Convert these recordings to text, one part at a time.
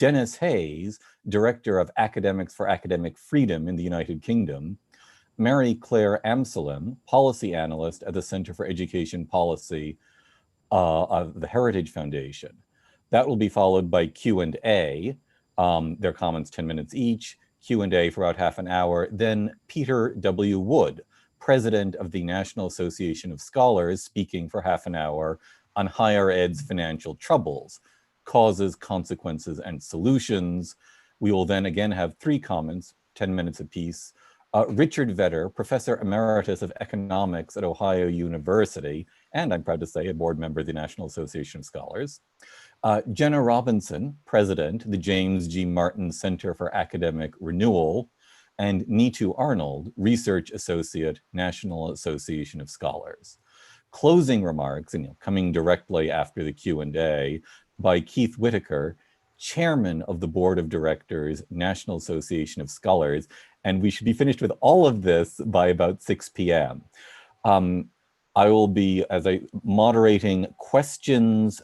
Dennis Hayes, Director of Academics for Academic Freedom in the United Kingdom, Mary Claire Amsalem, Policy Analyst at the Center for Education Policy of the Heritage Foundation. That will be followed by Q&A, their comments 10 minutes each, Q&A for about half an hour, then Peter W. Wood, President of the National Association of Scholars, speaking for half an hour on higher ed's financial troubles, causes, consequences, and solutions. We will then again have 3 comments, 10 minutes apiece. Richard Vedder, Professor Emeritus of Economics at Ohio University, and I'm proud to say a board member of the National Association of Scholars. Jenna Robinson, President, the James G. Martin Center for Academic Renewal, and Neetu Arnold, Research Associate, National Association of Scholars. Closing remarks, and coming directly after the Q&A, by Keith Whitaker, Chairman of the Board of Directors, National Association of Scholars, and we should be finished with all of this by about 6 p.m. I will be, moderating questions,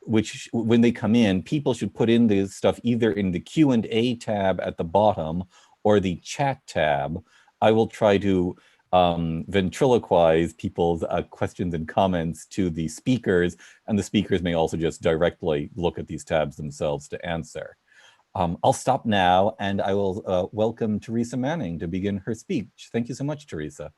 which when they come in, people should put in this stuff either in the Q&A tab at the bottom or the chat tab. I will try to ventriloquize people's questions and comments to the speakers, and the speakers may also just directly look at these tabs themselves to answer. I'll stop now, and I will welcome Teresa Manning to begin her speech. Thank you so much, Teresa.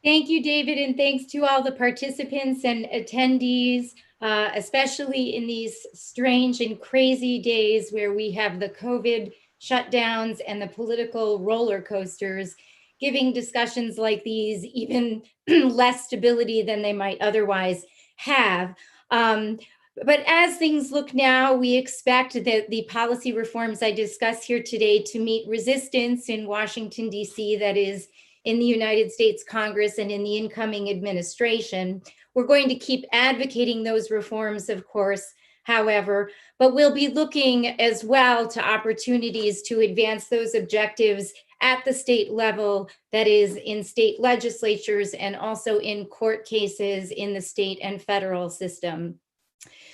Thank you, David, and thanks to all the participants and attendees, especially in these strange and crazy days where we have the COVID shutdowns and the political roller coasters, giving discussions like these even less stability than they might otherwise have. But as things look now, we expect that the policy reforms I discuss here today to meet resistance in Washington, D.C., that is, in the United States Congress and in the incoming administration. We're going to keep advocating those reforms, of course, however, but we'll be looking as well to opportunities to advance those objectives at the state level, that is, in state legislatures and also in court cases in the state and federal system.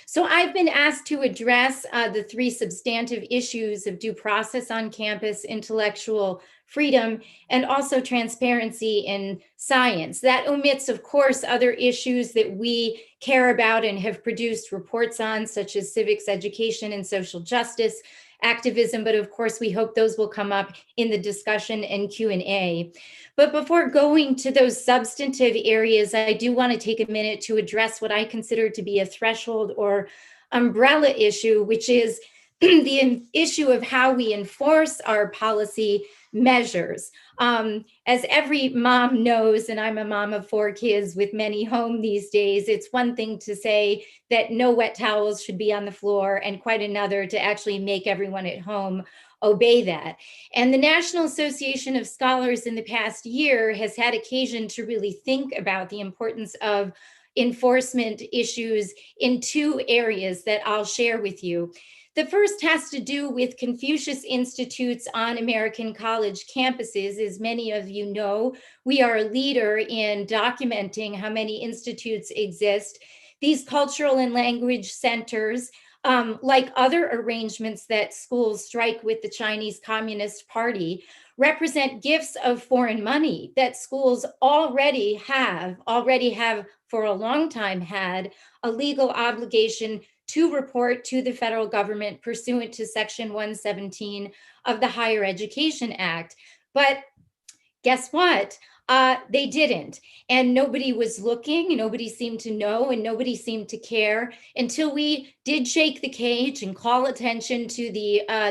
So I've been asked to address the 3 substantive issues of due process on campus, intellectual freedom, and also transparency in science. That omits, of course, other issues that we care about and have produced reports on, such as civics education and social justice activism, but of course we hope those will come up in the discussion and Q&A. But before going to those substantive areas, I do want to take a minute to address what I consider to be a threshold or umbrella issue, which is the issue of how we enforce our policy measures. As every mom knows, and I'm a mom of 4 kids with many home these days, it's one thing to say that no wet towels should be on the floor, and quite another to actually make everyone at home obey that. And the National Association of Scholars in the past year has had occasion to really think about the importance of enforcement issues in 2 areas that I'll share with you. The first has to do with Confucius Institutes on American college campuses. As many of you know, we are a leader in documenting how many institutes exist. These cultural and language centers, like other arrangements that schools strike with the Chinese Communist Party, represent gifts of foreign money that schools already have for a long time had a legal obligation to report to the federal government pursuant to Section 117 of the Higher Education Act. But guess what? They didn't. And nobody was looking, nobody seemed to know, and nobody seemed to care until we did shake the cage and call attention to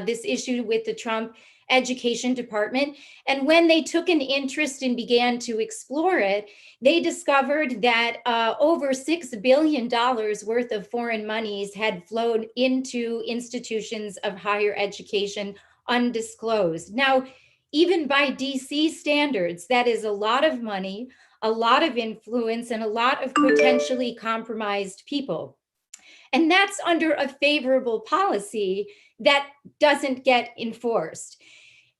this issue with the Trump Education Department. And when they took an interest and began to explore it, they discovered that over $6 billion worth of foreign monies had flowed into institutions of higher education undisclosed. Now, even by DC standards, that is a lot of money, a lot of influence, and a lot of potentially compromised people. And that's under a favorable policy that doesn't get enforced.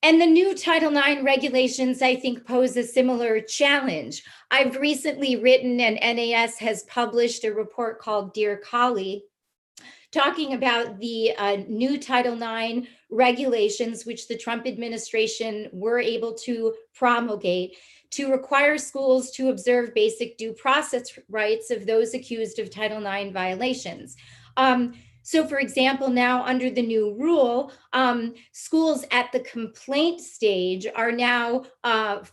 And the new Title IX regulations, I think, pose a similar challenge. I've recently written, and NAS has published a report called Dear Colleague, talking about the new Title IX regulations, which the Trump administration were able to promulgate to require schools to observe basic due process rights of those accused of Title IX violations. So for example, now under the new rule, schools at the complaint stage are now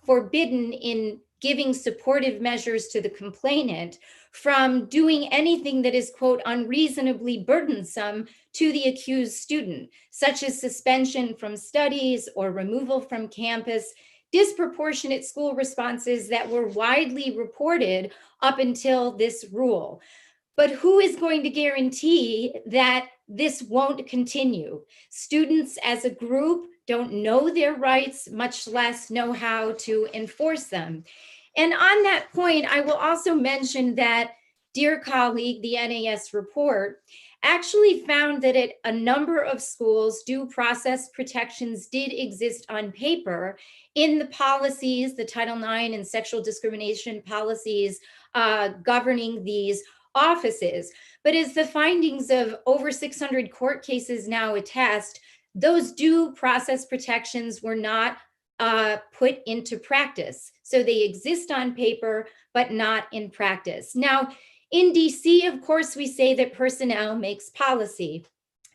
forbidden in giving supportive measures to the complainant from doing anything that is, quote, unreasonably burdensome to the accused student, such as suspension from studies or removal from campus, disproportionate school responses that were widely reported up until this rule. But who is going to guarantee that this won't continue? Students as a group don't know their rights, much less know how to enforce them. And on that point, I will also mention that, dear colleague, the NAS report actually found that at a number of schools, due process protections did exist on paper in the policies, the Title IX and sexual discrimination policies governing these offices. But as the findings of over 600 court cases now attest, those due process protections were not put into practice. So they exist on paper, but not in practice. Now, in DC, of course, we say that personnel makes policy.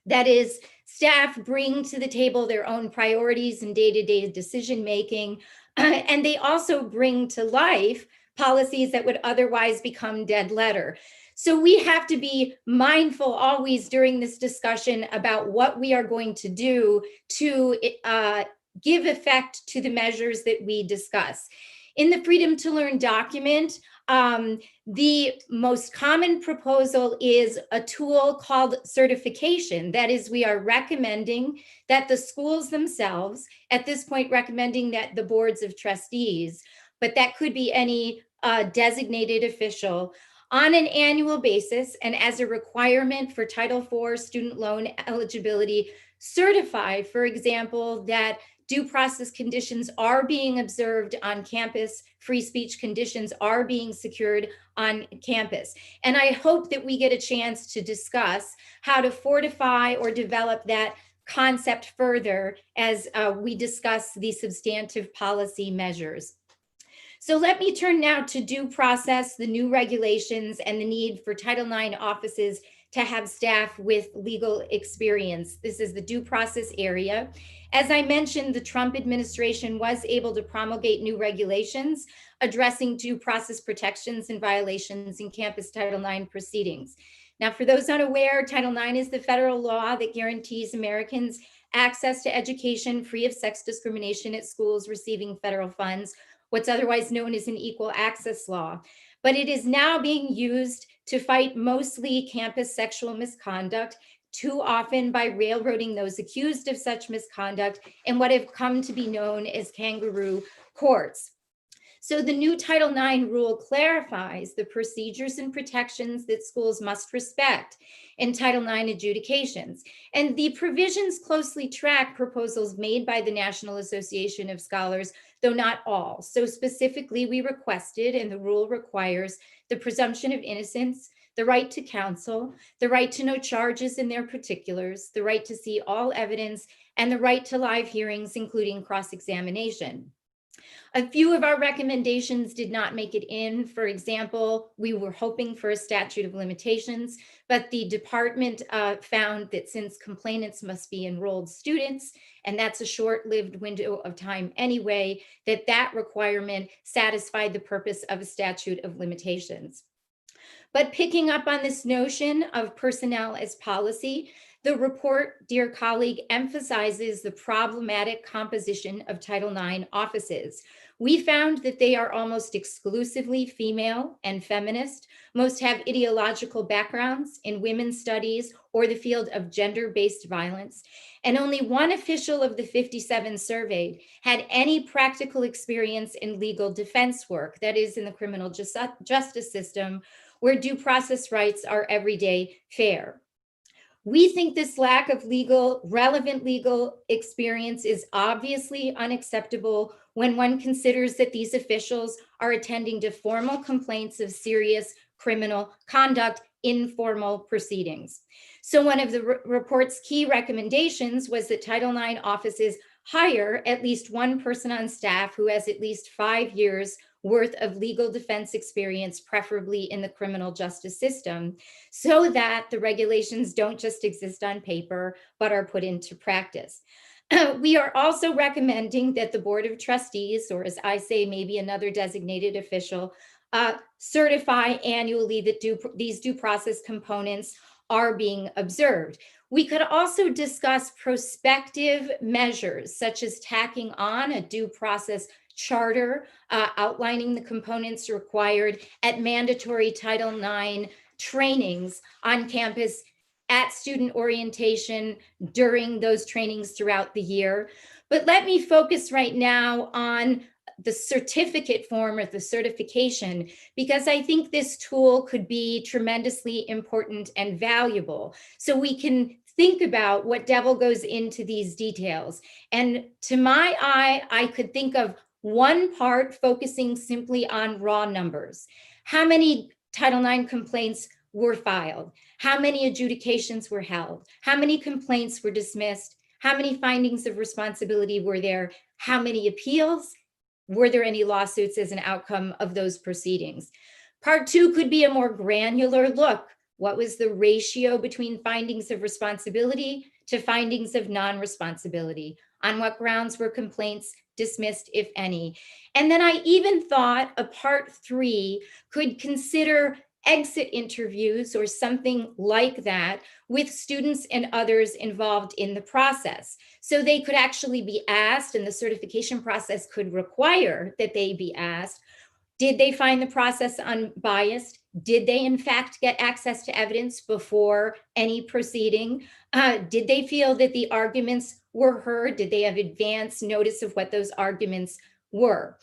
That is, staff bring to the table their own priorities and day-to-day decision-making, and they also bring to life policies that would otherwise become dead letter. So we have to be mindful always during this discussion about what we are going to do to give effect to the measures that we discuss. In the Freedom to Learn document, the most common proposal is a tool called certification. That is, we are recommending that the schools themselves, at this point recommending that the boards of trustees, but that could be any designated official, on an annual basis and as a requirement for Title IV student loan eligibility, certify, for example, that due process conditions are being observed on campus, free speech conditions are being secured on campus. And I hope that we get a chance to discuss how to fortify or develop that concept further as we discuss the substantive policy measures. So let me turn now to due process, the new regulations, and the need for Title IX offices to have staff with legal experience. This is the due process area. As I mentioned, the Trump administration was able to promulgate new regulations addressing due process protections and violations in campus Title IX proceedings. Now, for those unaware, Title IX is the federal law that guarantees Americans access to education free of sex discrimination at schools receiving federal funds, what's otherwise known as an equal access law. But it is now being used to fight mostly campus sexual misconduct, too often by railroading those accused of such misconduct in what have come to be known as kangaroo courts. So the new Title IX rule clarifies the procedures and protections that schools must respect in Title IX adjudications. And the provisions closely track proposals made by the National Association of Scholars, though not all. So specifically, we requested, and the rule requires, the presumption of innocence, the right to counsel, the right to know charges in their particulars, the right to see all evidence, and the right to live hearings, including cross-examination. A few of our recommendations did not make it in. For example, we were hoping for a statute of limitations, but the department found that since complainants must be enrolled students, and that's a short-lived window of time anyway, that requirement satisfied the purpose of a statute of limitations. But picking up on this notion of personnel as policy, the report, dear colleague, emphasizes the problematic composition of Title IX offices. We found that they are almost exclusively female and feminist. Most have ideological backgrounds in women's studies or the field of gender-based violence. And only one official of the 57 surveyed had any practical experience in legal defense work, that is, in the criminal justice system, where due process rights are everyday fare. We think this lack of relevant legal experience is obviously unacceptable when one considers that these officials are attending to formal complaints of serious criminal conduct in formal proceedings. So one of the report's key recommendations was that Title IX offices hire at least one person on staff who has at least 5 years worth of legal defense experience, preferably in the criminal justice system, so that the regulations don't just exist on paper, but are put into practice. We are also recommending that the Board of Trustees, or as I say, maybe another designated official, certify annually that these due process components are being observed. We could also discuss prospective measures, such as tacking on a due process charter outlining the components required at mandatory Title IX trainings on campus at student orientation during those trainings throughout the year. But let me focus right now on the certificate form or the certification, because I think this tool could be tremendously important and valuable. So we can think about what devil goes into these details. And to my eye, I could think of one part focusing simply on raw numbers. How many Title IX complaints were filed? How many adjudications were held? How many complaints were dismissed? How many findings of responsibility were there? How many appeals? Were there any lawsuits as an outcome of those proceedings? Part two could be a more granular look. What was the ratio between findings of responsibility to findings of non-responsibility? On what grounds were complaints dismissed, if any? And then I even thought a part three could consider exit interviews or something like that with students and others involved in the process. So they could actually be asked, and the certification process could require that they be asked, did they find the process unbiased? Did they in fact get access to evidence before any proceeding? Did they feel that the arguments were heard? Did they have advance notice of what those arguments were?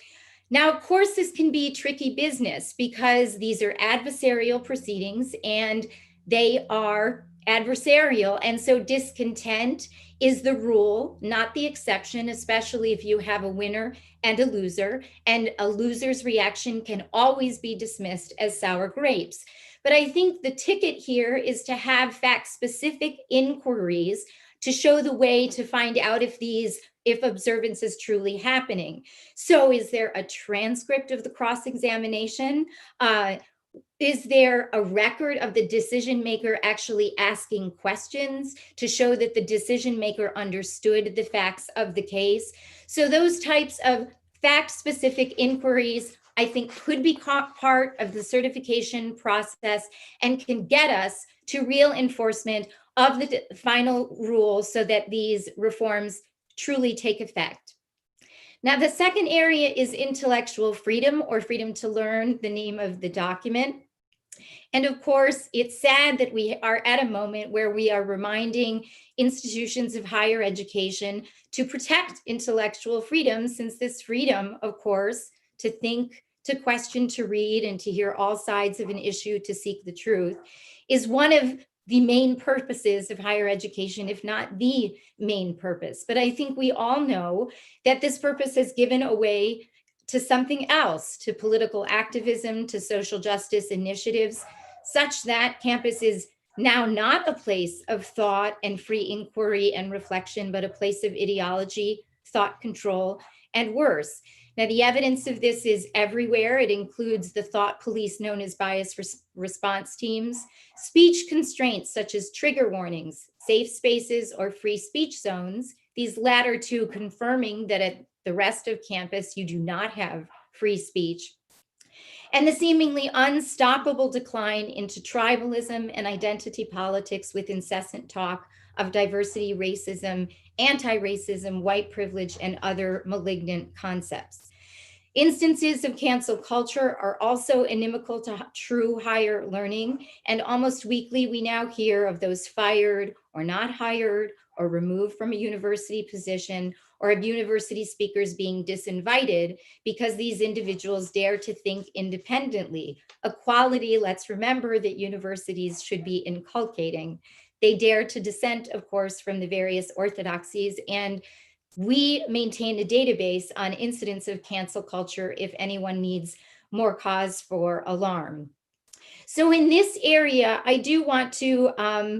Now, of course, this can be tricky business because these are adversarial proceedings and they are adversarial. And so discontent is the rule, not the exception, especially if you have a winner and a loser. And a loser's reaction can always be dismissed as sour grapes. But I think the ticket here is to have fact-specific inquiries to show the way to find out if observance is truly happening. So is there a transcript of the cross-examination? Is there a record of the decision maker actually asking questions to show that the decision maker understood the facts of the case? So those types of fact-specific inquiries, I think, could be part of the certification process and can get us to real enforcement of the final rule so that these reforms truly take effect. Now, the second area is intellectual freedom, or freedom to learn, the name of the document. And of course, it's sad that we are at a moment where we are reminding institutions of higher education to protect intellectual freedom, since this freedom, of course, to think, to question, to read, and to hear all sides of an issue, to seek the truth, is one of the main purposes of higher education, if not the main purpose. But I think we all know that this purpose has given away to something else, to political activism, to social justice initiatives, such that campus is now not a place of thought and free inquiry and reflection, but a place of ideology, thought control, and worse. Now, the evidence of this is everywhere. It includes the thought police known as bias response teams, speech constraints such as trigger warnings, safe spaces, or free speech zones, these latter two confirming that at the rest of campus you do not have free speech, and the seemingly unstoppable decline into tribalism and identity politics with incessant talk of diversity, racism, anti-racism, white privilege, and other malignant concepts. Instances of cancel culture are also inimical to true higher learning, and almost weekly we now hear of those fired or not hired or removed from a university position, or of university speakers being disinvited because these individuals dare to think independently, a quality, let's remember, that universities should be inculcating. They dare to dissent, of course, from the various orthodoxies, and we maintain a database on incidents of cancel culture if anyone needs more cause for alarm. So in this area, I do want to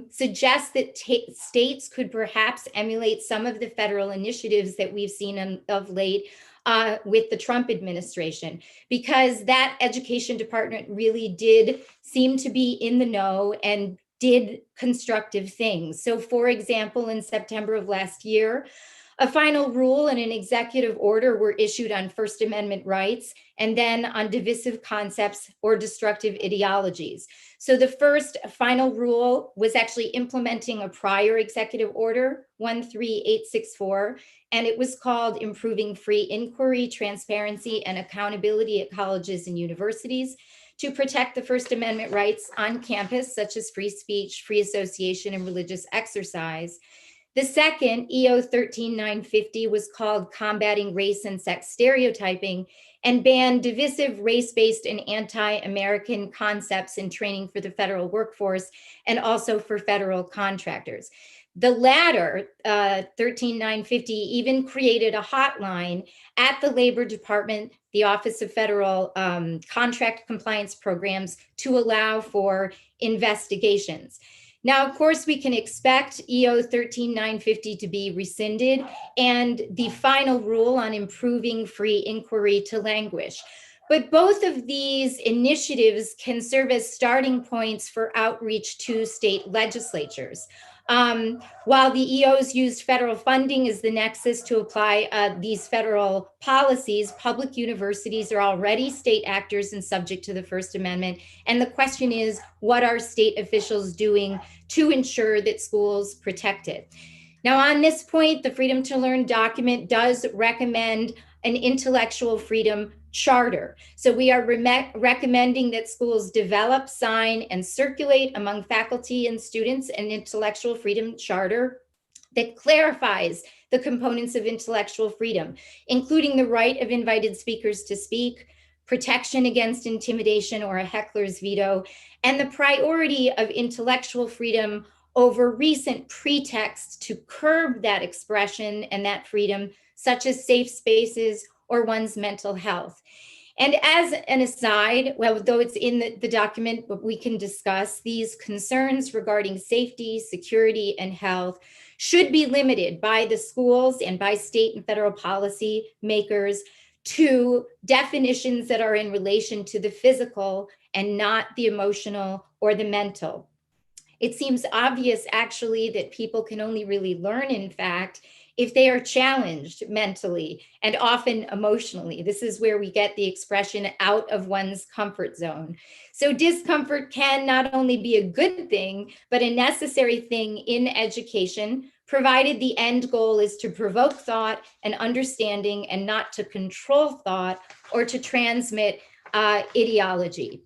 suggest that states could perhaps emulate some of the federal initiatives that we've seen of late with the Trump administration, because that education department really did seem to be in the know and did constructive things. So for example, in September of last year, a final rule and an executive order were issued on First Amendment rights and then on divisive concepts or destructive ideologies. So the first final rule was actually implementing a prior executive order, 13864, and it was called Improving Free Inquiry, Transparency, and Accountability at Colleges and Universities to protect the First Amendment rights on campus, such as free speech, free association, and religious exercise. The second, EO 13950, was called Combating Race and Sex Stereotyping and banned divisive race-based and anti-American concepts in training for the federal workforce and also for federal contractors. The latter, 13950, even created a hotline at the Labor Department, the Office of Federal Contract Compliance Programs, to allow for investigations. Now, of course, we can expect EO 13950 to be rescinded and the final rule on improving free inquiry to languish. But both of these initiatives can serve as starting points for outreach to state legislatures. While the EOs used federal funding as the nexus to apply these federal policies, public universities are already state actors and subject to the First Amendment. And the question is, what are state officials doing to ensure that schools protect it? Now, on this point, the Freedom to Learn document does recommend an intellectual freedom charter. So we are recommending that schools develop, sign, and circulate among faculty and students an intellectual freedom charter that clarifies the components of intellectual freedom, including the right of invited speakers to speak, protection against intimidation or a heckler's veto, and the priority of intellectual freedom over recent pretexts to curb that expression and that freedom, such as safe spaces or one's mental health. And as an aside, well, though it's in the document, but we can discuss, these concerns regarding safety, security, and health should be limited by the schools and by state and federal policy makers to definitions that are in relation to the physical and not the emotional or the mental. It seems obvious, actually, that people can only really learn, in fact, if they are challenged mentally and often emotionally. This is where we get the expression out of one's comfort zone. So discomfort can not only be a good thing, but a necessary thing in education, provided the end goal is to provoke thought and understanding and not to control thought or to transmit ideology.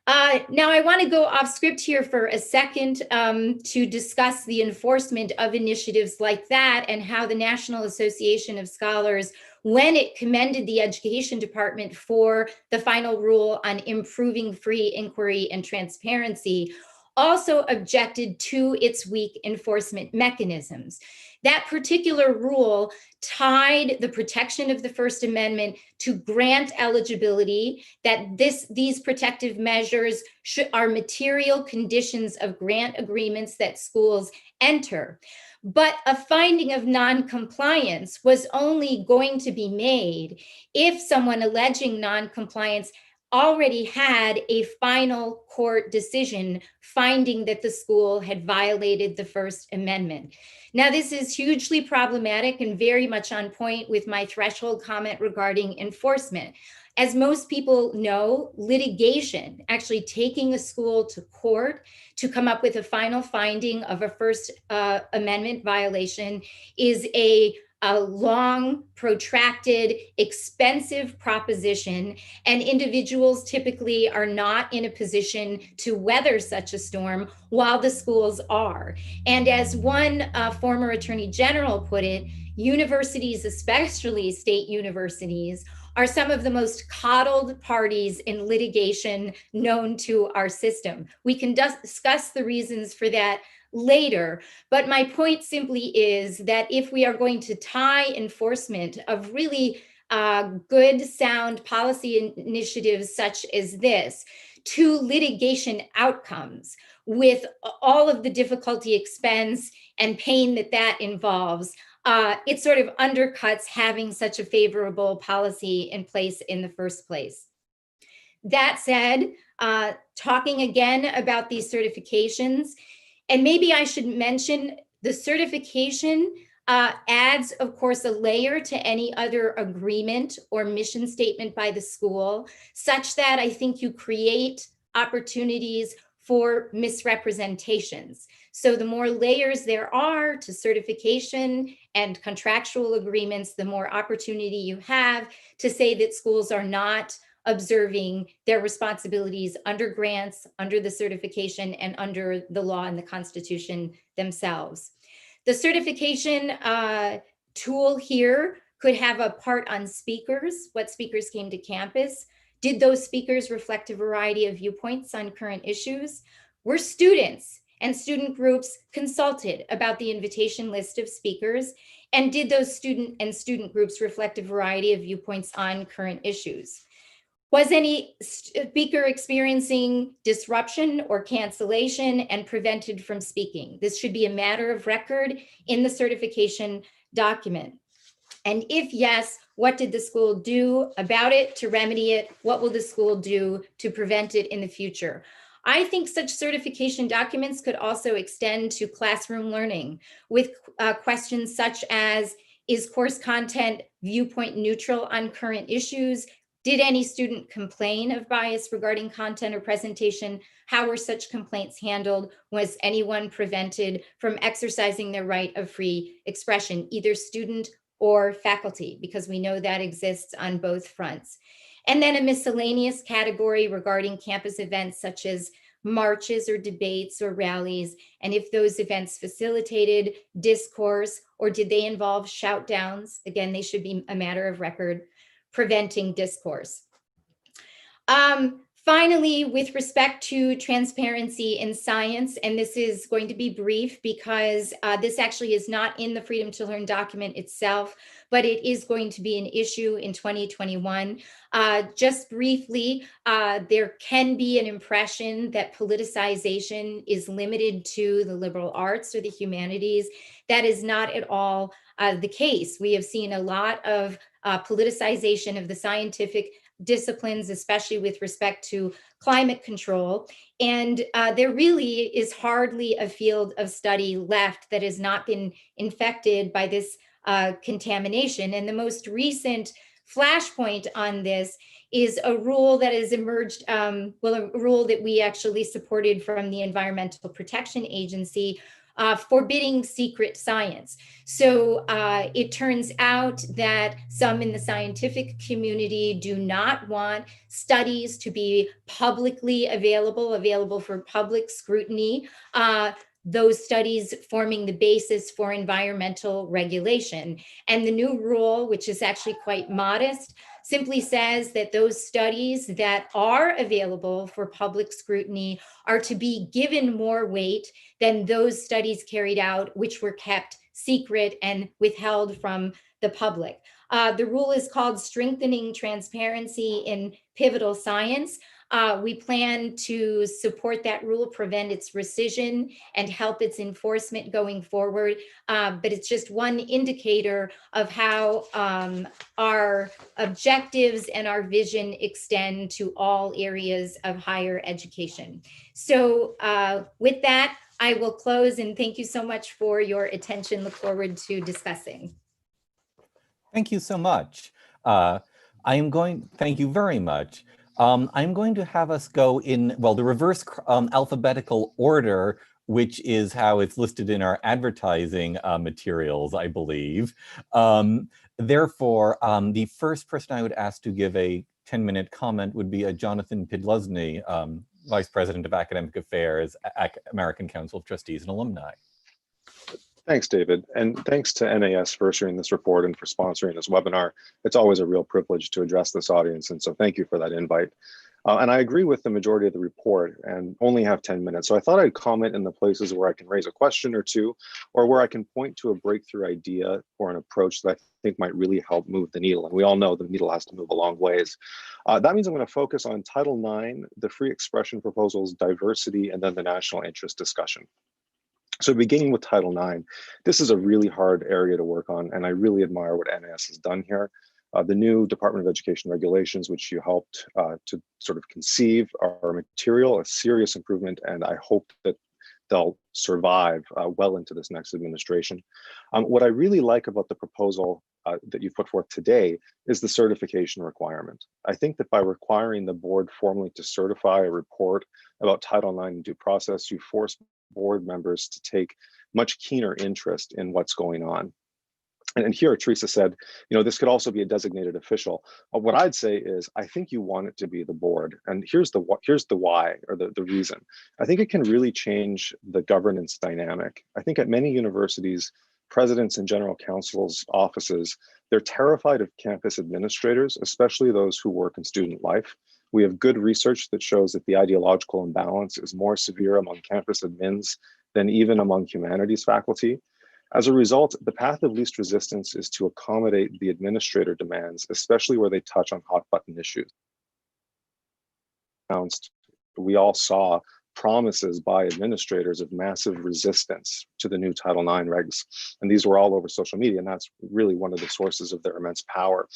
Now, I want to go off script here for a second to discuss the enforcement of initiatives like that and how the National Association of Scholars, when it commended the Education Department for the final rule on improving free inquiry and transparency, also objected to its weak enforcement mechanisms. That particular rule tied the protection of the First Amendment to grant eligibility, that these protective measures are material conditions of grant agreements that schools enter. But a finding of non-compliance was only going to be made if someone alleging non-compliance already had a final court decision finding that the school had violated the First Amendment. Now, this is hugely problematic and very much on point with my threshold comment regarding enforcement. As most people know, litigation, actually taking a school to court to come up with a final finding of a First Amendment violation, is a long, protracted, expensive proposition, and individuals typically are not in a position to weather such a storm while the schools are. And as one former attorney general put it, universities, especially state universities, are some of the most coddled parties in litigation known to our system. We can discuss the reasons for that later, but my point simply is that if we are going to tie enforcement of really good, sound policy initiatives such as this to litigation outcomes with all of the difficulty, expense, and pain that that involves, it sort of undercuts having such a favorable policy in place in the first place. That said, talking again about these certifications, and maybe I should mention the certification adds, of course, a layer to any other agreement or mission statement by the school, such that I think you create opportunities for misrepresentations. So the more layers there are to certification and contractual agreements, the more opportunity you have to say that schools are not observing their responsibilities under grants, under the certification, and under the law and the Constitution themselves. The certification tool here could have a part on speakers, what speakers came to campus. Did those speakers reflect a variety of viewpoints on current issues? Were students and student groups consulted about the invitation list of speakers? And did those student groups reflect a variety of viewpoints on current issues? Was any speaker experiencing disruption or cancellation and prevented from speaking? This should be a matter of record in the certification document. And if yes, what did the school do about it to remedy it? What will the school do to prevent it in the future? I think such certification documents could also extend to classroom learning with questions such as, is course content viewpoint neutral on current issues? Did any student complain of bias regarding content or presentation? How were such complaints handled? Was anyone prevented from exercising their right of free expression, either student or faculty? Because we know that exists on both fronts. And then a miscellaneous category regarding campus events such as marches or debates or rallies, and if those events facilitated discourse or did they involve shout downs? Again, they should be a matter of record. Preventing discourse. Finally, with respect to transparency in science, and this is going to be brief because this actually is not in the Freedom to Learn document itself, but it is going to be an issue in 2021. Just briefly, there can be an impression that politicization is limited to the liberal arts or the humanities. That is not at all the case. We have seen a lot of politicization of the scientific disciplines, especially with respect to climate control. And there really is hardly a field of study left that has not been infected by this contamination. And the most recent flashpoint on this is a rule that has emerged, a rule that we actually supported from the Environmental Protection Agency, forbidding secret science. So it turns out that some in the scientific community do not want studies to be publicly available for public scrutiny. Those studies forming the basis for environmental regulation. And the new rule, which is actually quite modest, simply says that those studies that are available for public scrutiny are to be given more weight than those studies carried out which were kept secret and withheld from the public. The rule is called Strengthening Transparency in Pivotal Science. We plan to support that rule, prevent its rescission, and help its enforcement going forward. But it's just one indicator of how our objectives and our vision extend to all areas of higher education. So with that, I will close and thank you so much for your attention. Look forward to discussing. Thank you so much. Thank you very much. I'm going to have us go in, well, the reverse alphabetical order, which is how it's listed in our advertising materials, I believe. Therefore, the first person I would ask to give a 10-minute comment would be Jonathan Pidluzny, Vice President of Academic Affairs at American Council of Trustees and Alumni. Thanks, David. And thanks to NAS for issuing this report and for sponsoring this webinar. It's always a real privilege to address this audience. And so thank you for that invite. And I agree with the majority of the report and only have 10 minutes. So I thought I'd comment in the places where I can raise a question or two, or where I can point to a breakthrough idea or an approach that I think might really help move the needle. And we all know the needle has to move a long ways. That means I'm going to focus on Title IX, the free expression proposals, diversity, and then the national interest discussion. So beginning with Title IX, this is a really hard area to work on, and I really admire what NAS has done here. The new Department of Education regulations, which you helped to sort of conceive, are material, a serious improvement, and I hope that they'll survive well into this next administration. What I really like about the proposal that you put forth today is the certification requirement. I think that by requiring the board formally to certify a report about Title IX and due process, you force board members to take much keener interest in what's going on. And here, Teresa said, this could also be a designated official. What I'd say is, I think you want it to be the board. And here's the why, or the reason. I think it can really change the governance dynamic. I think at many universities, presidents and general counsel's offices, they're terrified of campus administrators, especially those who work in student life. We have good research that shows that the ideological imbalance is more severe among campus admins than even among humanities faculty. As a result, the path of least resistance is to accommodate the administrator demands, especially where they touch on hot button issues. We all saw promises by administrators of massive resistance to the new Title IX regs. And these were all over social media, and that's really one of the sources of their immense power.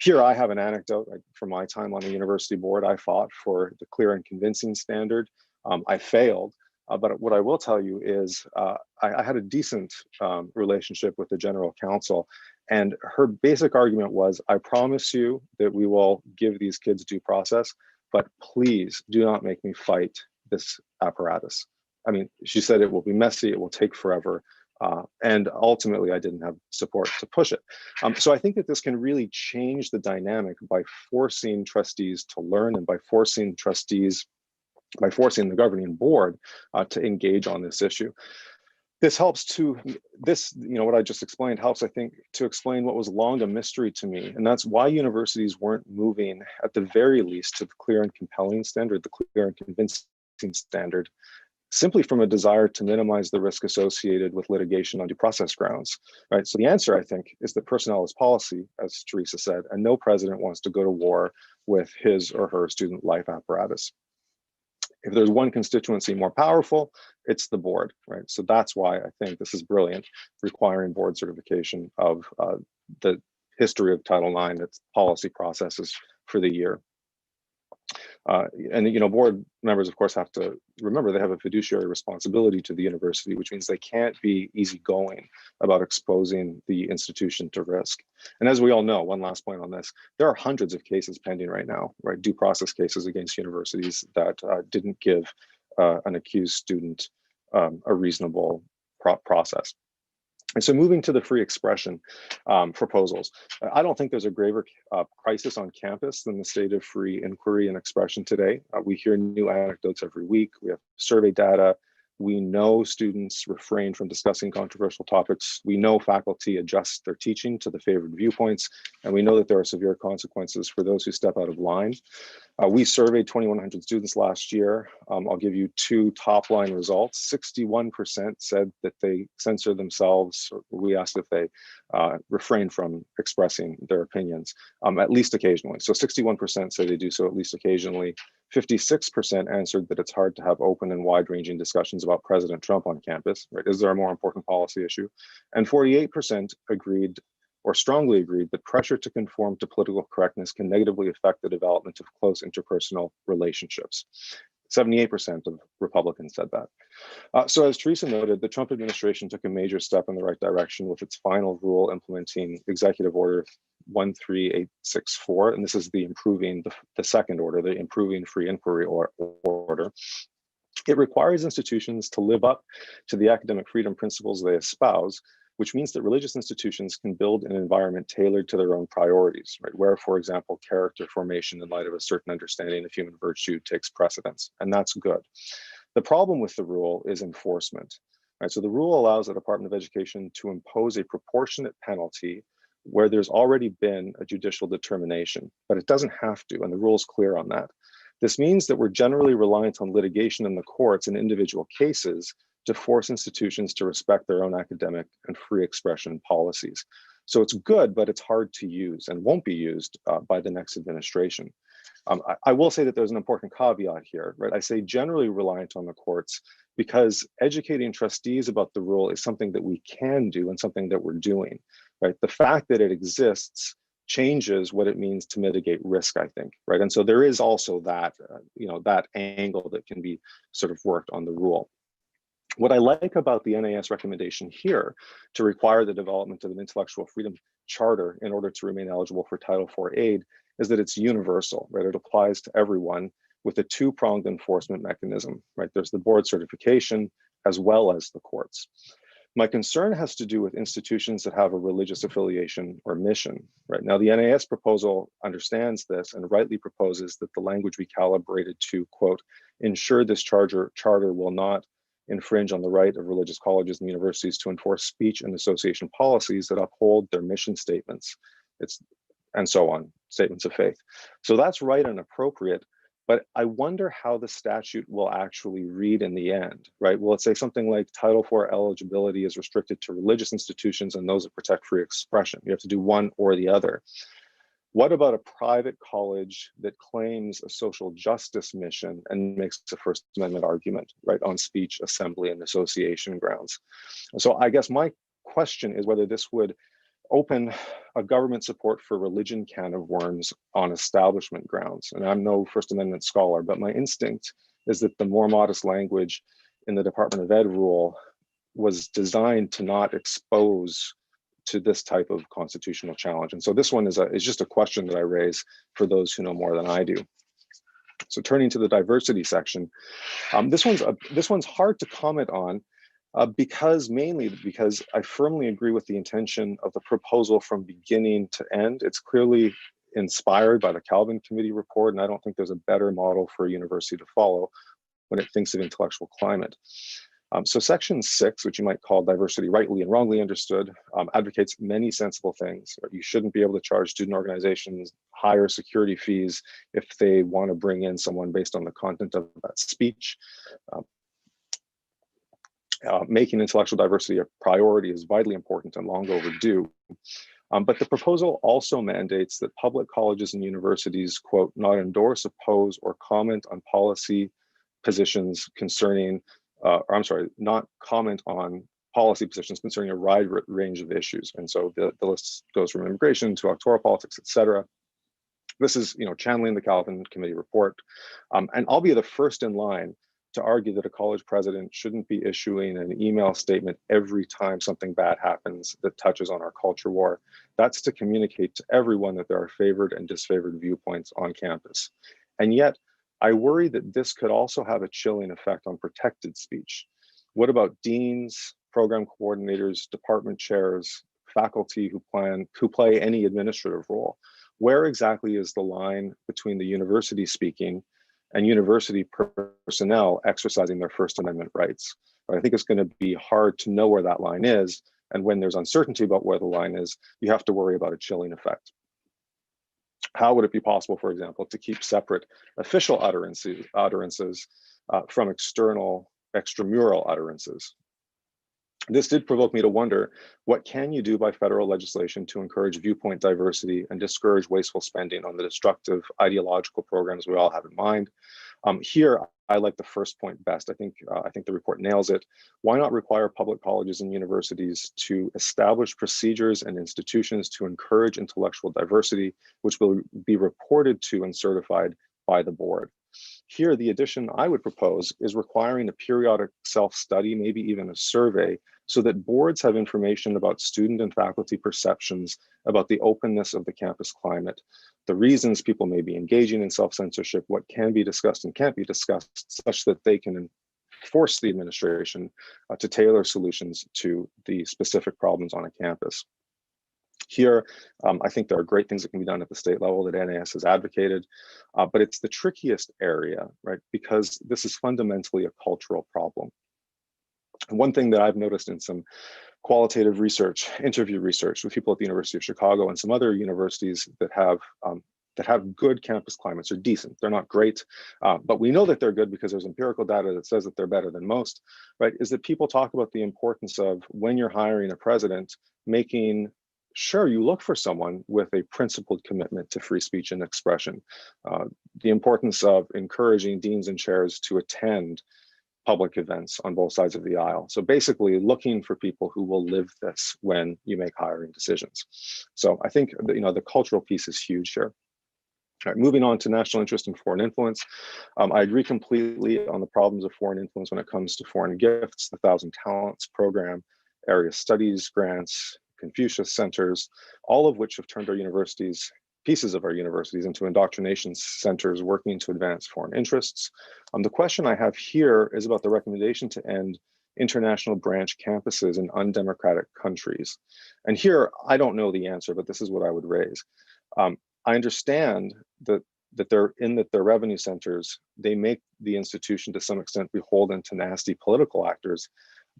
Here, I have an anecdote from my time on the university board. I fought for the clear and convincing standard. I failed. But what I will tell you is I had a decent relationship with the general counsel, and her basic argument was, I promise you that we will give these kids due process, but please do not make me fight this apparatus. I mean, she said it will be messy, it will take forever. And ultimately, I didn't have support to push it. So I think that this can really change the dynamic by forcing trustees to learn, and by forcing the governing board to engage on this issue. This helps what I just explained helps, I think, to explain what was long a mystery to me. And that's why universities weren't moving, at the very least, to the clear and compelling standard, the clear and convincing standard, simply from a desire to minimize the risk associated with litigation on due process grounds, right? So the answer, I think, is that personnel is policy, as Teresa said, and no president wants to go to war with his or her student life apparatus. If there's one constituency more powerful, it's the board, right? So that's why I think this is brilliant, requiring board certification of the history of Title IX, its policy processes for the year. And board members, of course, have to remember they have a fiduciary responsibility to the university, which means they can't be easygoing about exposing the institution to risk. And as we all know, one last point on this, there are hundreds of cases pending right now, right? Due process cases against universities that didn't give an accused student a reasonable process. And so moving to the free expression proposals, I don't think there's a graver crisis on campus than the state of free inquiry and expression today. We hear new anecdotes every week. We have survey data. We know students refrain from discussing controversial topics. We know faculty adjust their teaching to the favored viewpoints, and we know that there are severe consequences for those who step out of line. We surveyed 2,100 students last year. I'll give you two top line results. 61% said that they censor themselves. We asked if they refrain from expressing their opinions, at least occasionally. So 61% say they do so at least occasionally. 56% answered that it's hard to have open and wide-ranging discussions about President Trump on campus, right? Is there a more important policy issue? And 48% agreed or strongly agreed that pressure to conform to political correctness can negatively affect the development of close interpersonal relationships. 78% of Republicans said that. So as Teresa noted, the Trump administration took a major step in the right direction with its final rule implementing Executive Order 13864, and this is the second order, the improving free inquiry order. It requires institutions to live up to the academic freedom principles they espouse, which means that religious institutions can build an environment tailored to their own priorities, right? Where, for example, character formation in light of a certain understanding of human virtue takes precedence, and that's good. The problem with the rule is enforcement, right? So the rule allows the Department of Education to impose a proportionate penalty where there's already been a judicial determination, but it doesn't have to, and the rule is clear on that. This means that we're generally reliant on litigation in the courts in individual cases to force institutions to respect their own academic and free expression policies. So it's good, but it's hard to use and won't be used by the next administration. I will say that there's an important caveat here, right? I say generally reliant on the courts because educating trustees about the rule is something that we can do and something that we're doing, right? The fact that it exists changes what it means to mitigate risk, I think, right? And so there is also that, that angle that can be sort of worked on the rule. What I like about the NAS recommendation here to require the development of an intellectual freedom charter in order to remain eligible for Title IV aid is that it's universal, right? It applies to everyone with a two-pronged enforcement mechanism, right? There's the board certification as well as the courts. My concern has to do with institutions that have a religious affiliation or mission, right? Now, the NAS proposal understands this and rightly proposes that the language be calibrated to, quote, ensure this charter will not infringe on the right of religious colleges and universities to enforce speech and association policies that uphold their mission statements, and so on, statements of faith. So that's right and appropriate, but I wonder how the statute will actually read in the end, right? Will it say something like Title IV eligibility is restricted to religious institutions and those that protect free expression? You have to do one or the other. What about a private college that claims a social justice mission and makes a First Amendment argument, right, on speech, assembly, and association grounds? So I guess my question is whether this would open a government support for religion can of worms on establishment grounds. And I'm no First Amendment scholar, but my instinct is that the more modest language in the Department of Ed rule was designed to not expose to this type of constitutional challenge. And so this one is just a question that I raise for those who know more than I do. So turning to the diversity section, this one's hard to comment on mainly because I firmly agree with the intention of the proposal from beginning to end. It's clearly inspired by the Calvin Committee report, and I don't think there's a better model for a university to follow when it thinks of intellectual climate. So section 6, which you might call diversity rightly and wrongly understood, advocates many sensible things. You shouldn't be able to charge student organizations higher security fees if they want to bring in someone based on the content of that speech. Making intellectual diversity a priority is vitally important and long overdue. But the proposal also mandates that public colleges and universities, quote, not endorse, oppose, or comment on policy positions concerning, not comment on policy positions concerning a wide range of issues. And so the list goes from immigration to electoral politics, et cetera. This is, channeling the Calvin Committee report. And I'll be the first in line to argue that a college president shouldn't be issuing an email statement every time something bad happens that touches on our culture war. That's to communicate to everyone that there are favored and disfavored viewpoints on campus. And yet, I worry that this could also have a chilling effect on protected speech. What about deans, program coordinators, department chairs, faculty who play any administrative role? Where exactly is the line between the university speaking and university personnel exercising their First Amendment rights? I think it's going to be hard to know where that line is. And when there's uncertainty about where the line is, you have to worry about a chilling effect. How would it be possible, for example, to keep separate official utterances from extramural utterances? This did provoke me to wonder, what can you do by federal legislation to encourage viewpoint diversity and discourage wasteful spending on the destructive ideological programs we all have in mind? Here, I like the first point best. I think the report nails it. Why not require public colleges and universities to establish procedures and institutions to encourage intellectual diversity, which will be reported to and certified by the board? Here, the addition I would propose is requiring a periodic self-study, maybe even a survey, so that boards have information about student and faculty perceptions about the openness of the campus climate, the reasons people may be engaging in self-censorship, what can be discussed and can't be discussed, such that they can force the administration to tailor solutions to the specific problems on a campus. Here, I think there are great things that can be done at the state level that NAS has advocated, but it's the trickiest area, right? Because this is fundamentally a cultural problem. And one thing that I've noticed in some qualitative research, interview research with people at the University of Chicago and some other universities that have that have good campus climates are decent. They're not great, but we know that they're good because there's empirical data that says that they're better than most, right? Is that people talk about the importance of, when you're hiring a president, making sure you look for someone with a principled commitment to free speech and expression. The importance of encouraging deans and chairs to attend public events on both sides of the aisle. So basically looking for people who will live this when you make hiring decisions. So I think that, the cultural piece is huge here. All right, moving on to national interest and foreign influence. I agree completely on the problems of foreign influence when it comes to foreign gifts, the 1,000 Talents program, area studies grants, Confucius centers, all of which have turned our universities, pieces of our universities, into indoctrination centers working to advance foreign interests. The question I have here is about the recommendation to end international branch campuses in undemocratic countries. And here, I don't know the answer, but this is what I would raise. I understand that their revenue centers, they make the institution to some extent beholden to nasty political actors.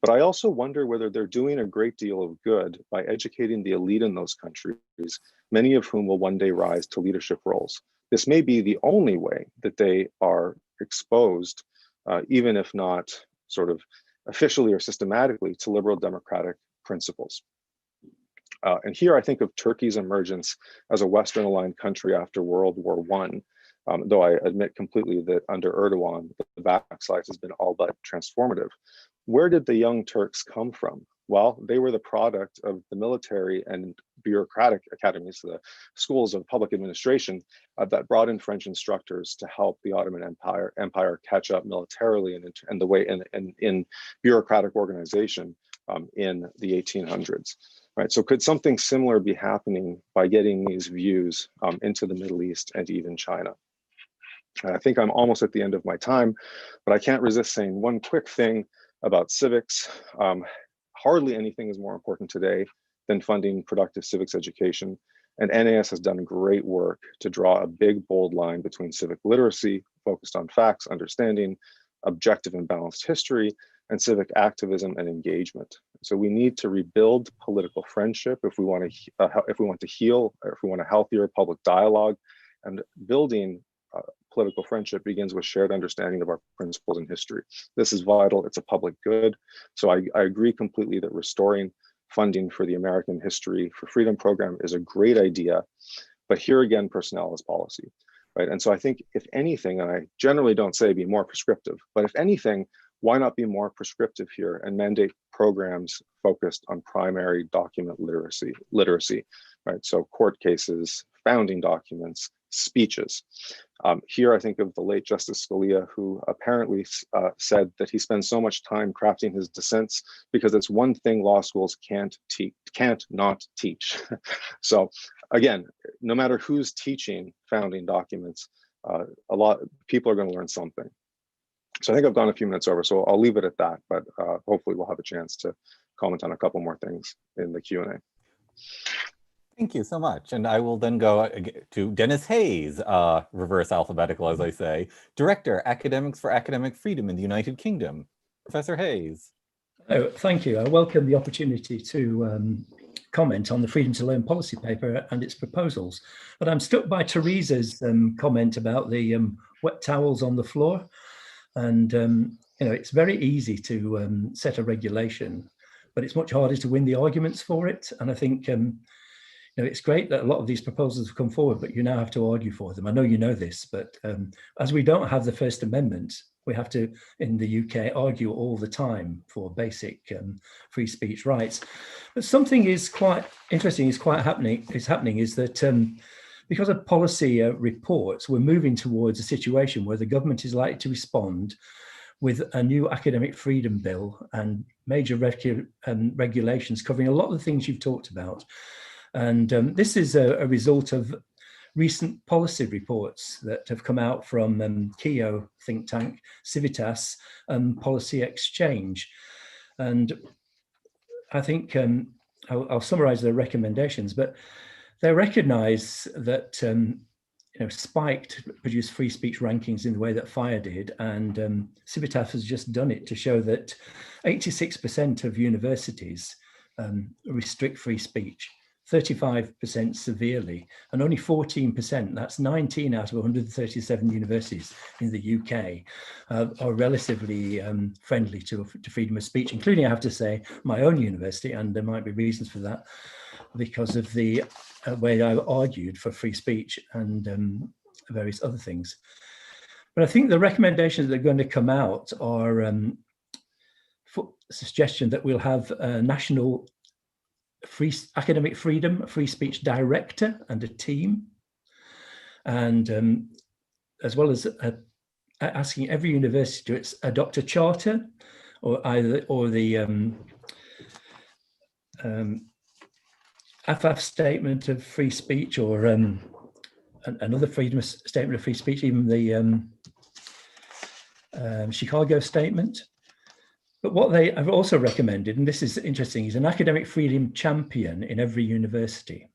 But I also wonder whether they're doing a great deal of good by educating the elite in those countries, many of whom will one day rise to leadership roles. This may be the only way that they are exposed, even if not sort of officially or systematically, to liberal democratic principles. And here I think of Turkey's emergence as a Western-aligned country after World War I, though I admit completely that under Erdogan, the backslide has been all but transformative. Where did the young Turks come from? Well, they were the product of the military and bureaucratic academies, the schools of public administration, that brought in French instructors to help the Ottoman Empire catch up militarily and the way in bureaucratic organization in the 1800s. Right. So could something similar be happening by getting these views into the Middle East and even China? And I think I'm almost at the end of my time, but I can't resist saying one quick thing about civics. Hardly anything is more important today than funding productive civics education. And NAS has done great work to draw a big, bold line between civic literacy, focused on facts, understanding, objective and balanced history, and civic activism and engagement. So we need to rebuild political friendship if we want to heal, or if we want a healthier public dialogue. And building political friendship begins with shared understanding of our principles and history. This is vital. It's a public good. So I agree completely that restoring funding for the American History for Freedom program is a great idea. But here again, personnel is policy, right? And so I think if anything, and I generally don't say be more prescriptive, but if anything, why not be more prescriptive here and mandate programs focused on primary document literacy, right? So court cases, founding documents, speeches. Here I think of the late Justice Scalia, who apparently said that he spends so much time crafting his dissents because it's one thing law schools can't not teach. So again, no matter who's teaching founding documents, a lot of people are going to learn something. So I think I've gone a few minutes over, so I'll leave it at that, but hopefully we'll have a chance to comment on a couple more things in the Q&A. Thank you so much. And I will then go to Dennis Hayes, reverse alphabetical, as I say, Director, Academics for Academic Freedom in the United Kingdom. Professor Hayes. Oh, thank you. I welcome the opportunity to comment on the Freedom to Learn policy paper and its proposals. But I'm struck by Teresa's comment about the wet towels on the floor. And it's very easy to set a regulation, but it's much harder to win the arguments for it. And I think it's great that a lot of these proposals have come forward, but you now have to argue for them. I know you know this, but as we don't have the First Amendment, we have to, in the UK, argue all the time for basic free speech rights. But something is quite interesting, is happening is that because of policy reports, we're moving towards a situation where the government is likely to respond with a new academic freedom bill and major regulations covering a lot of the things you've talked about. And this is a result of recent policy reports that have come out from KEO think tank, Civitas, and Policy Exchange. And I think I'll summarize their recommendations, but they recognize that Spiked produced free speech rankings in the way that FIRE did, and Civitas has just done it to show that 86% of universities restrict free speech. 35% severely, and only 14%, that's 19 out of 137 universities in the UK, are relatively friendly to freedom of speech, including, I have to say, my own university, and there might be reasons for that because of the way I argued for free speech and various other things. But I think the recommendations that are going to come out are for suggestion that we'll have a national academic freedom, free speech director and a team, and as well as asking every university to adopt a charter, or the AFAF statement of free speech, or another freedom statement of free speech, even the Chicago statement. But what they have also recommended, and this is interesting, is an academic freedom champion in every university.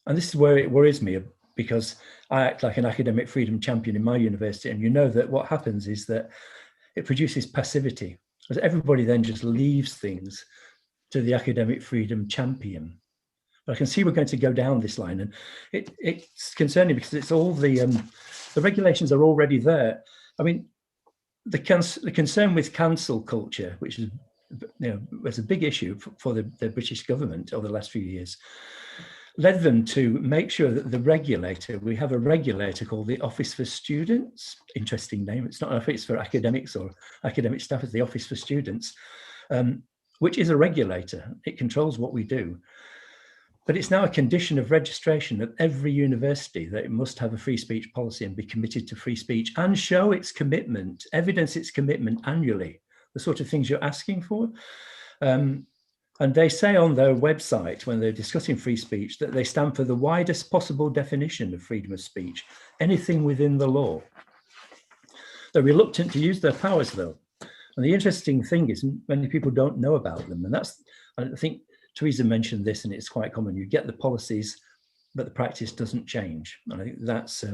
And this is where it worries me, because I act like an academic freedom champion in my university, and you know that what happens is that it produces passivity, as everybody then just leaves things to the academic freedom champion. But I can see we're going to go down this line, and it's concerning because it's all the regulations are already there. I mean, the concern with cancel culture, which is, was a big issue for the British government over the last few years, led them to make sure that we have a regulator called the Office for Students. Interesting name. It's not an office for academics or academic staff, it's the Office for Students, which is a regulator. It controls what we do. But it's now a condition of registration at every university that it must have a free speech policy and be committed to free speech and show its commitment, evidence its commitment annually, the sort of things you're asking for. And they say on their website, when they're discussing free speech, that they stand for the widest possible definition of freedom of speech, anything within the law. They're reluctant to use their powers, though. And the interesting thing is many people don't know about them. And that's, I think, Teresa mentioned this, and it's quite common. You get the policies, but the practice doesn't change. And I think that's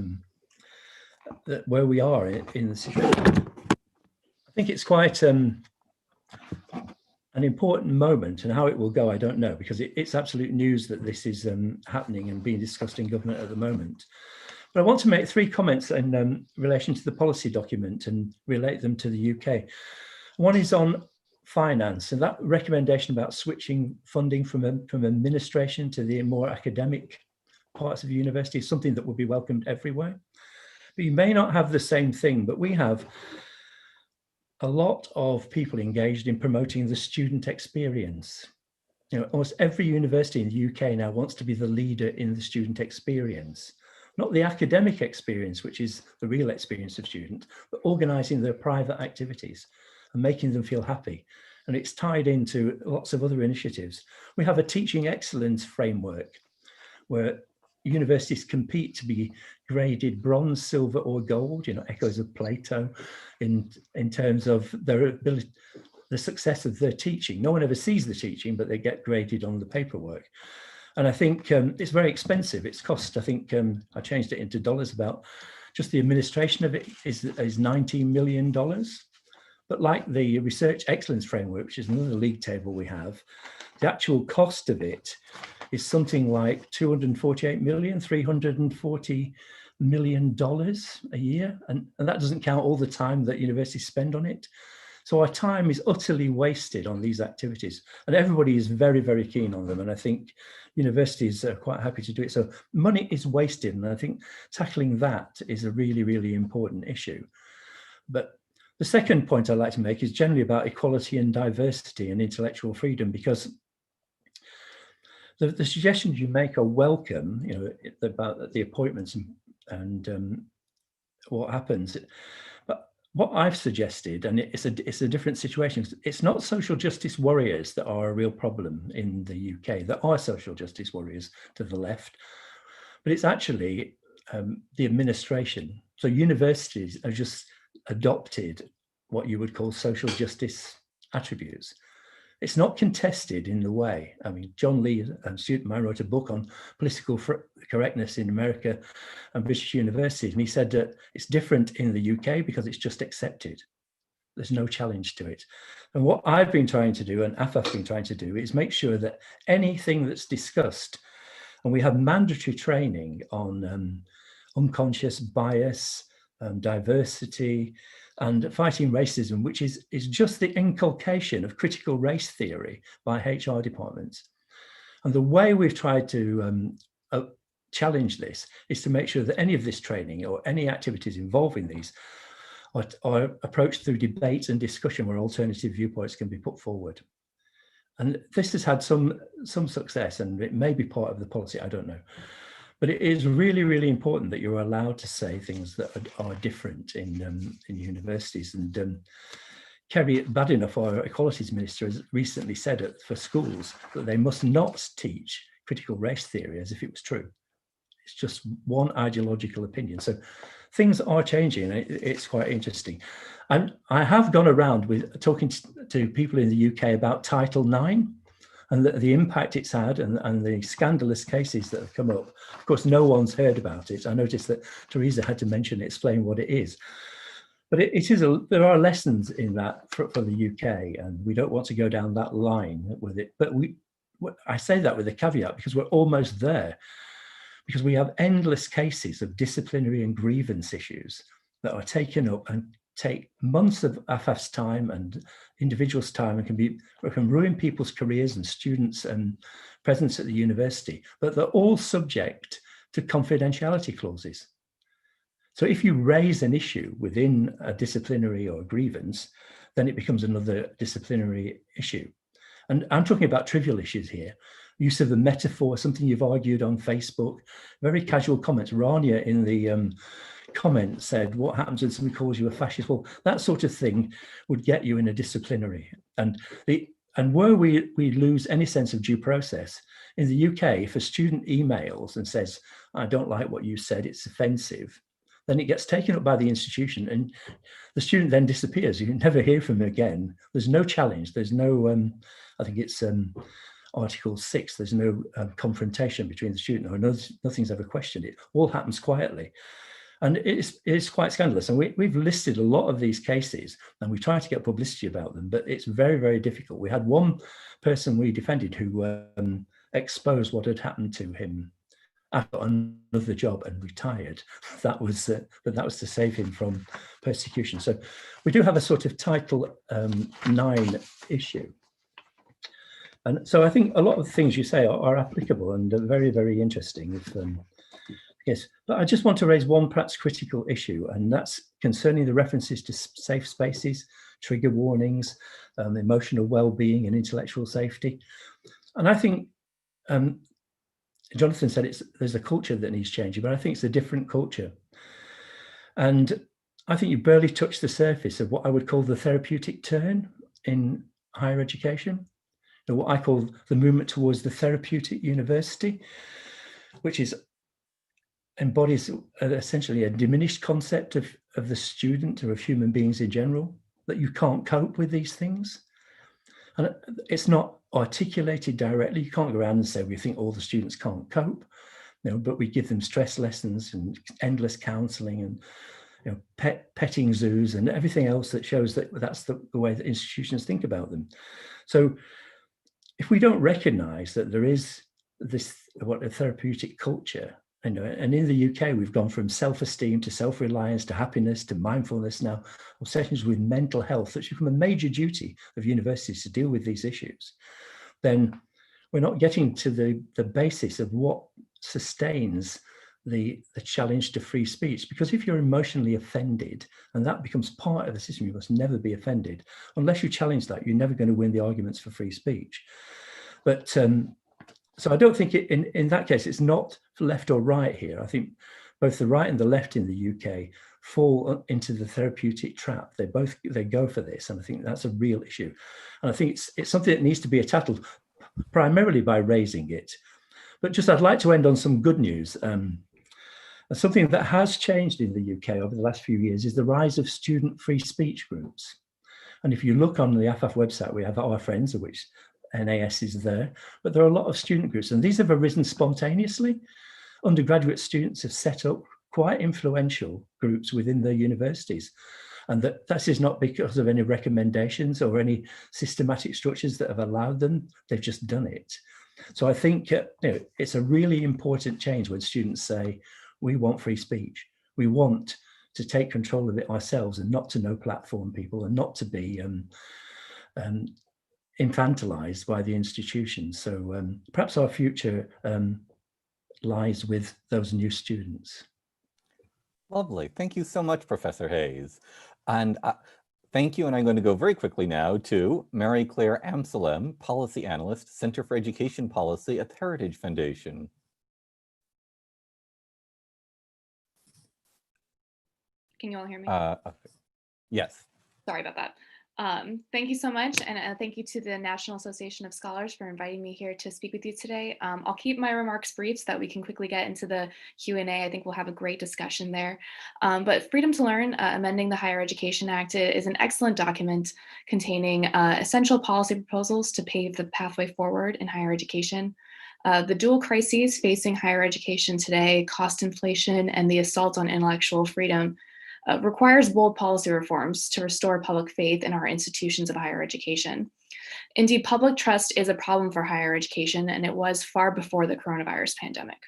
where we are in the situation. I think it's quite an important moment, and how it will go, I don't know, because it's absolute news that this is happening and being discussed in government at the moment. But I want to make 3 comments in relation to the policy document and relate them to the UK. One is on finance, and that recommendation about switching funding from administration to the more academic parts of the university is something that will be welcomed everywhere. But you may not have the same thing, but we have a lot of people engaged in promoting the student experience. Almost every university in the UK now wants to be the leader in the student experience, not the academic experience, which is the real experience of students, but organizing their private activities and making them feel happy. And it's tied into lots of other initiatives. We have a teaching excellence framework where universities compete to be graded bronze, silver, or gold, echoes of Plato, in terms of their ability, the success of their teaching. No one ever sees the teaching, but they get graded on the paperwork. And I think it's very expensive. It's cost, I think, I changed it into dollars, about just the administration of it is $19 million. But like the Research Excellence Framework, which is another league table we have, the actual cost of it is something like $248 million, $340 million a year. And that doesn't count all the time that universities spend on it. So our time is utterly wasted on these activities, and everybody is very, very keen on them. And I think universities are quite happy to do it. So money is wasted. And I think tackling that is a really, really important issue. But the second point I'd like to make is generally about equality and diversity and intellectual freedom, because the suggestions you make are welcome, about the appointments and what happens. But what I've suggested, and it's a different situation, it's not social justice warriors that are a real problem in the UK. There are social justice warriors to the left, but it's actually the administration. So universities are just adopted what you would call social justice attributes. It's not contested in the way. I mean, John Lee, a student of mine, wrote a book on political correctness in America and British universities, and he said that it's different in the UK because it's just accepted. There's no challenge to it. And what I've been trying to do, and AFA's been trying to do, is make sure that anything that's discussed, and we have mandatory training on unconscious bias, diversity, and fighting racism, which is just the inculcation of critical race theory by HR departments. And the way we've tried to challenge this is to make sure that any of this training or any activities involving these are approached through debate and discussion where alternative viewpoints can be put forward. And this has had some success, and it may be part of the policy, I don't know. But it is really, really important that you're allowed to say things that are different in universities. And Kerry Badenoch, our equalities minister, has recently said for schools that they must not teach critical race theory as if it was true. It's just one ideological opinion. So things are changing, and it's quite interesting. And I have gone around with talking to people in the UK about Title IX and the impact it's had, and the scandalous cases that have come up. Of course, no one's heard about it. I noticed that Teresa had to mention, explain what it is. But there are lessons in that for the UK, and we don't want to go down that line with it. But I say that with a caveat because we're almost there, because we have endless cases of disciplinary and grievance issues that are taken up and take months of AFAF's time and individuals' time, and can ruin people's careers and students' presence at the university. But they're all subject to confidentiality clauses. So if you raise an issue within a disciplinary or a grievance, then it becomes another disciplinary issue. And I'm talking about trivial issues here. Use of a metaphor, something you've argued on Facebook, very casual comments. Rania in the comment said, what happens when somebody calls you a fascist? Well, that sort of thing would get you in a disciplinary. And where we lose any sense of due process, in the UK, if a student emails and says, I don't like what you said, it's offensive, then it gets taken up by the institution and the student then disappears. You never hear from him again. There's no challenge. There's no, I think it's Article 6, there's no confrontation between the student, or nothing's ever questioned. It all happens quietly. And it's quite scandalous. And we've listed a lot of these cases, and we try to get publicity about them, but it's very, very difficult. We had one person we defended who exposed what had happened to him after another job and retired. But that was to save him from persecution. So we do have a sort of Title IX issue. And so I think a lot of the things you say are applicable and are very, very interesting. Yes, but I just want to raise one perhaps critical issue, and that's concerning the references to safe spaces, trigger warnings, emotional well-being and intellectual safety. And I think Jonathan said there's a culture that needs changing, but I think it's a different culture. And I think you barely touched the surface of what I would call the therapeutic turn in higher education, and what I call the movement towards the therapeutic university, which embodies essentially a diminished concept of the student or of human beings in general, that you can't cope with these things. And it's not articulated directly. You can't go around and say, we think all the students can't cope, but we give them stress lessons and endless counseling and petting zoos and everything else that shows that that's the way that institutions think about them. So if we don't recognize that there is a therapeutic culture, and in the UK, we've gone from self-esteem to self-reliance to happiness to mindfulness now, obsessions with mental health, that's become a major duty of universities to deal with these issues, then we're not getting to the basis of what sustains the challenge to free speech. Because if you're emotionally offended, and that becomes part of the system, you must never be offended. Unless you challenge that, you're never going to win the arguments for free speech. But so I don't think in that case, it's not left or right here. I think both the right and the left in the UK fall into the therapeutic trap. They go for this, and I think that's a real issue. And I think it's something that needs to be tackled primarily by raising it. But just I'd like to end on some good news. Something that has changed in the UK over the last few years is the rise of student free speech groups. And if you look on the AFAF website, we have Our Friends, of which NAS is there, but there are a lot of student groups, and these have arisen spontaneously. Undergraduate students have set up quite influential groups within their universities. and that is not because of any recommendations or any systematic structures that have allowed them. They've just done it. So I think it's a really important change when students say, we want free speech. We want to take control of it ourselves and not to no platform people and not to be infantilized by the institutions. So perhaps our future lies with those new students. Lovely. Thank you so much, Professor Hayes. And thank you. And I'm going to go very quickly now to Mary Claire Amsalem, Policy Analyst, Center for Education Policy at the Heritage Foundation. Can you all hear me? Okay. Yes. Sorry about that. Thank you so much, and thank you to the National Association of Scholars for inviting me here to speak with you today. I'll keep my remarks brief so that we can quickly get into the Q&A. I think we'll have a great discussion there. But Freedom to Learn, amending the Higher Education Act, is an excellent document containing essential policy proposals to pave the pathway forward in higher education. The dual crises facing higher education today, cost inflation and the assault on intellectual freedom, requires bold policy reforms to restore public faith in our institutions of higher education. Indeed, public trust is a problem for higher education, and it was far before the coronavirus pandemic.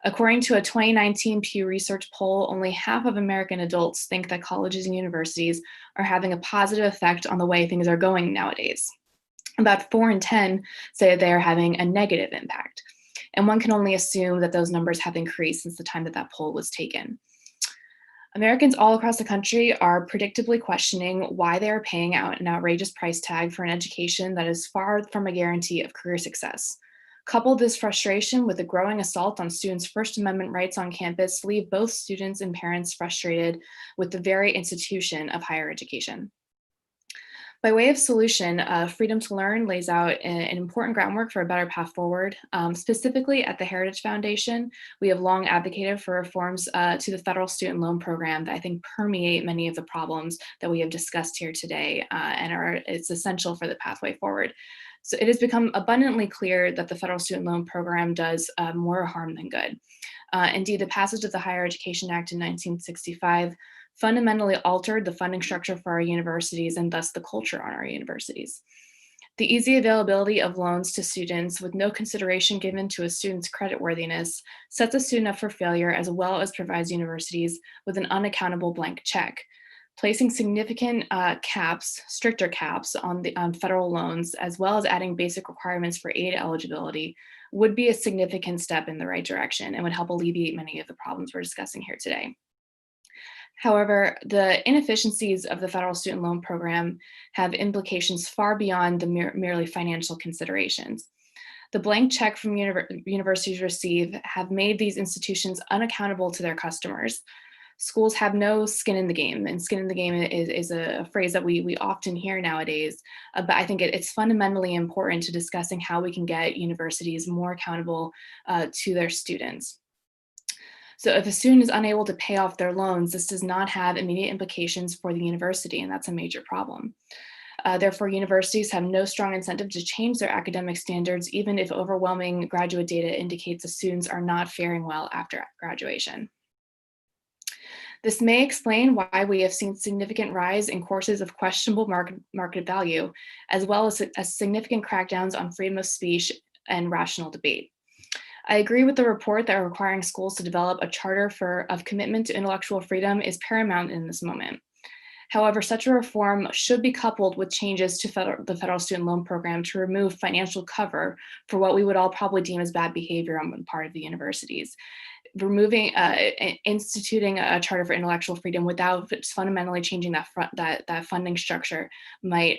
According to a 2019 Pew Research poll, only half of American adults think that colleges and universities are having a positive effect on the way things are going nowadays. About 4 in 10 say that they are having a negative impact. And one can only assume that those numbers have increased since the time that that poll was taken. Americans all across the country are predictably questioning why they are paying out an outrageous price tag for an education that is far from a guarantee of career success. Couple this frustration with the growing assault on students' First Amendment rights on campus leave both students and parents frustrated with the very institution of higher education. By way of solution, Freedom to Learn lays out an important groundwork for a better path forward. Specifically at the Heritage Foundation, we have long advocated for reforms to the federal student loan program that I think permeate many of the problems that we have discussed here today it's essential for the pathway forward. So it has become abundantly clear that the federal student loan program does more harm than good. Indeed, the passage of the Higher Education Act in 1965 fundamentally altered the funding structure for our universities and thus the culture on our universities. The easy availability of loans to students with no consideration given to a student's creditworthiness sets a student up for failure, as well as provides universities with an unaccountable blank check. Placing significant stricter caps on federal loans, as well as adding basic requirements for aid eligibility, would be a significant step in the right direction and would help alleviate many of the problems we're discussing here today. However, the inefficiencies of the federal student loan program have implications far beyond the merely financial considerations. The blank check from universities receive have made these institutions unaccountable to their customers. Schools have no skin in the game, and skin in the game is a phrase that we often hear nowadays, but I think it's fundamentally important to discussing how we can get universities more accountable to their students. So if a student is unable to pay off their loans, this does not have immediate implications for the university, and that's a major problem. Therefore, universities have no strong incentive to change their academic standards, even if overwhelming graduate data indicates the students are not faring well after graduation. This may explain why we have seen significant rise in courses of questionable market value, as well as significant crackdowns on freedom of speech and rational debate. I agree with the report that requiring schools to develop a charter of commitment to intellectual freedom is paramount in this moment. However, such a reform should be coupled with changes to the federal student loan program to remove financial cover for what we would all probably deem as bad behavior on the part of the universities. Instituting a charter for intellectual freedom without fundamentally changing that funding structure might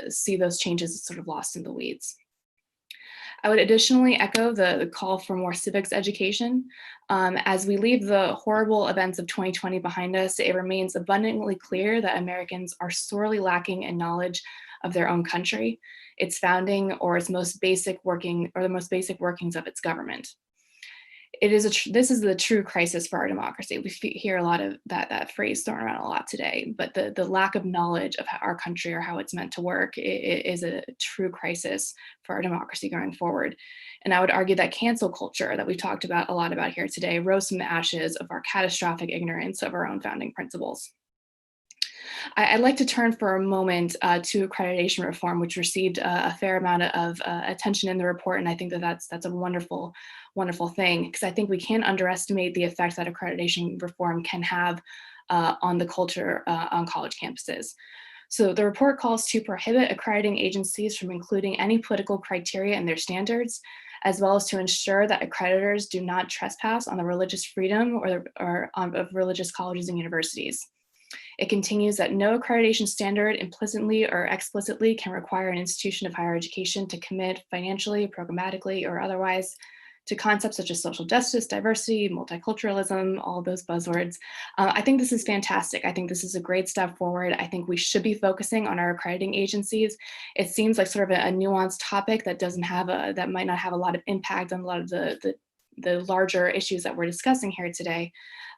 see those changes sort of lost in the weeds. I would additionally echo the call for more civics education. As we leave the horrible events of 2020 behind us, it remains abundantly clear that Americans are sorely lacking in knowledge of their own country, its founding, or the most basic workings of its government. This is the true crisis for our democracy. We hear a lot of that phrase thrown around a lot today, but the lack of knowledge of our country or how it's meant to work is a true crisis for our democracy going forward. And I would argue that cancel culture that we've talked about a lot about here today rose from the ashes of our catastrophic ignorance of our own founding principles. I'd like to turn for a moment to accreditation reform, which received a fair amount of attention in the report, and I think that that's a wonderful thing, because I think we can't underestimate the effect that accreditation reform can have on the culture on college campuses. So the report calls to prohibit accrediting agencies from including any political criteria in their standards, as well as to ensure that accreditors do not trespass on the religious freedom of religious colleges and universities. It continues that no accreditation standard implicitly or explicitly can require an institution of higher education to commit financially, programmatically, or otherwise to concepts such as social justice, diversity, multiculturalism, all those buzzwords. I think this is fantastic. I think this is a great step forward. I think we should be focusing on our accrediting agencies. It seems like sort of a nuanced topic that that might not have a lot of impact on a lot of the larger issues that we're discussing here today.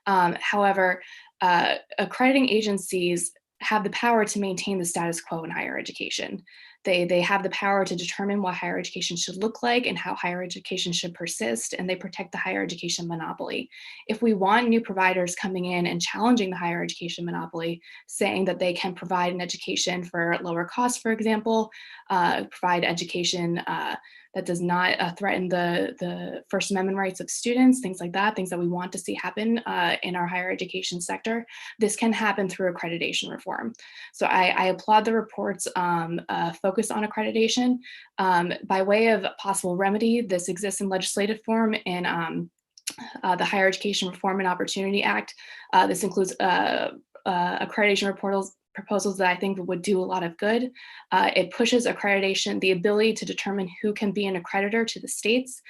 However, accrediting agencies have the power to maintain the status quo in higher education. They have the power to determine what higher education should look like and how higher education should persist, and they protect the higher education monopoly. If we want new providers coming in and challenging the higher education monopoly, saying that they can provide an education for lower cost, for example, provide education that does not threaten the First Amendment rights of students, things like that, things that we want to see happen in our higher education sector, this can happen through accreditation reform. So I applaud the report's focus on accreditation. By way of possible remedy, this exists in legislative form in the Higher Education Reform and Opportunity Act. This includes accreditation proposals that I think would do a lot of good. It pushes accreditation, the ability to determine who can be an accreditor to the states,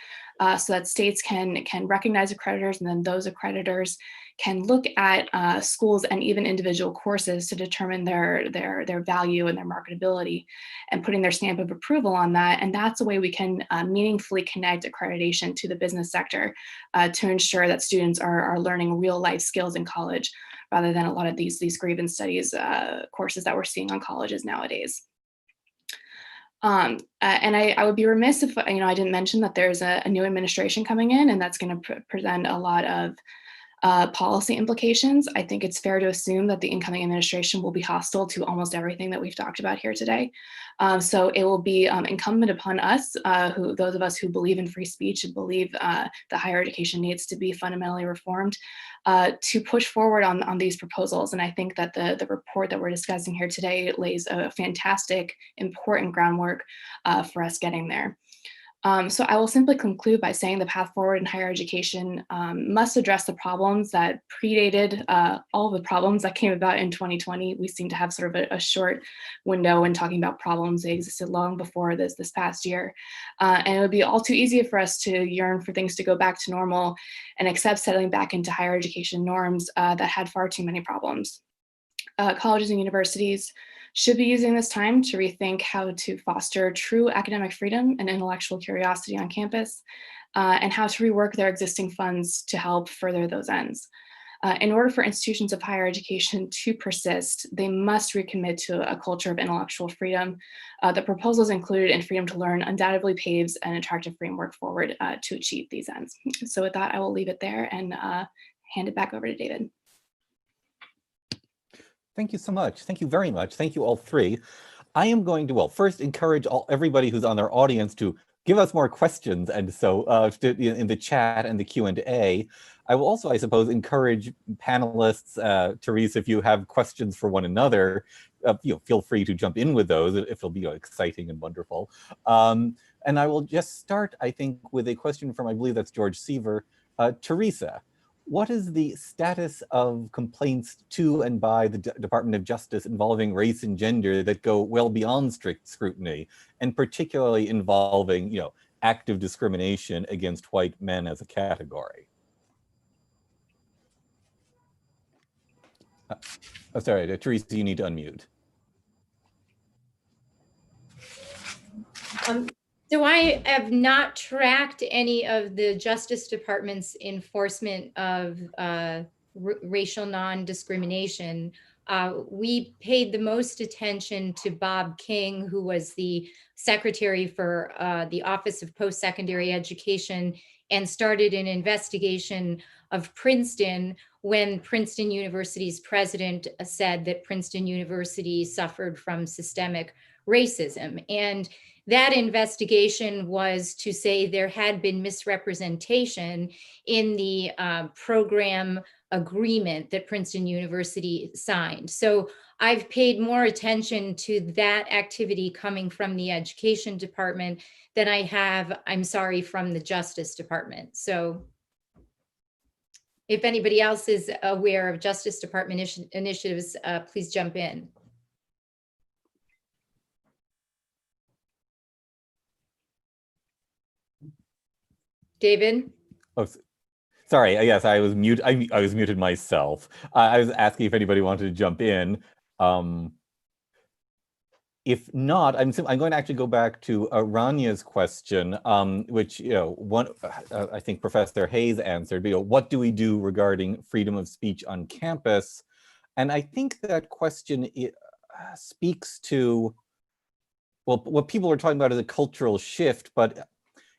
so that states can recognize accreditors, and then those accreditors can look at schools and even individual courses to determine their value and their marketability, and putting their stamp of approval on that. And that's a way we can meaningfully connect accreditation to the business sector to ensure that students are learning real life skills in college, rather than a lot of these grievance studies courses that we're seeing on colleges nowadays. And I would be remiss if I didn't mention that there's a new administration coming in, and that's going to present a lot of policy implications. I think it's fair to assume that the incoming administration will be hostile to almost everything that we've talked about here today. So it will be incumbent upon us, those of us who believe in free speech and believe that higher education needs to be fundamentally reformed, to push forward on these proposals. And I think that the report that we're discussing here today lays a fantastic, important groundwork for us getting there. So I will simply conclude by saying the path forward in higher education must address the problems that predated all the problems that came about in 2020. We seem to have sort of a short window when talking about problems. They existed long before this past year. And it would be all too easy for us to yearn for things to go back to normal and accept settling back into higher education norms that had far too many problems. Colleges and universities should be using this time to rethink how to foster true academic freedom and intellectual curiosity on campus, and how to rework their existing funds to help further those ends. In order for institutions of higher education to persist, they must recommit to a culture of intellectual freedom. The proposals included in Freedom to Learn undoubtedly paves an attractive framework forward to achieve these ends. So with that, I will leave it there and hand it back over to David. Thank you so much. Thank you very much. Thank you all three. I am going to, well, first encourage everybody who's on our audience to give us more questions, and so in the chat and the Q&A. I will also, I suppose, encourage panelists, Therese, if you have questions for one another, feel free to jump in with those if it'll be exciting and wonderful. And I will just start, I think, with a question from, I believe that's George Seaver. Teresa, what is the status of complaints to and by the Department of Justice involving race and gender that go well beyond strict scrutiny, and particularly involving, active discrimination against white men as a category? Oh, sorry, Teresa, you need to unmute. So I have not tracked any of the Justice Department's enforcement of racial non-discrimination. we paid the most attention to Bob King, who was the secretary for the Office of Post-Secondary Education, and started an investigation of Princeton when Princeton University's president said that Princeton University suffered from systemic racism. And that investigation was to say there had been misrepresentation in the program agreement that Princeton University signed. So I've paid more attention to that activity coming from the education department than I have, I'm sorry, from the Justice Department. So if anybody else is aware of Justice Department initiatives, please jump in. David? Oh, sorry. Yes, I was mute. I was muted myself. I was asking if anybody wanted to jump in. If not, I'm going to actually go back to Ranya's question, which I think Professor Hayes answered. What do we do regarding freedom of speech on campus? And I think that question speaks to, well, what people are talking about is a cultural shift, but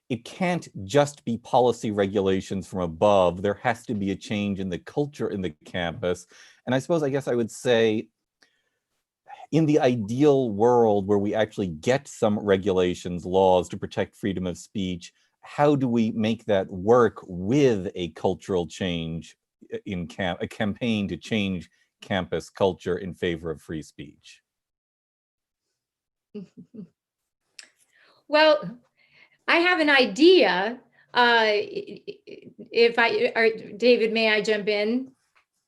it can't just be policy regulations from above. There has to be a change in the culture in the campus. And I guess I would say, in the ideal world where we actually get some regulations, laws to protect freedom of speech, how do we make that work with a cultural change in a campaign to change campus culture in favor of free speech? Well, I have an idea. David, may I jump in?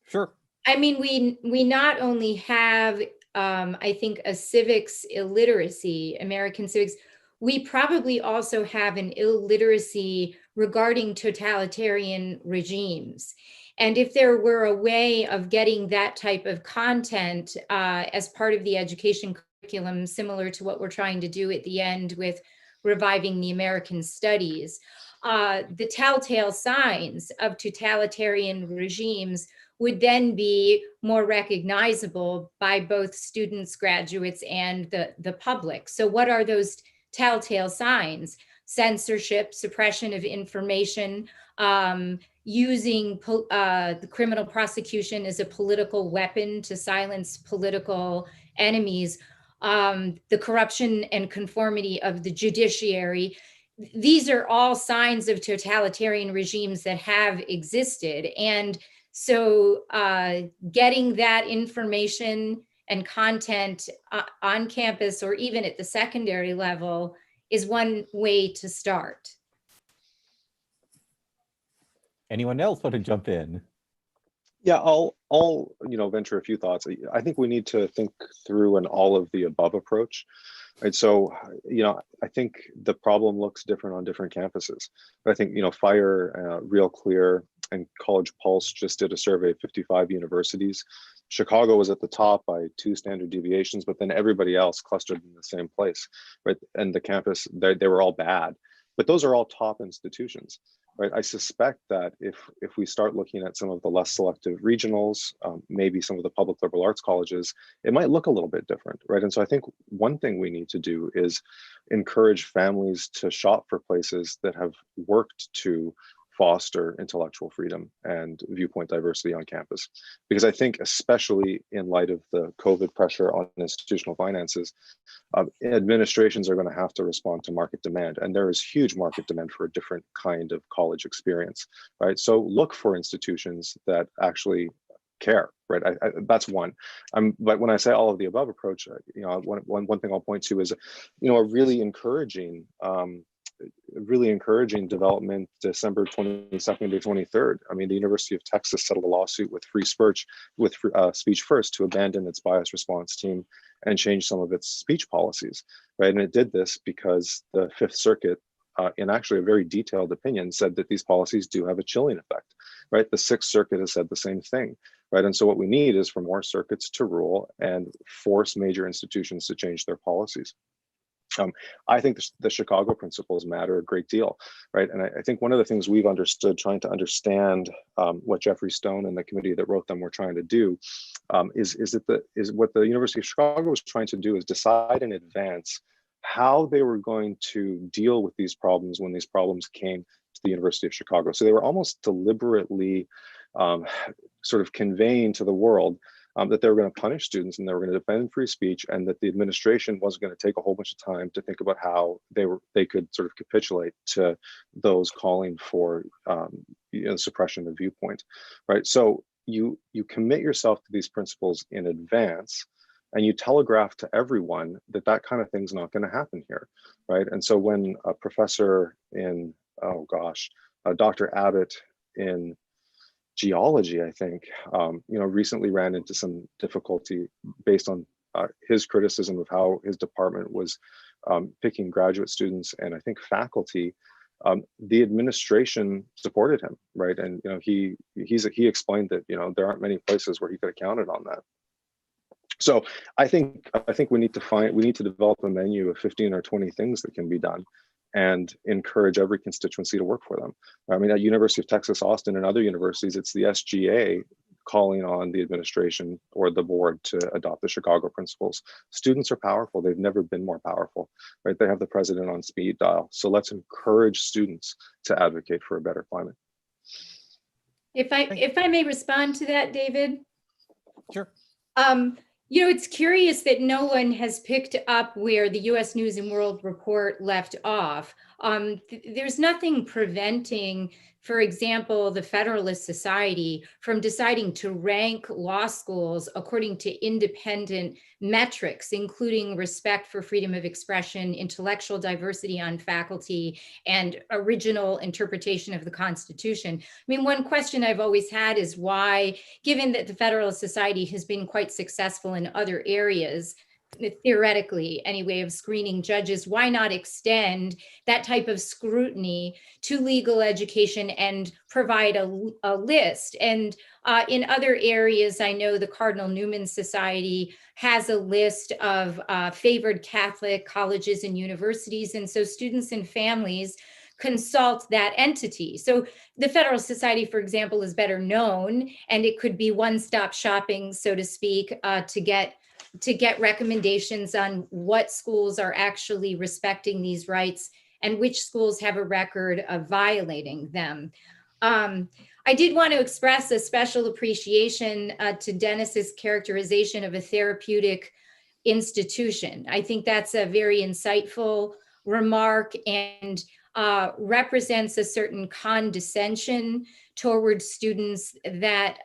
Sure. I mean, we not only have, I think, a civics illiteracy, American civics, we probably also have an illiteracy regarding totalitarian regimes. And if there were a way of getting that type of content as part of the education curriculum, similar to what we're trying to do at the end with reviving the American studies, the telltale signs of totalitarian regimes would then be more recognizable by both students, graduates, and the public. So what are those telltale signs? Censorship, suppression of information, using the criminal prosecution as a political weapon to silence political enemies, the corruption and conformity of the judiciary. These are all signs of totalitarian regimes that have existed. And so getting that information and content on campus or even at the secondary level is one way to start. Anyone else want to jump in? Yeah, I'll venture a few thoughts. I think we need to think through an all of the above approach. Right. So, I think the problem looks different on different campuses. But I think, FIRE, Real Clear, and College Pulse just did a survey of 55 universities. Chicago was at the top by 2 standard deviations, but then everybody else clustered in the same place, right? And the campus, they were all bad, but those are all top institutions, right? I suspect that if we start looking at some of the less selective regionals, maybe some of the public liberal arts colleges, it might look a little bit different, right? And so I think one thing we need to do is encourage families to shop for places that have worked to foster intellectual freedom and viewpoint diversity on campus. Because I think, especially in light of the COVID pressure on institutional finances, administrations are going to have to respond to market demand. And there is huge market demand for a different kind of college experience, right? So look for institutions that actually care, right? That's one. But when I say all of the above approach, one thing I'll point to is, a really encouraging development December 22nd to 23rd. I mean, the University of Texas settled a lawsuit with Speech First to abandon its bias response team and change some of its speech policies, right? And it did this because the Fifth Circuit, in actually a very detailed opinion, said that these policies do have a chilling effect, right? The Sixth Circuit has said the same thing, right? And so what we need is for more circuits to rule and force major institutions to change their policies. I think the Chicago principles matter a great deal, right? And I think one of the things we've understood, trying to understand what Jeffrey Stone and the committee that wrote them were trying to do, is what the University of Chicago was trying to do is decide in advance how they were going to deal with these problems when these problems came to the University of Chicago. So they were almost deliberately sort of conveying to the world that they were going to punish students and they were going to defend free speech, and that the administration wasn't going to take a whole bunch of time to think about how they could sort of capitulate to those calling for suppression of viewpoint, right? So you commit yourself to these principles in advance, and you telegraph to everyone that that kind of thing's not going to happen here, right? And so when a professor in, Dr. Abbott in geology, I think, recently ran into some difficulty based on his criticism of how his department was picking graduate students and I think faculty. The administration supported him, right? And he explained that there aren't many places where he could have counted on that. So I think we need to develop a menu of 15 or 20 things that can be done, and encourage every constituency to work for them. I mean, at University of Texas, Austin, and other universities, it's the SGA calling on the administration or the board to adopt the Chicago principles. Students are powerful. They've never been more powerful, right? They have the president on speed dial. So let's encourage students to advocate for a better climate. If I may respond to that, David. Sure. It's curious that no one has picked up where the U.S. News and World Report left off. There's nothing preventing, for example, the Federalist Society from deciding to rank law schools according to independent metrics, including respect for freedom of expression, intellectual diversity on faculty, and original interpretation of the Constitution. I mean, one question I've always had is why, given that the Federalist Society has been quite successful in other areas, theoretically anyway, of screening judges, why not extend that type of scrutiny to legal education and provide a list? And in other areas, I know the Cardinal Newman Society has a list of favored Catholic colleges and universities, and so students and families consult that entity. So the Federalist Society, for example, is better known, and it could be one-stop shopping, so to speak, to get recommendations on what schools are actually respecting these rights and which schools have a record of violating them. I did want to express a special appreciation to Dennis's characterization of a therapeutic institution. I think that's a very insightful remark and represents a certain condescension towards students that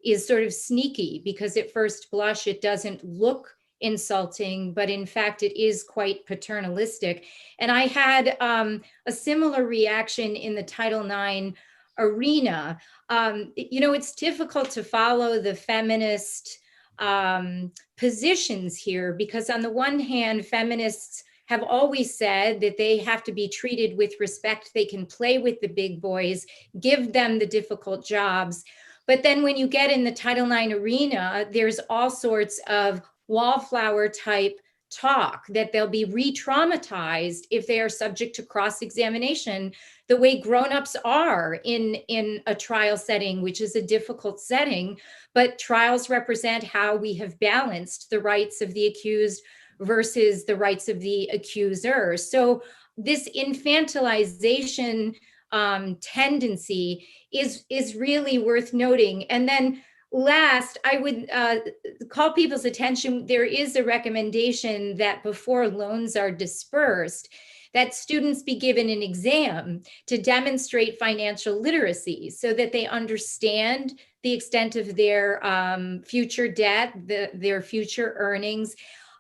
is sort of sneaky, because at first blush it doesn't look insulting, but in fact it is quite paternalistic. And I had a similar reaction in the Title IX arena. It's difficult to follow the feminist positions here, because on the one hand, feminists have always said that they have to be treated with respect. They can play with the big boys, give them the difficult jobs. But then when you get in the Title IX arena, there's all sorts of wallflower type talk that they'll be re-traumatized if they are subject to cross-examination the way grown-ups are in a trial setting, which is a difficult setting. But trials represent how we have balanced the rights of the accused versus the rights of the accuser. So this infantilization tendency is really worth noting. And then last, I would call people's attention, there is a recommendation that before loans are dispersed, that students be given an exam to demonstrate financial literacy so that they understand the extent of their future debt, their future earnings.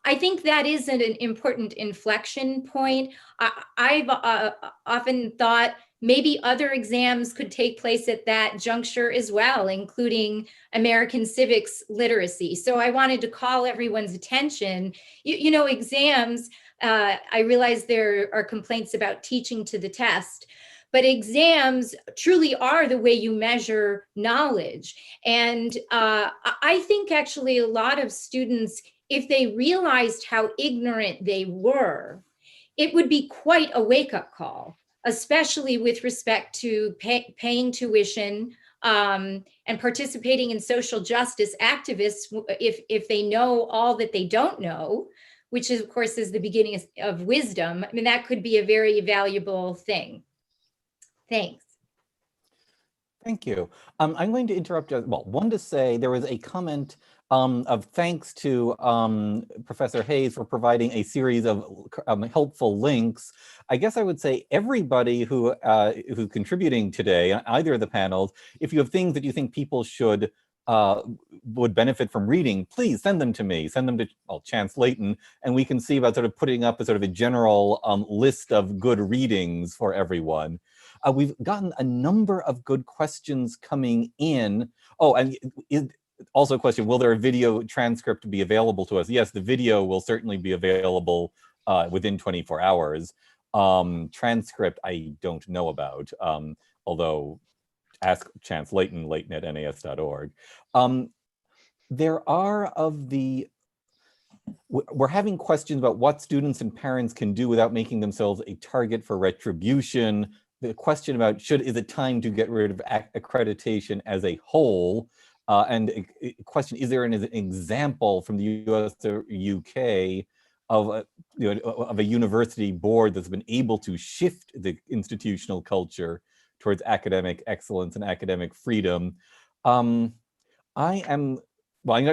I think that is an important inflection point. I've often thought maybe other exams could take place at that juncture as well, including American civics literacy. So I wanted to call everyone's attention. Exams, I realize there are complaints about teaching to the test, but exams truly are the way you measure knowledge. And I think actually a lot of students if they realized how ignorant they were, it would be quite a wake-up call, especially with respect to paying tuition and participating in social justice activists. If they know all that they don't know, which is, of course, is the beginning of wisdom, I mean, that could be a very valuable thing. Thanks. Thank you. I'm going to interrupt. Well, one to say there was a comment of thanks to Professor Hayes for providing a series of helpful links. I guess I would say everybody who's contributing today, either of the panels, if you have things that you think people should would benefit from reading, please send them to me. Send them to Chance Layton, and we can see about sort of putting up a sort of a general list of good readings for everyone. We've gotten a number of good questions coming in. Oh, and also a question, will there a video transcript be available to us? Yes, the video will certainly be available within 24 hours. Transcript, I don't know about, although ask Chance Layton, layton@nas.org. There are we're having questions about what students and parents can do without making themselves a target for retribution. The question about is it time to get rid of accreditation as a whole? And a question, is there an example from the US or UK of a university board that's been able to shift the institutional culture towards academic excellence and academic freedom? I'm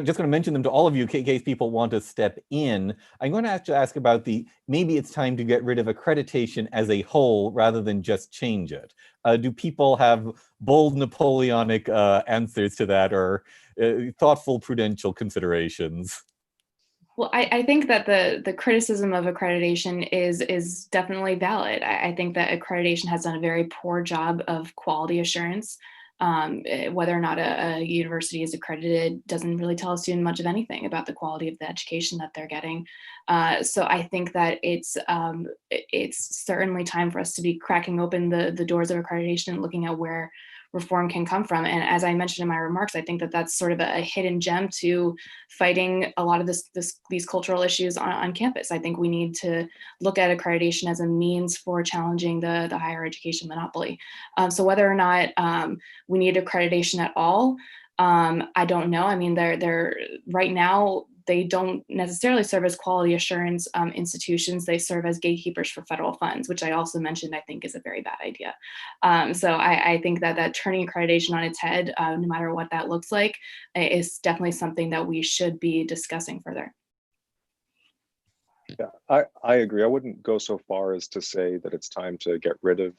just going to mention them to all of you in case people want to step in. I'm going to have to ask about maybe it's time to get rid of accreditation as a whole rather than just change it. Do people have bold Napoleonic answers to that, or thoughtful prudential considerations? Well, I think that the criticism of accreditation is definitely valid. I think that accreditation has done a very poor job of quality assurance. Whether or not a university is accredited doesn't really tell a student much of anything about the quality of the education that they're getting. So I think that it's certainly time for us to be cracking open the doors of accreditation and looking at where reform can come from. And as I mentioned in my remarks, I think that that's sort of a hidden gem to fighting a lot of these cultural issues on campus. I think we need to look at accreditation as a means for challenging the higher education monopoly. So whether or not we need accreditation at all, I don't know. I mean, they're right now, they don't necessarily serve as quality assurance institutions. They serve as gatekeepers for federal funds, which I also mentioned I think is a very bad idea. So I think that turning accreditation on its head, no matter what that looks like, is definitely something that we should be discussing further. Yeah, I agree. I wouldn't go so far as to say that it's time to get rid of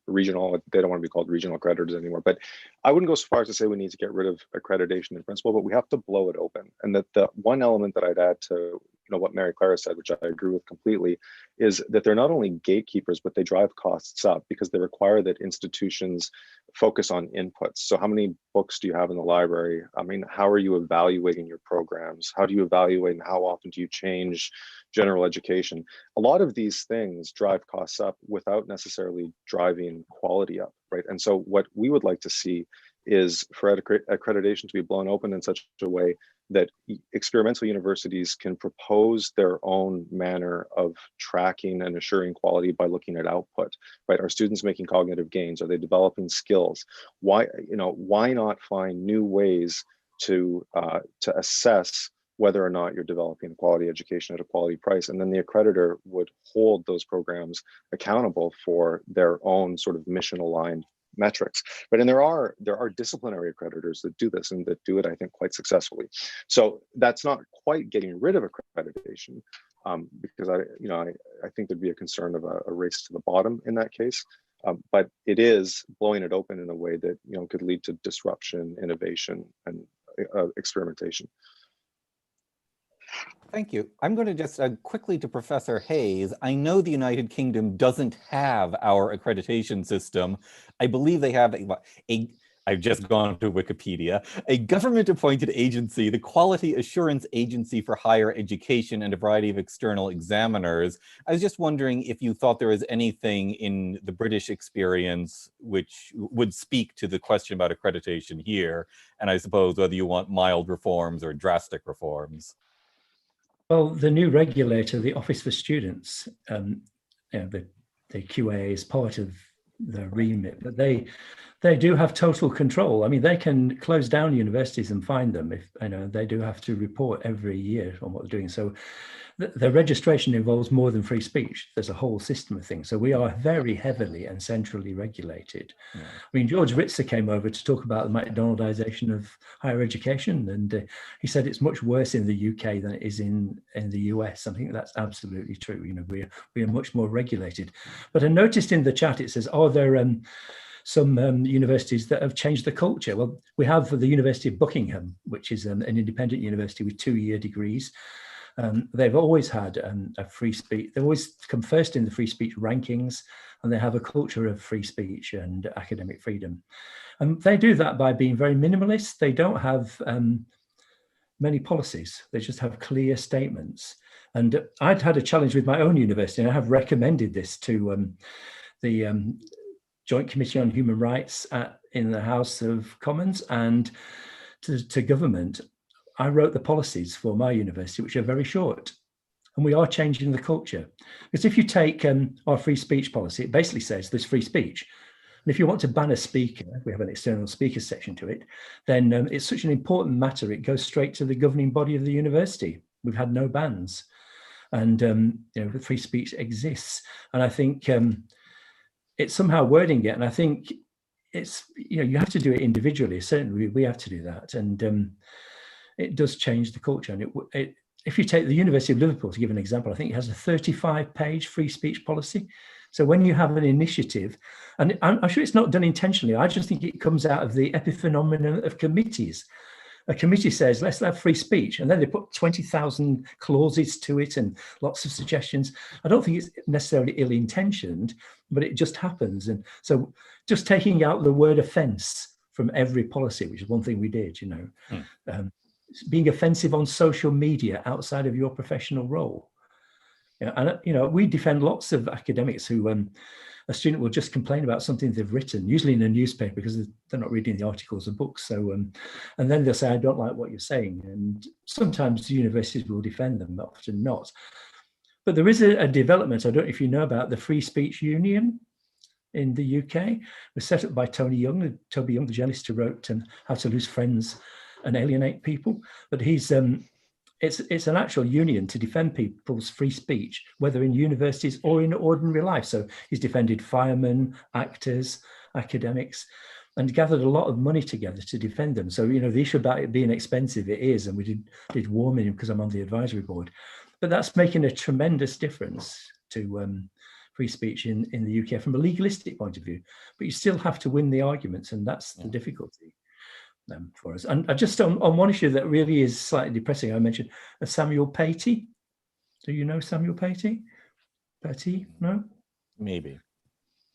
regional, they don't want to be called regional accreditors anymore, but I wouldn't go so far as to say we need to get rid of accreditation in principle, but we have to blow it open. And that the one element that I'd add to what Mary Clara said, which I agree with completely, is that they're not only gatekeepers, but they drive costs up because they require that institutions focus on inputs. So how many books do you have in the library? I mean, how are you evaluating your programs? How do you evaluate and how often do you change general education? A lot of these things drive costs up without necessarily driving quality up, right? And so what we would like to see is for accreditation to be blown open in such a way that experimental universities can propose their own manner of tracking and assuring quality by looking at output, right? Are students making cognitive gains? Are they developing skills? Why not find new ways to assess whether or not you're developing a quality education at a quality price? And then the accreditor would hold those programs accountable for their own sort of mission-aligned metrics. But and there are disciplinary accreditors that do this and that do it, I think, quite successfully. So that's not quite getting rid of accreditation, because I think there'd be a concern of a race to the bottom in that case. But it is blowing it open in a way that could lead to disruption, innovation, and experimentation. Thank you. I'm going to just quickly to Professor Hayes. I know the United Kingdom doesn't have our accreditation system. I believe they have I've just gone to Wikipedia, a government-appointed agency, the Quality Assurance Agency for Higher Education, and a variety of external examiners. I was just wondering if you thought there was anything in the British experience which would speak to the question about accreditation here, and I suppose whether you want mild reforms or drastic reforms. Well, the new regulator, the Office for Students, the QA is part of the remit, but they do have total control. I mean, they can close down universities and fine them if they do have to report every year on what they're doing. So the registration involves more than free speech. There's a whole system of things. So we are very heavily and centrally regulated. Yeah. I mean, George Ritzer came over to talk about the McDonaldization of higher education, and he said it's much worse in the UK than it is in the US. I think that's absolutely true. We are much more regulated. But I noticed in the chat it says, "Are there some universities that have changed the culture?" Well, we have the University of Buckingham, which is an independent university with 2-year degrees. They've always had a free speech. They've always come first in the free speech rankings, and they have a culture of free speech and academic freedom. And they do that by being very minimalist. They don't have many policies. They just have clear statements. And I'd had a challenge with my own university, and I have recommended this to the Joint Committee on Human Rights in the House of Commons and to government. I wrote the policies for my university, which are very short, and we are changing the culture. Because if you take our free speech policy, it basically says there's free speech. And if you want to ban a speaker, we have an external speaker section to it, then it's such an important matter, it goes straight to the governing body of the university. We've had no bans, and the free speech exists. And I think it's somehow wording it, and I think it's, you have to do it individually. Certainly we have to do that. And it does change the culture. And if you take the University of Liverpool, to give an example, I think it has a 35-page free speech policy. So when you have an initiative, and I'm sure it's not done intentionally, I just think it comes out of the epiphenomenon of committees. A committee says, let's have free speech, and then they put 20,000 clauses to it and lots of suggestions. I don't think it's necessarily ill-intentioned, but it just happens. And so just taking out the word offence from every policy, which is one thing we did, being offensive on social media outside of your professional role. And we defend lots of academics who a student will just complain about something they've written, usually in a newspaper, because they're not reading the articles or books. So and then they'll say, I don't like what you're saying. And sometimes the universities will defend them, often not. But there is a development, I don't know if you know about the Free Speech Union in the UK. It was set up by Toby Young, the journalist who wrote How to Lose Friends and Alienate People. But he's it's an actual union to defend people's free speech, whether in universities or in ordinary life. So he's defended firemen, actors, academics, and gathered a lot of money together to defend them. So, the issue about it being expensive, it is, and we did warn him because I'm on the advisory board. But that's making a tremendous difference to free speech in the UK from a legalistic point of view. But you still have to win the arguments, and that's the difficulty for us. And just on one issue that really is slightly depressing, I mentioned Samuel Patey. Do you know Samuel Patey? Patey? No? Maybe.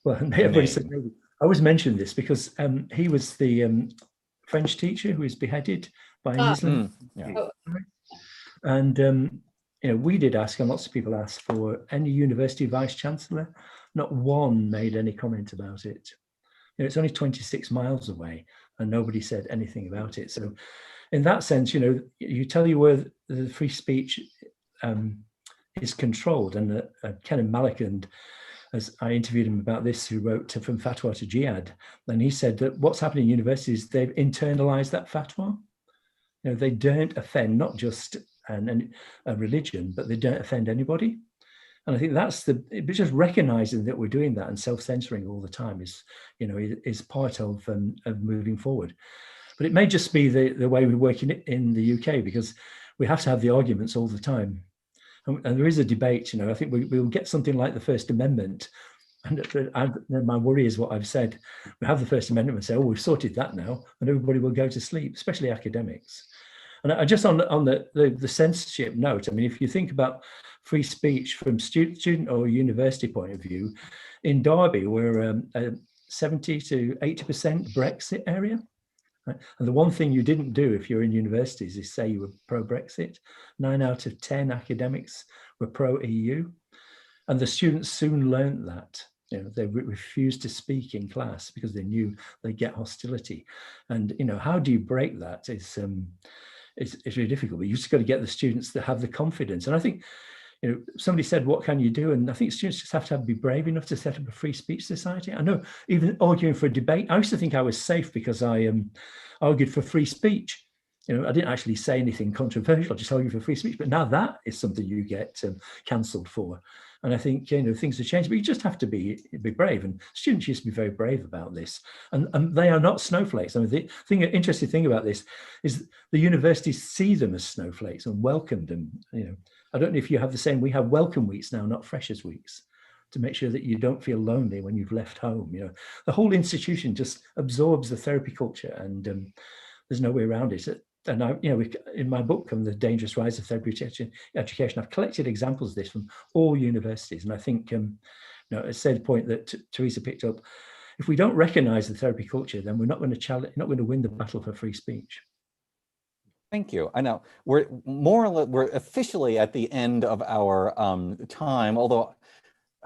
Well, everybody said maybe. I always mention this because he was the French teacher who was beheaded by an Islam. And we did ask, and lots of people asked, for any university vice chancellor. Not one made any comment about it. It's only 26 miles away, and nobody said anything about it. So in that sense, you tell you where the free speech is controlled. And Kenan Malik, and as I interviewed him about this, who wrote From Fatwa to Jihad, and he said that what's happening in universities, they've internalized that fatwa. They don't offend not just a religion, but they don't offend anybody. And I think that's just recognizing that we're doing that and self-censoring all the time is part of moving forward. But it may just be the way we work in the UK, because we have to have the arguments all the time. And there is a debate, I think we'll get something like the First Amendment. And my worry is what I've said. We have the First Amendment and say, we've sorted that now, and everybody will go to sleep, especially academics. And I just on the censorship note, if you think about free speech from student or university point of view, in Derby, we're a 70 to 80% Brexit area. Right? And the one thing you didn't do if you're in universities is say you were pro-Brexit. 9 out of 10 academics were pro-EU. And the students soon learned that. They refused to speak in class because they knew they'd get hostility. And, how do you break that? it's really difficult. But you just got to get the students that have the confidence. And I think, somebody said, what can you do? And I think students just have to be brave enough to set up a free speech society. I know, even arguing for a debate, I used to think I was safe because I argued for free speech. I didn't actually say anything controversial, just argued for free speech. But now that is something you get cancelled for. And I think, things have changed, but you just have to be brave. And students used to be very brave about this. And they are not snowflakes. I mean, the interesting thing about this is the universities see them as snowflakes and welcome them. I don't know if you have the same. We have welcome weeks now, not freshers weeks, to make sure that you don't feel lonely when you've left home. The whole institution just absorbs the therapy culture, and there's no way around it. And in my book on the dangerous rise of therapeutic education, I've collected examples of this from all universities. And I think, a said point that Teresa picked up, if we don't recognize the therapy culture, then we're not going to win the battle for free speech. Thank you. I know we're more or less, we're officially at the end of our time, although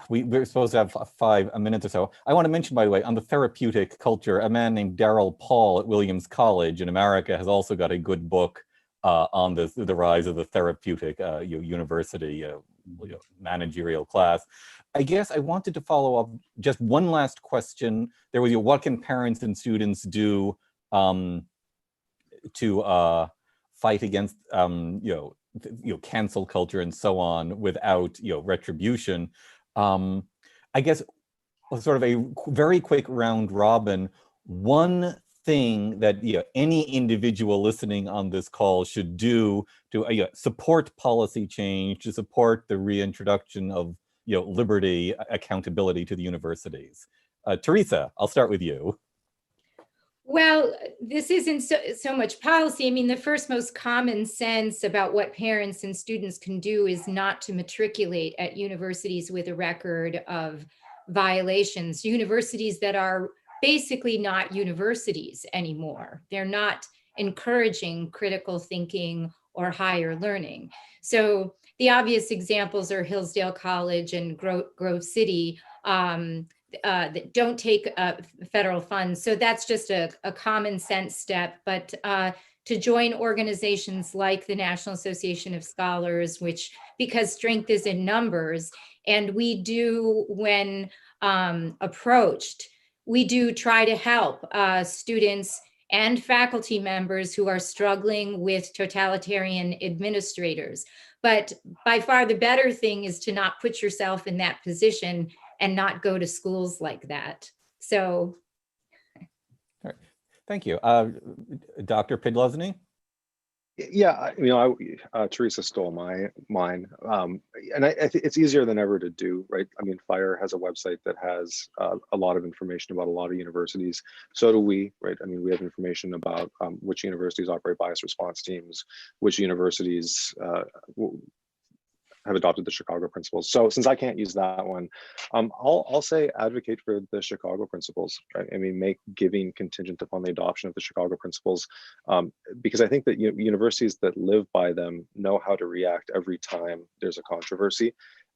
we're supposed to have 5 minutes or so. I want to mention, by the way, on the therapeutic culture, a man named Darrell Paul at Williams College in America has also got a good book on the rise of the therapeutic university managerial class. I guess I wanted to follow up just one last question. There was, what can parents and students do to fight against cancel culture and so on without retribution? I guess sort of a very quick round robin. One thing that any individual listening on this call should do to support policy change, to support the reintroduction of liberty, accountability to the universities. Teresa, I'll start with you. Well, this isn't so much policy. I mean, the first most common sense about what parents and students can do is not to matriculate at universities with a record of violations, universities that are basically not universities anymore. They're not encouraging critical thinking or higher learning. So the obvious examples are Hillsdale College and Grove City, that don't take federal funds. So that's just a common sense step. But to join organizations like the National Association of Scholars, which, because strength is in numbers, and we do, when approached, we do try to help students and faculty members who are struggling with totalitarian administrators. But by far the better thing is to not put yourself in that position and not go to schools like that. So. All right. Thank you. Dr. Pidlesny? Yeah, Teresa stole mine, and I think it's easier than ever to do, right? I mean, FIRE has a website that has a lot of information about a lot of universities. So do we, right? I mean, we have information about which universities operate bias response teams, which universities have adopted the Chicago principles. So since I can't use that one, I'll say advocate for the Chicago principles, right? I mean, make giving contingent upon the adoption of the Chicago principles, because I think that universities that live by them know how to react every time there's a controversy.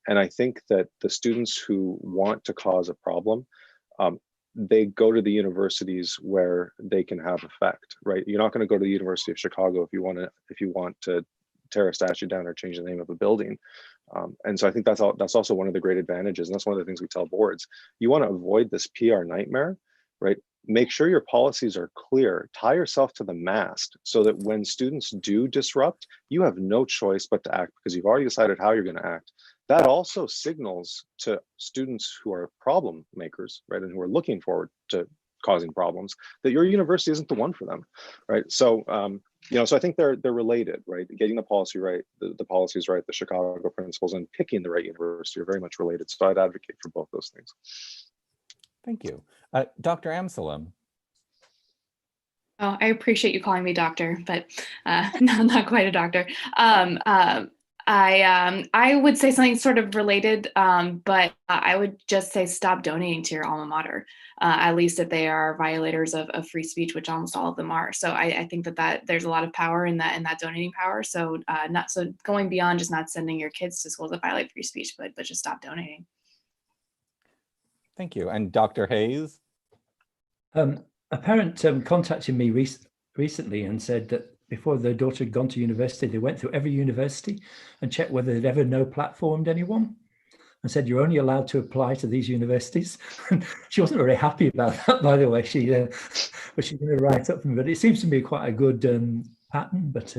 And I think that the students who want to cause a problem, they go to the universities where they can have effect, right? You're not going to go to the University of Chicago if you want to tear a statue down or change the name of a building. And so I think that's also one of the great advantages. And that's one of the things we tell boards. You want to avoid this PR nightmare, right? Make sure your policies are clear, tie yourself to the mast so that when students do disrupt, you have no choice but to act because you've already decided how you're going to act. That also signals to students who are problem makers, right? And who are looking forward to causing problems that your university isn't the one for them, right? So, so I think they're related, right? Getting the policy right, the policies right, the Chicago principles, and picking the right university are very much related. So I'd advocate for both those things. Thank you. Dr. Amsalem. Oh, I appreciate you calling me doctor, but no, not quite a doctor. I would say something sort of related, but I would just say stop donating to your alma mater, at least if they are violators of free speech, which almost all of them are. So I think that there's a lot of power in that donating power. So going beyond just not sending your kids to schools that violate free speech, but just stop donating. Thank you. And Dr. Hayes? A parent contacted me recently and said that before their daughter had gone to university, they went through every university and checked whether they'd ever no-platformed anyone, and said, you're only allowed to apply to these universities. She wasn't very happy about that, by the way. But she's going to write up from it. But it seems to be quite a good pattern, but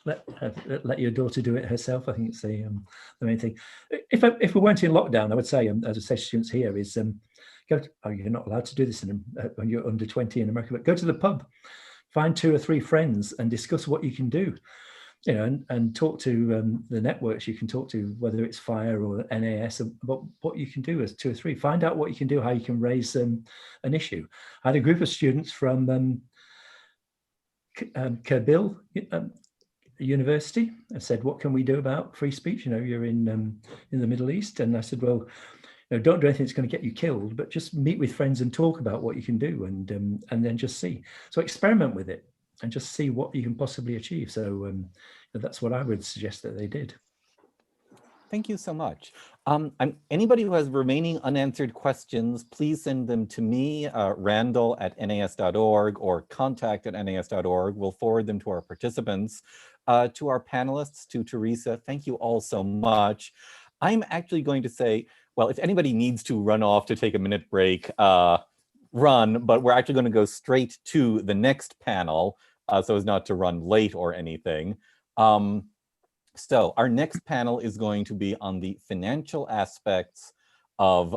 let your daughter do it herself. I think it's the main thing. If we weren't in lockdown, I would say, as I say to students here, is you're not allowed to do this when you're under 20 in America, but go to the pub, find 2 or 3 friends and discuss what you can do. You know, and talk to the networks you can talk to, whether it's FIRE or NAS, about what you can do as 2 or 3. Find out what you can do, how you can raise an issue. I had a group of students from Kerbil University. I said, what can we do about free speech? You know, you're in the Middle East. And I said, well, you know, don't do anything that's going to get you killed, but just meet with friends and talk about what you can do, and then just see. So experiment with it and just see what you can possibly achieve. So that's what I would suggest that they did. Thank you so much. Anybody who has remaining unanswered questions, please send them to me, randall@nas.org, or contact@nas.org. We'll forward them to our participants, to our panelists, to Teresa. Thank you all so much. I'm actually going to say, well, if anybody needs to run off to take a minute break, run, but we're actually going to go straight to the next panel, so as not to run late or anything. So our next panel is going to be on the financial aspects of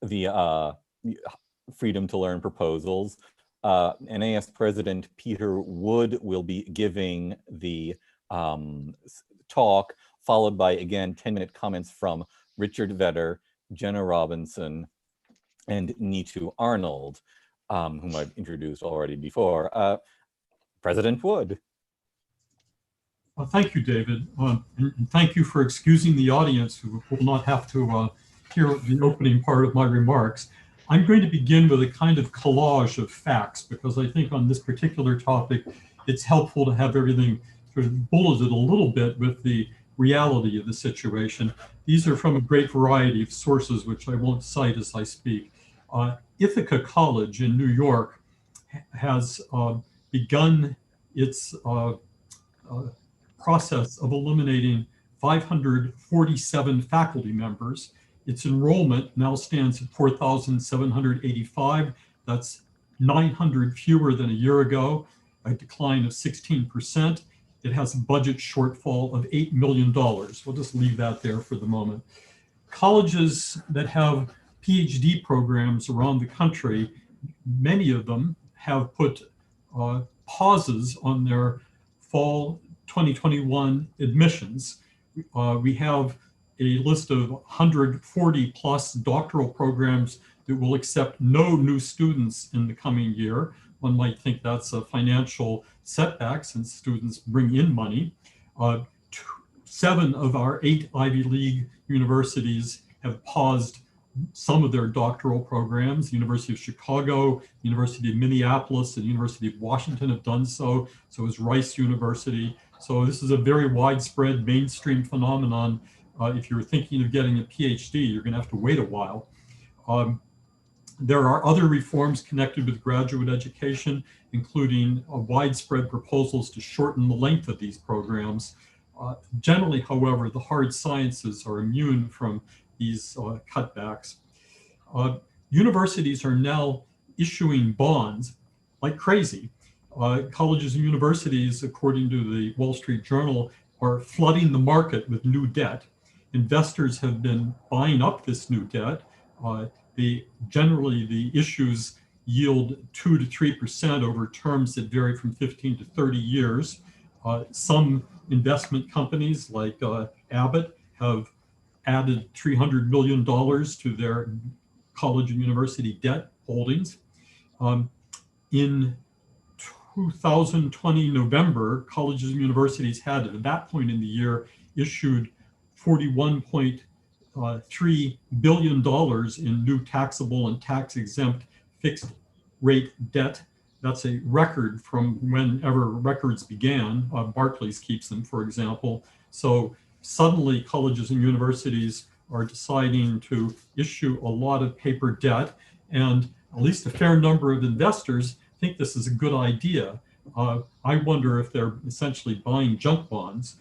the Freedom to Learn proposals. NAS President Peter Wood will be giving the talk, followed by, again, 10-minute comments from Richard Vedder, Jenna Robinson, and Neetu Arnold, whom I've introduced already before. President Wood. Well, thank you, David. And thank you for excusing the audience who will not have to hear the opening part of my remarks. I'm going to begin with a kind of collage of facts, because I think on this particular topic, it's helpful to have everything sort of bulleted a little bit with the reality of the situation. These are from a great variety of sources, which I won't cite as I speak. Ithaca College in New York has begun its process of eliminating 547 faculty members. Its enrollment now stands at 4,785. That's 900 fewer than a year ago, a decline of 16%. It has a budget shortfall of $8 million. We'll just leave that there for the moment. Colleges that have PhD programs around the country, many of them have put pauses on their fall 2021 admissions. We have a list of 140 plus doctoral programs that will accept no new students in the coming year. One might think that's a financial setback since students bring in money. 7 of our 8 Ivy League universities have paused some of their doctoral programs. The University of Chicago, the University of Minneapolis, and the University of Washington have done so. So has Rice University. So this is a very widespread mainstream phenomenon. If you're thinking of getting a PhD, you're going to have to wait a while. There are other reforms connected with graduate education, including widespread proposals to shorten the length of these programs. Generally, however, the hard sciences are immune from these cutbacks. Universities are now issuing bonds like crazy. Colleges and universities, according to the Wall Street Journal, are flooding the market with new debt. Investors have been buying up this new debt. Generally, the issues yield 2 to 3% over terms that vary from 15 to 30 years. Some investment companies like Abbott have added $300 million to their college and university debt holdings. In 2020 November, colleges and universities had, at that point in the year, issued $41.3 billion in new taxable and tax-exempt fixed rate debt. That's a record from whenever records began. Barclays keeps them, for example. So suddenly colleges and universities are deciding to issue a lot of paper debt, and at least a fair number of investors think this is a good idea. I wonder if they're essentially buying junk bonds.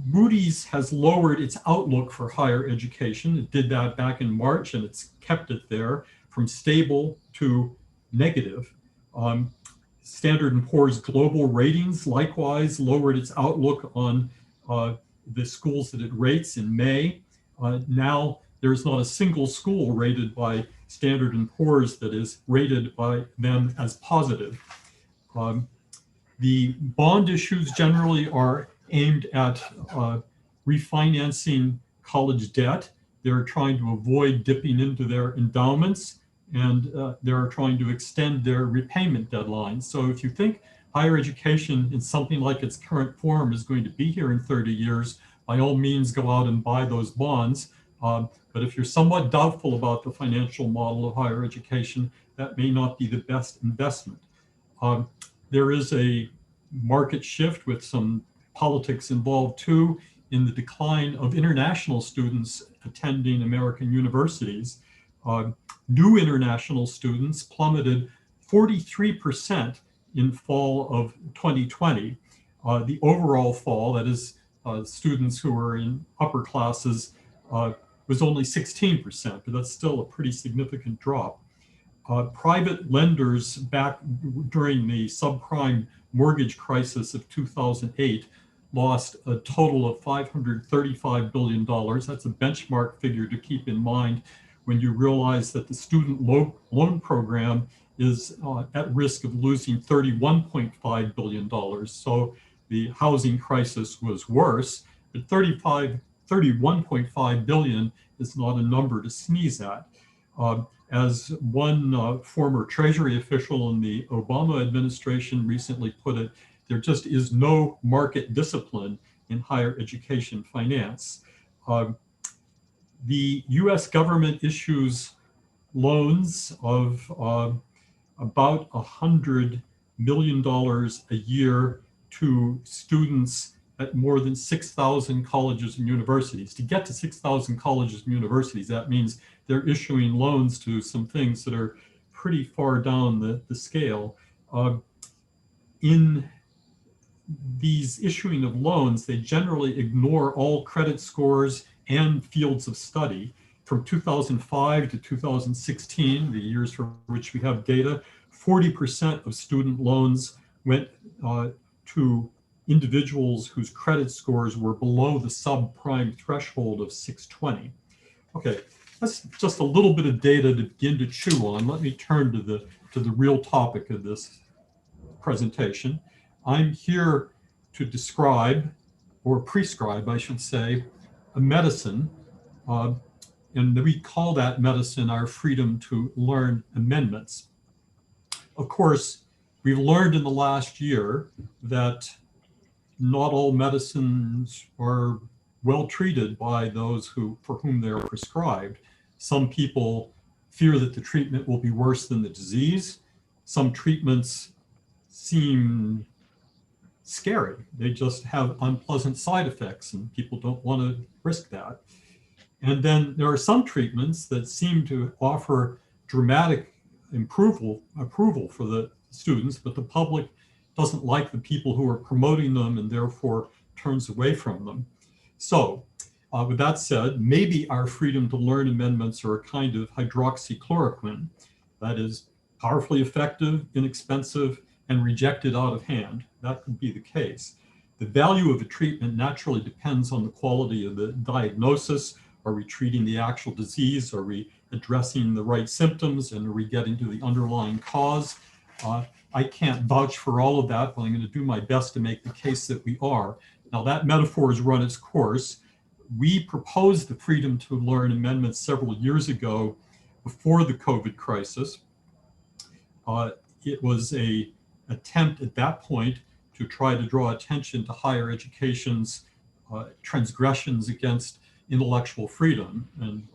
Moody's has lowered its outlook for higher education. It did that back in March, and it's kept it there from stable to negative. Standard & Poor's Global Ratings likewise lowered its outlook on the schools that it rates in May. Now there's not a single school rated by Standard & Poor's that is rated by them as positive. The bond issues generally are aimed at refinancing college debt. They're trying to avoid dipping into their endowments, and they're trying to extend their repayment deadlines. So if you think higher education in something like its current form is going to be here in 30 years, by all means go out and buy those bonds. But if you're somewhat doubtful about the financial model of higher education, that may not be the best investment. There is a market shift with some politics involved too in the decline of international students attending American universities. New international students plummeted 43% in fall of 2020. The overall fall, that is students who are in upper classes, was only 16%, but that's still a pretty significant drop. Private lenders back during the subprime mortgage crisis of 2008 lost a total of $535 billion. That's a benchmark figure to keep in mind when you realize that the student loan program is at risk of losing $31.5 billion. So the housing crisis was worse, but $31.5 billion is not a number to sneeze at. As one former Treasury official in the Obama administration recently put it, there just is no market discipline in higher education finance. The US government issues loans of about $100 million a year to students at more than 6,000 colleges and universities. To get to 6,000 colleges and universities, that means they're issuing loans to some things that are pretty far down the scale. In these issuing of loans, they generally ignore all credit scores and fields of study. From 2005 to 2016, the years for which we have data, 40% of student loans went to individuals whose credit scores were below the subprime threshold of 620. Okay, that's just a little bit of data to begin to chew on. Let me turn to the real topic of this presentation. I'm here to describe, or prescribe, I should say, a medicine, and we call that medicine our freedom to learn amendments. Of course, we've learned in the last year that not all medicines are well treated by those for whom they're prescribed. Some people fear that the treatment will be worse than the disease. Some treatments seem scary. They just have unpleasant side effects, and people don't want to risk that. And then there are some treatments that seem to offer dramatic approval for the students, but the public doesn't like the people who are promoting them and therefore turns away from them. So with that said, maybe our freedom to learn amendments are a kind of hydroxychloroquine that is powerfully effective, inexpensive, and rejected out of hand. That could be the case. The value of a treatment naturally depends on the quality of the diagnosis. Are we treating the actual disease? Are we addressing the right symptoms? And are we getting to the underlying cause? I can't vouch for all of that, but I'm going to do my best to make the case that we are. Now that metaphor has run its course. We proposed the freedom to learn amendments several years ago before the COVID crisis. It was an attempt at that point to try to draw attention to higher education's transgressions against intellectual freedom. And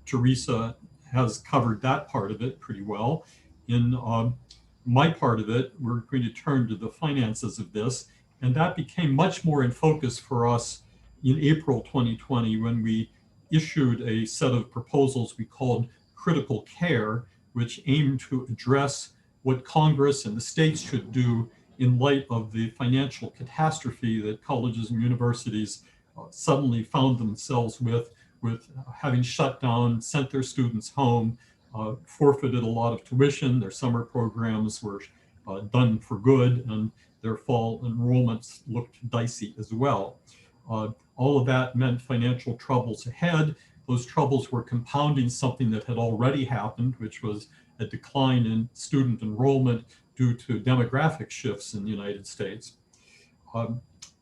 Teresa has covered that part of it pretty well. In my part of it, we're going to turn to the finances of this. And that became much more in focus for us in April 2020 when we issued a set of proposals we called critical care, which aimed to address what Congress and the states should do in light of the financial catastrophe that colleges and universities suddenly found themselves with having shut down, sent their students home, forfeited a lot of tuition. Their summer programs were done for good, and their fall enrollments looked dicey as well. All of that meant financial troubles ahead. Those troubles were compounding something that had already happened, which was a decline in student enrollment due to demographic shifts in the United States.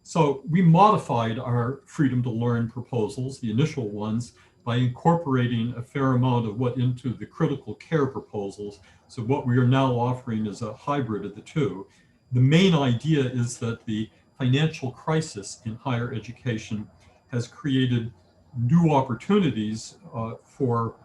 So we modified our freedom to learn proposals, the initial ones, by incorporating a fair amount of what into the critical care proposals. So what we are now offering is a hybrid of the two. The main idea is that the financial crisis in higher education has created new opportunities for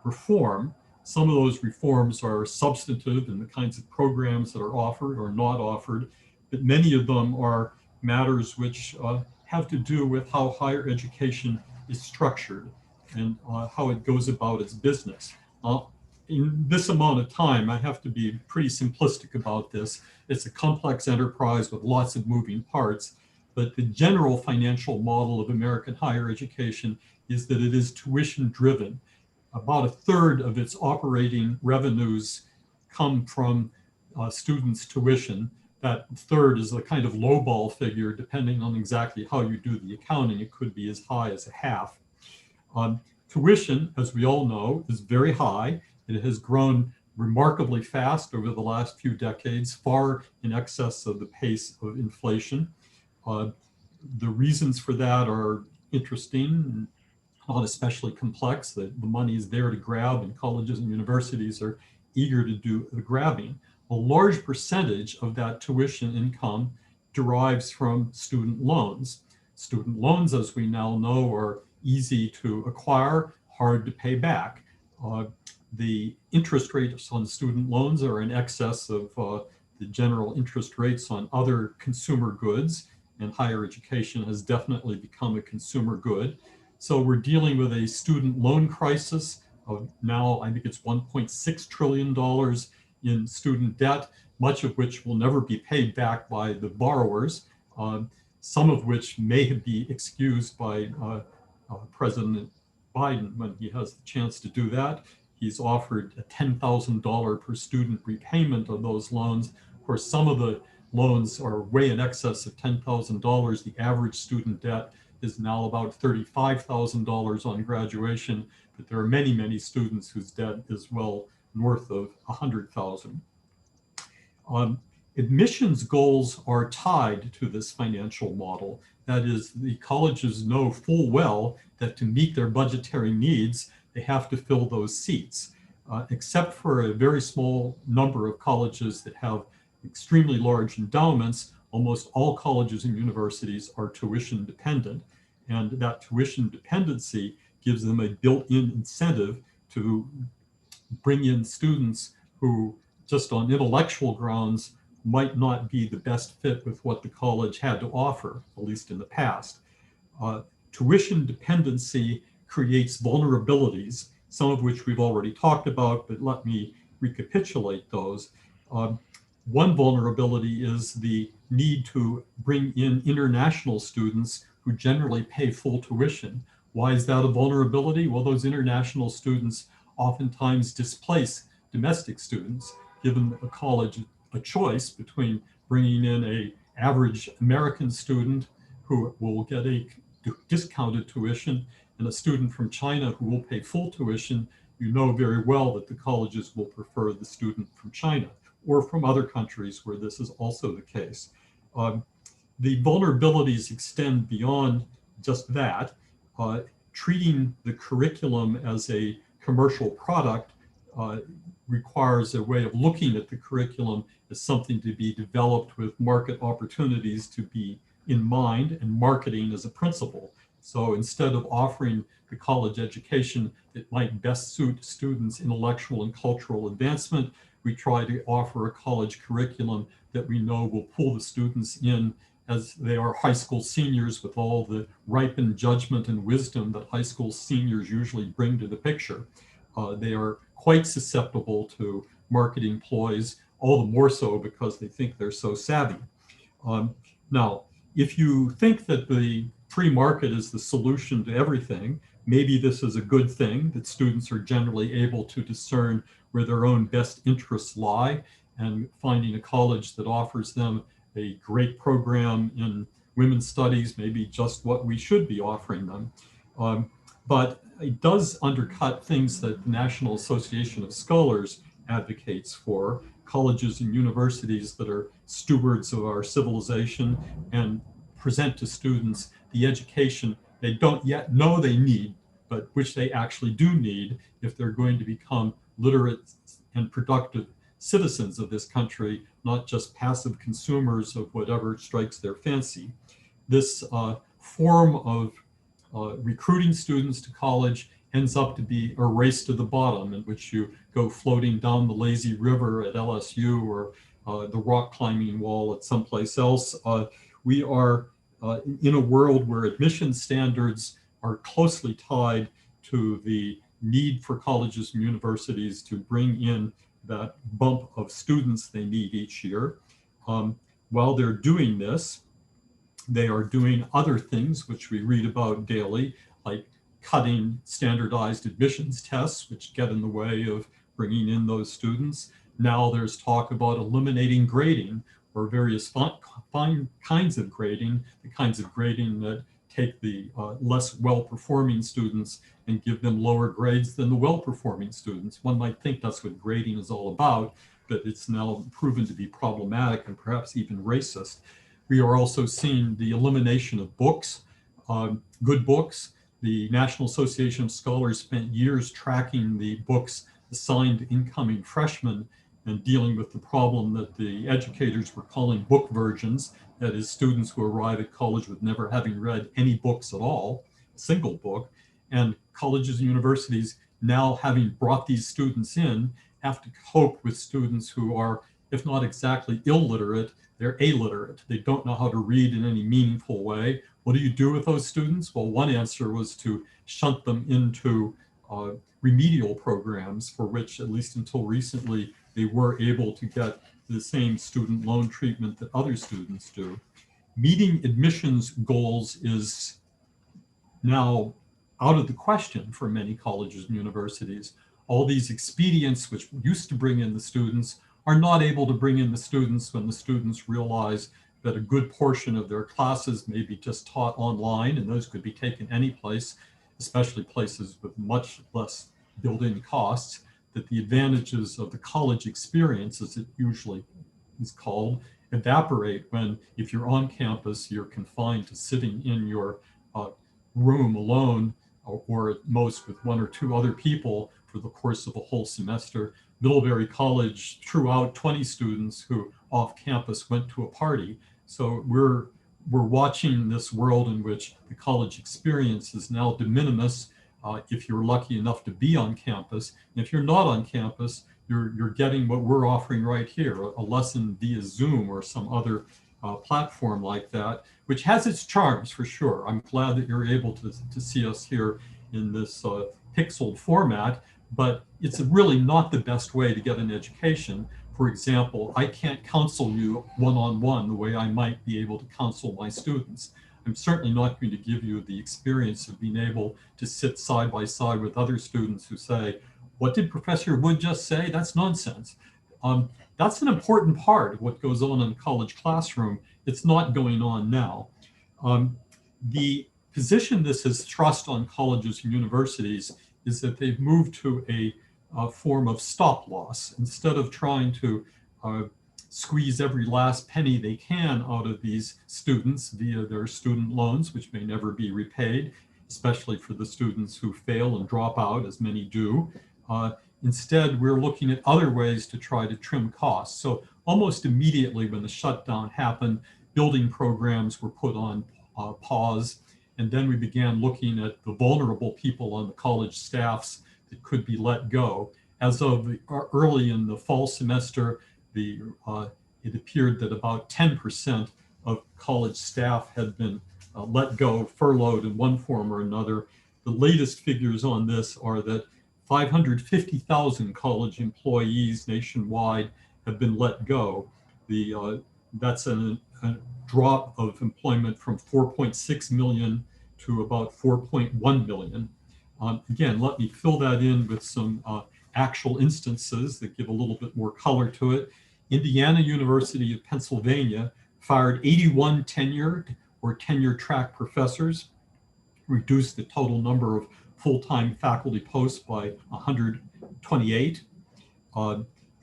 reform. Some of those reforms are substantive in the kinds of programs that are offered or not offered, but many of them are matters which have to do with how higher education is structured and how it goes about its business. In this amount of time, I have to be pretty simplistic about this. It's a complex enterprise with lots of moving parts, but the general financial model of American higher education is that it is tuition driven. About a third of its operating revenues come from students' tuition. That third is a kind of lowball figure, depending on exactly how you do the accounting. It could be as high as a half. Tuition, as we all know, is very high. It has grown remarkably fast over the last few decades, far in excess of the pace of inflation. The reasons for that are interesting, not especially complex. The money is there to grab, and colleges and universities are eager to do the grabbing. A large percentage of that tuition income derives from student loans. Student loans, as we now know, are easy to acquire, hard to pay back. The interest rates on student loans are in excess of the general interest rates on other consumer goods, and higher education has definitely become a consumer good. So we're dealing with a student loan crisis of now, I think it's $1.6 trillion in student debt, much of which will never be paid back by the borrowers, some of which may be excused by President Biden when he has the chance to do that. He's offered a $10,000 per student repayment of those loans. Of course, some of the loans are way in excess of $10,000. The average student debt is now about $35,000 on graduation, but there are many, many students whose debt is well north of $100,000. Admissions goals are tied to this financial model. That is, the colleges know full well that to meet their budgetary needs, they have to fill those seats. Except for a very small number of colleges that have extremely large endowments, almost all colleges and universities are tuition dependent. And that tuition dependency gives them a built-in incentive to bring in students who, just on intellectual grounds, might not be the best fit with what the college had to offer, at least in the past. Tuition dependency creates vulnerabilities, some of which we've already talked about, but let me recapitulate those. One vulnerability is the need to bring in international students who generally pay full tuition. Why is that a vulnerability? Well, those international students oftentimes displace domestic students, given a college a choice between bringing in an average American student who will get a discounted tuition and a student from China who will pay full tuition. You know very well that the colleges will prefer the student from China or from other countries where this is also the case. The vulnerabilities extend beyond just that. Treating the curriculum as a commercial product requires a way of looking at the curriculum as something to be developed with market opportunities to be in mind and marketing as a principle. So instead of offering the college education that might best suit students' intellectual and cultural advancement, we try to offer a college curriculum that we know will pull the students in as they are high school seniors with all the ripened judgment and wisdom that high school seniors usually bring to the picture. They are quite susceptible to marketing ploys. all the more so because they think they're so savvy. Now, if you think that the free market is the solution to everything, maybe this is a good thing, that students are generally able to discern where their own best interests lie, and finding a college that offers them a great program in women's studies may be just what we should be offering them. But it does undercut things that the National Association of Scholars advocates for, colleges and universities that are stewards of our civilization and present to students the education they don't yet know they need, but which they actually do need if they're going to become literate and productive citizens of this country, not just passive consumers of whatever strikes their fancy. This form of recruiting students to college ends up to be a race to the bottom, in which you go floating down the lazy river at LSU or the rock climbing wall at someplace else. We are in a world where admission standards are closely tied to the need for colleges and universities to bring in that bump of students they need each year. While they're doing this, they are doing other things which we read about daily, like cutting standardized admissions tests, which get in the way of bringing in those students. Now there's talk about eliminating grading, or various fine kinds of grading, the kinds of grading that take the less well-performing students and give them lower grades than the well-performing students. One might think that's what grading is all about, but it's now proven to be problematic and perhaps even racist. We are also seeing the elimination of books, good books. The National Association of Scholars spent years tracking the books assigned to incoming freshmen and dealing with the problem that the educators were calling book virgins, that is, students who arrive at college with never having read any books at all, a single book. And colleges and universities, now having brought these students in, have to cope with students who are, if not exactly illiterate, they're illiterate. They don't know how to read in any meaningful way. What do you do with those students? Well, one answer was to shunt them into remedial programs, for which, at least until recently, they were able to get the same student loan treatment that other students do. Meeting admissions goals is now out of the question for many colleges and universities. All these expedients which used to bring in the students are not able to bring in the students when the students realize that a good portion of their classes may be just taught online, and those could be taken any place, especially places with much less built-in costs, that the advantages of the college experience, as it usually is called, evaporate when, if you're on campus, you're confined to sitting in your room alone, or at most with one or two other people for the course of a whole semester. Middlebury College threw out 20 students who off campus went to a party. So we're watching this world in which the college experience is now de minimis if you're lucky enough to be on campus. And if you're not on campus, you're getting what we're offering right here, a lesson via Zoom or some other platform like that, which has its charms for sure. I'm glad that you're able to see us here in this pixeled format, but it's really not the best way to get an education. For example, I can't counsel you one-on-one the way I might be able to counsel my students. I'm certainly not going to give you the experience of being able to sit side by side with other students who say, what did Professor Wood just say? That's nonsense. That's an important part of what goes on in a college classroom. It's not going on now. The position this has thrust on colleges and universities is that they've moved to a form of stop loss. Instead of trying to squeeze every last penny they can out of these students via their student loans, which may never be repaid, especially for the students who fail and drop out, as many do. Instead, we're looking at other ways to try to trim costs. So almost immediately when the shutdown happened, building programs were put on pause. And then we began looking at the vulnerable people on the college staffs that could be let go. As of early in the fall semester, it appeared that about 10% of college staff had been let go, furloughed in one form or another. The latest figures on this are that 550,000 college employees nationwide have been let go. That's a drop of employment from 4.6 million to about 4.1 million. Again, let me fill that in with some actual instances that give a little bit more color to it. Indiana University of Pennsylvania fired 81 tenured or tenure track professors, reduced the total number of full-time faculty posts by 128.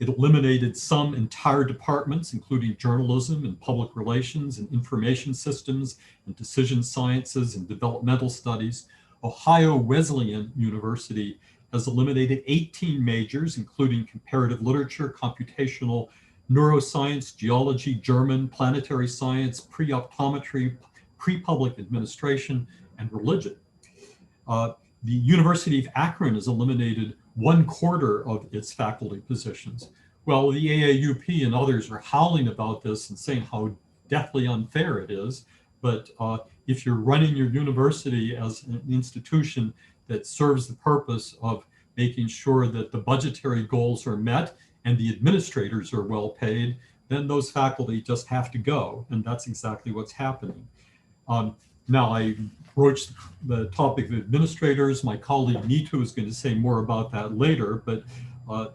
It eliminated some entire departments, including journalism and public relations and information systems and decision sciences and developmental studies. Ohio Wesleyan University has eliminated 18 majors, including comparative literature, computational neuroscience, geology, German, planetary science, pre-optometry, pre-public administration, and religion. The University of Akron has eliminated 1/4 of its faculty positions. Well, the AAUP and others are howling about this and saying how deathly unfair it is. But if you're running your university as an institution that serves the purpose of making sure that the budgetary goals are met and the administrators are well paid, then those faculty just have to go. And that's exactly what's happening. Now, I broached the topic of administrators. My colleague Nitu is going to say more about that later, but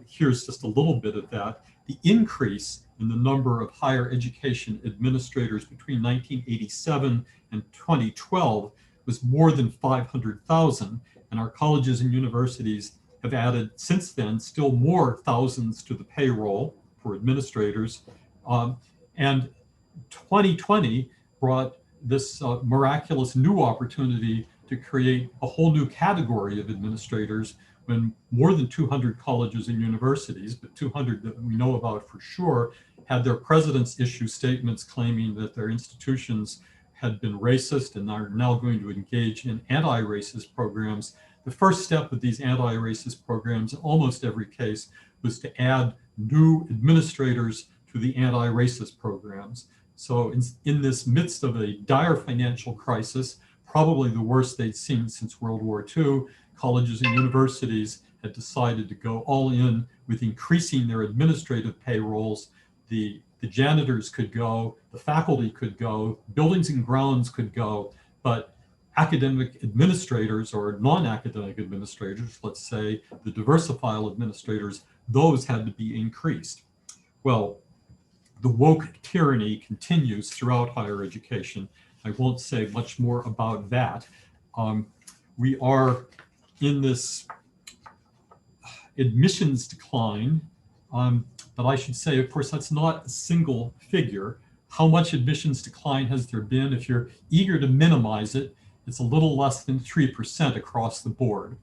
here's just a little bit of that. The increase in the number of higher education administrators between 1987 and 2012 was more than 500,000, and our colleges and universities have added since then still more thousands to the payroll for administrators. And 2020 brought this miraculous new opportunity to create a whole new category of administrators when more than 200 colleges and universities, but 200 that we know about for sure, had their presidents issue statements claiming that their institutions had been racist and are now going to engage in anti-racist programs. The first step of these anti-racist programs in almost every case was to add new administrators to the anti-racist programs. So in this midst of a dire financial crisis, probably the worst they'd seen since World War II, colleges and universities had decided to go all in with increasing their administrative payrolls. The janitors could go, the faculty could go, buildings and grounds could go, but academic administrators or non-academic administrators, let's say the diversified administrators, those had to be increased. Well, the woke tyranny continues throughout higher education. I won't say much more about that. We are in this admissions decline, but I should say, of course, that's not a single figure. How much admissions decline has there been? If you're eager to minimize it, it's a little less than 3% across the board,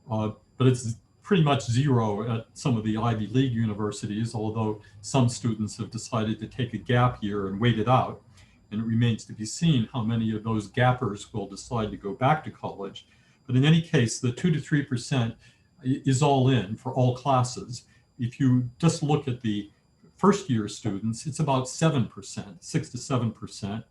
but it's pretty much zero at some of the Ivy League universities, although some students have decided to take a gap year and wait it out. And it remains to be seen how many of those gappers will decide to go back to college. But in any case, the 2 to 3% is all in for all classes. If you just look at the first year students, it's about 7%, 6 to 7%.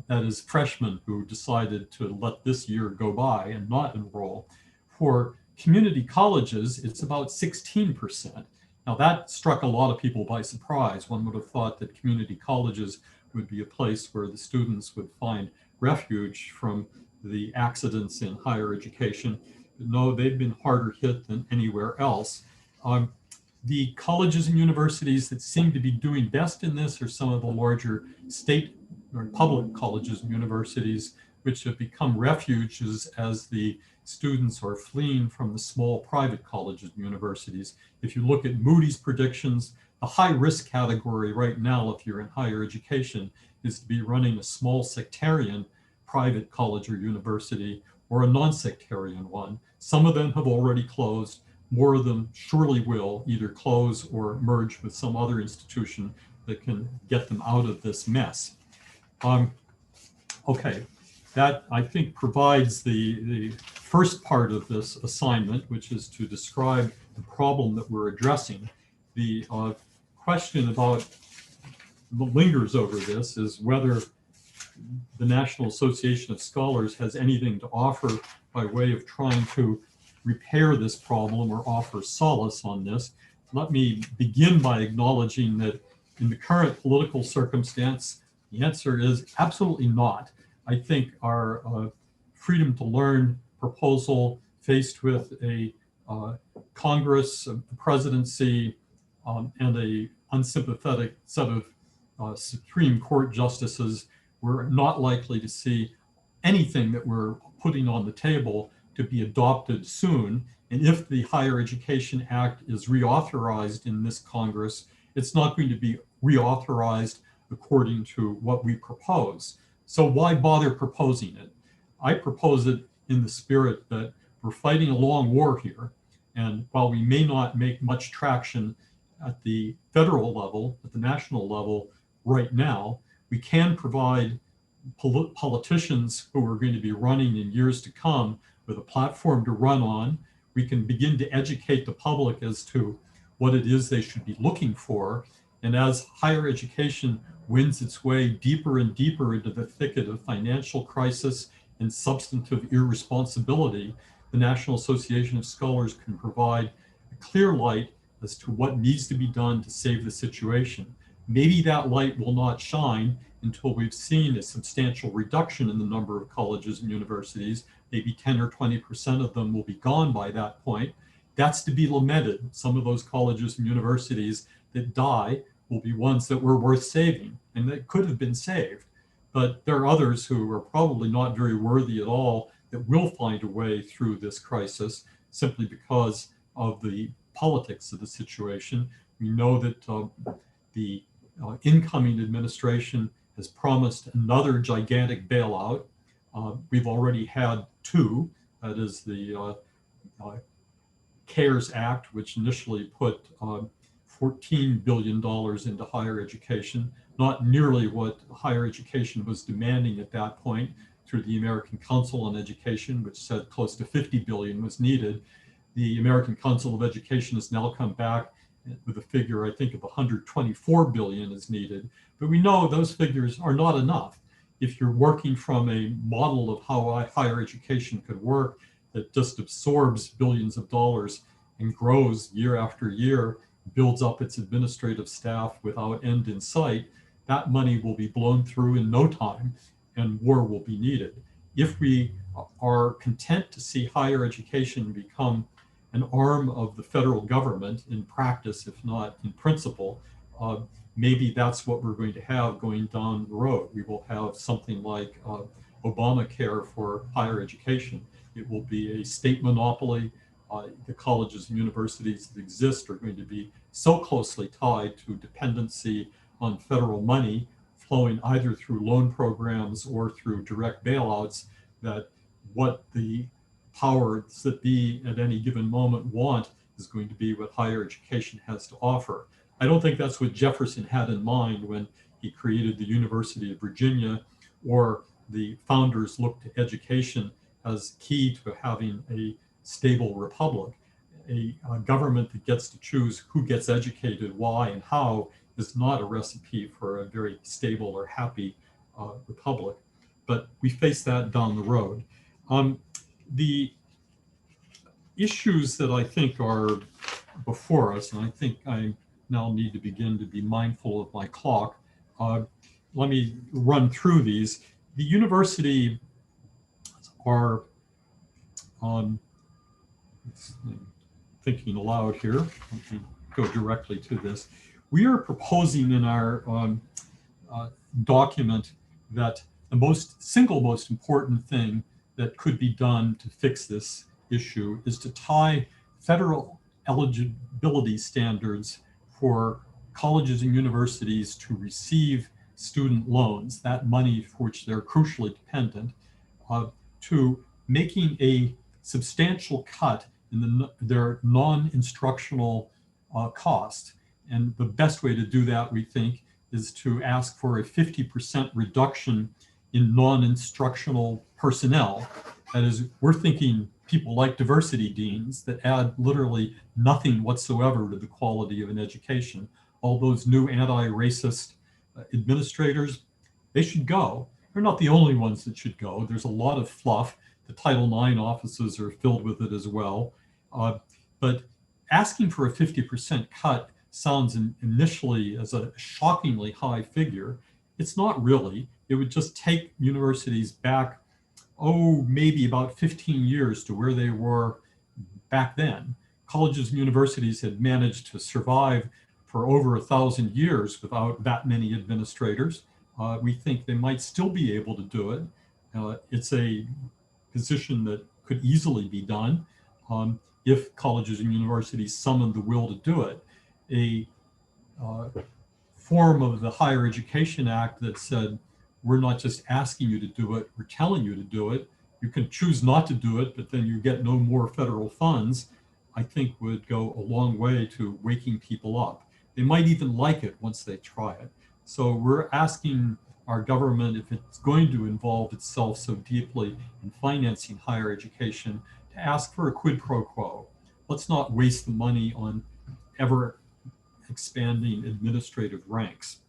That is freshmen who decided to let this year go by and not enroll. For community colleges, it's about 16%. Now that struck a lot of people by surprise. One would have thought that community colleges would be a place where the students would find refuge from the accidents in higher education. No, they've been harder hit than anywhere else. The colleges and universities that seem to be doing best in this are some of the larger state or public colleges and universities, which have become refuges as the students are fleeing from the small private colleges and universities. If you look at Moody's predictions, the high risk category right now, if you're in higher education, is to be running a small sectarian private college or university or a non-sectarian one. Some of them have already closed. More of them surely will either close or merge with some other institution that can get them out of this mess. Okay, that I think provides the first part of this assignment, which is to describe the problem that we're addressing. The question about lingers over this is whether the National Association of Scholars has anything to offer by way of trying to repair this problem or offer solace on this. let me begin by acknowledging that in the current political circumstance, the answer is absolutely not. I think our freedom to learn proposal faced with a Congress, a presidency, and a unsympathetic set of Supreme Court justices, we're not likely to see anything that we're putting on the table to be adopted soon. And if the Higher Education Act is reauthorized in this Congress, it's not going to be reauthorized according to what we propose. So why bother proposing it? I propose it in the spirit that we're fighting a long war here. And while we may not make much traction at the federal level, at the national level right now, we can provide politicians who are going to be running in years to come with a platform to run on. We can begin to educate the public as to what it is they should be looking for. And as higher education wins its way deeper and deeper into the thicket of financial crisis and substantive irresponsibility, the National Association of Scholars can provide a clear light as to what needs to be done to save the situation. Maybe that light will not shine until we've seen a substantial reduction in the number of colleges and universities. Maybe 10 or 20% of them will be gone by that point. That's to be lamented. Some of those colleges and universities that die will be ones that were worth saving and that could have been saved. But there are others who are probably not very worthy at all that will find a way through this crisis simply because of the politics of the situation. We know that the incoming administration has promised another gigantic bailout. We've already had two. That is the CARES Act, which initially put $14 billion into higher education, not nearly what higher education was demanding at that point through the American Council on Education, which said close to $50 billion was needed. The American Council of Education has now come back with a figure, I think, of $124 billion is needed. But we know those figures are not enough. If you're working from a model of how higher education could work that just absorbs billions of dollars and grows year after year, builds up its administrative staff without end in sight, that money will be blown through in no time and war will be needed. If we are content to see higher education become an arm of the federal government in practice, if not in principle, maybe that's what we're going to have going down the road. We will have something like Obamacare for higher education. It will be a state monopoly. The colleges and universities that exist are going to be so closely tied to dependency on federal money flowing either through loan programs or through direct bailouts that what the powers that be at any given moment want is going to be what higher education has to offer. I don't think that's what Jefferson had in mind when he created the University of Virginia, or the founders looked to education as key to having a stable republic. A government that gets to choose who gets educated, why, and how is not a recipe for a very stable or happy republic. But we face that down the road. The issues that I think are before us, and I think I now need to begin to be mindful of my clock. Let me run through these. The university are thinking aloud here. Let me go directly to this. We are proposing in our document that the single most important thing that could be done to fix this issue is to tie federal eligibility standards for colleges and universities to receive student loans, that money for which they're crucially dependent, to making a substantial cut in their non-instructional cost. And the best way to do that, we think, is to ask for a 50% reduction in non-instructional personnel. That is, we're thinking people like diversity deans that add literally nothing whatsoever to the quality of an education. All those new anti-racist administrators, they should go. They're not the only ones that should go. There's a lot of fluff. The Title IX offices are filled with it as well. But asking for a 50% cut sounds initially as a shockingly high figure. It's not really. It would just take universities back, maybe about 15 years to where they were back then. Colleges and universities had managed to survive for over 1,000 years without that many administrators. We think they might still be able to do it. It's a position that could easily be done if colleges and universities summoned the will to do it. A form of the Higher Education Act that said, we're not just asking you to do it, we're telling you to do it. You can choose not to do it, but then you get no more federal funds, I think would go a long way to waking people up. They might even like it once they try it. So we're asking our government, if it's going to involve itself so deeply in financing higher education, to ask for a quid pro quo. Let's not waste the money on ever expanding administrative ranks.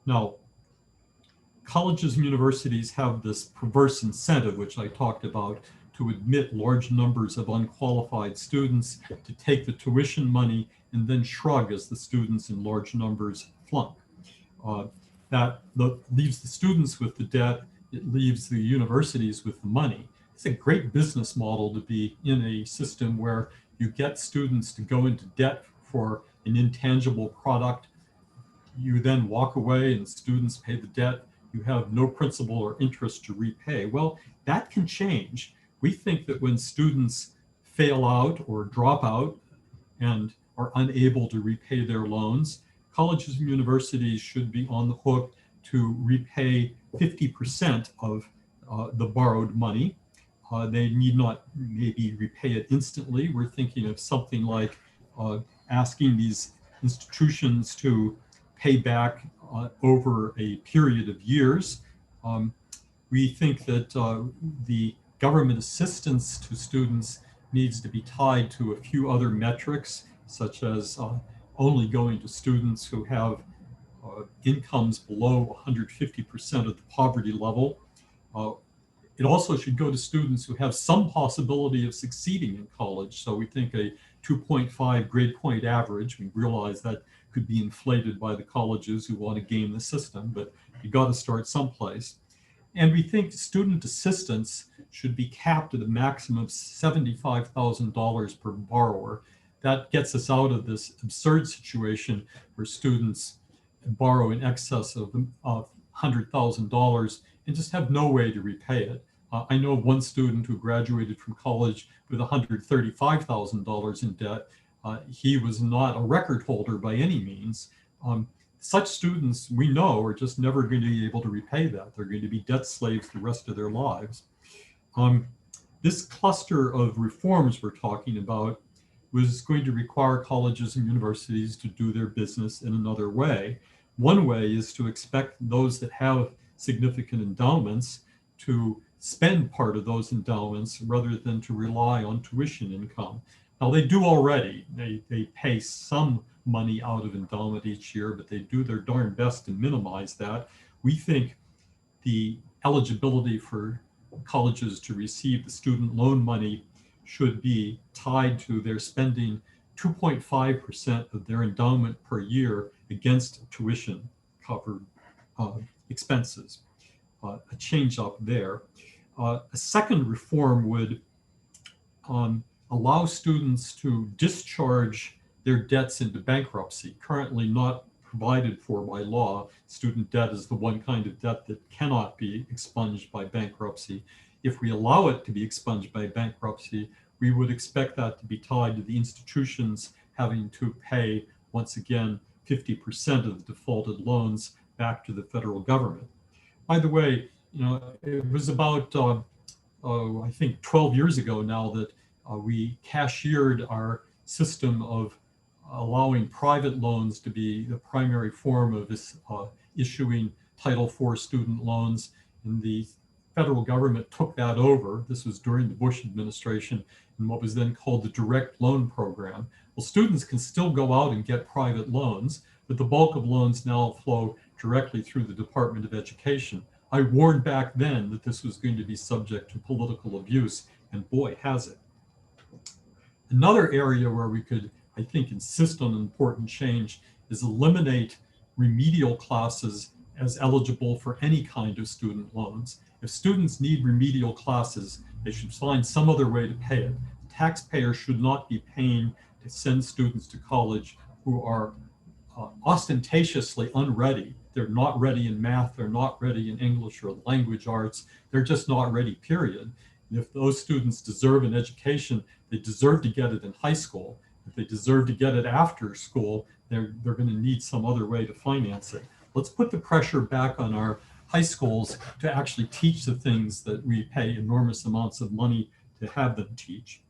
Now, colleges and universities have this perverse incentive, which I talked about, to admit large numbers of unqualified students, to take the tuition money and then shrug as the students in large numbers flunk. That leaves the students with the debt, it leaves the universities with the money. It's a great business model to be in a system where you get students to go into debt for an intangible product. You then walk away and students pay the debt. You have no principal or interest to repay. Well, that can change. We think that when students fail out or drop out and are unable to repay their loans, colleges and universities should be on the hook to repay 50% of the borrowed money. They need not maybe repay it instantly. We're thinking of something like asking these institutions to pay back over a period of years. We think that the government assistance to students needs to be tied to a few other metrics, such as only going to students who have incomes below 150% of the poverty level. It also should go to students who have some possibility of succeeding in college. So we think a 2.5 grade point average, we realize that could be inflated by the colleges who want to game the system, but you got to start someplace. And we think student assistance should be capped at a maximum of $75,000 per borrower. That gets us out of this absurd situation where students borrow in excess of $100,000 and just have no way to repay it. I know one student who graduated from college with $135,000 in debt. He was not a record holder by any means. Such students, we know, are just never going to be able to repay that. They're going to be debt slaves the rest of their lives. This cluster of reforms we're talking about was going to require colleges and universities to do their business in another way. One way is to expect those that have significant endowments to spend part of those endowments rather than to rely on tuition income. Now they do already. They pay some money out of endowment each year, but they do their darn best to minimize that. We think the eligibility for colleges to receive the student loan money should be tied to their spending 2.5% of their endowment per year against tuition covered expenses. A change up there. A second reform would allow students to discharge their debts into bankruptcy, currently not provided for by law. Student debt is the one kind of debt that cannot be expunged by bankruptcy. If we allow it to be expunged by bankruptcy, we would expect that to be tied to the institutions having to pay, once again, 50% of the defaulted loans back to the federal government. By the way, it was about, I think 12 years ago now that we cashiered our system of allowing private loans to be the primary form of this issuing Title IV student loans. And the federal government took that over. This was during the Bush administration in what was then called the direct loan program. Well, students can still go out and get private loans, but the bulk of loans now flow directly through the Department of Education. I warned back then that this was going to be subject to political abuse, and boy, has it. Another area where we could I think, insist on an important change is eliminate remedial classes as eligible for any kind of student loans. If students need remedial classes, they should find some other way to pay it. Taxpayers should not be paying to send students to college who are ostentatiously unready. They're not ready in math, they're not ready in English or language arts, they're just not ready, period. And if those students deserve an education, they deserve to get it in high school. If they deserve to get it after school, they're going to need some other way to finance it. Let's put the pressure back on our high schools to actually teach the things that we pay enormous amounts of money to have them teach.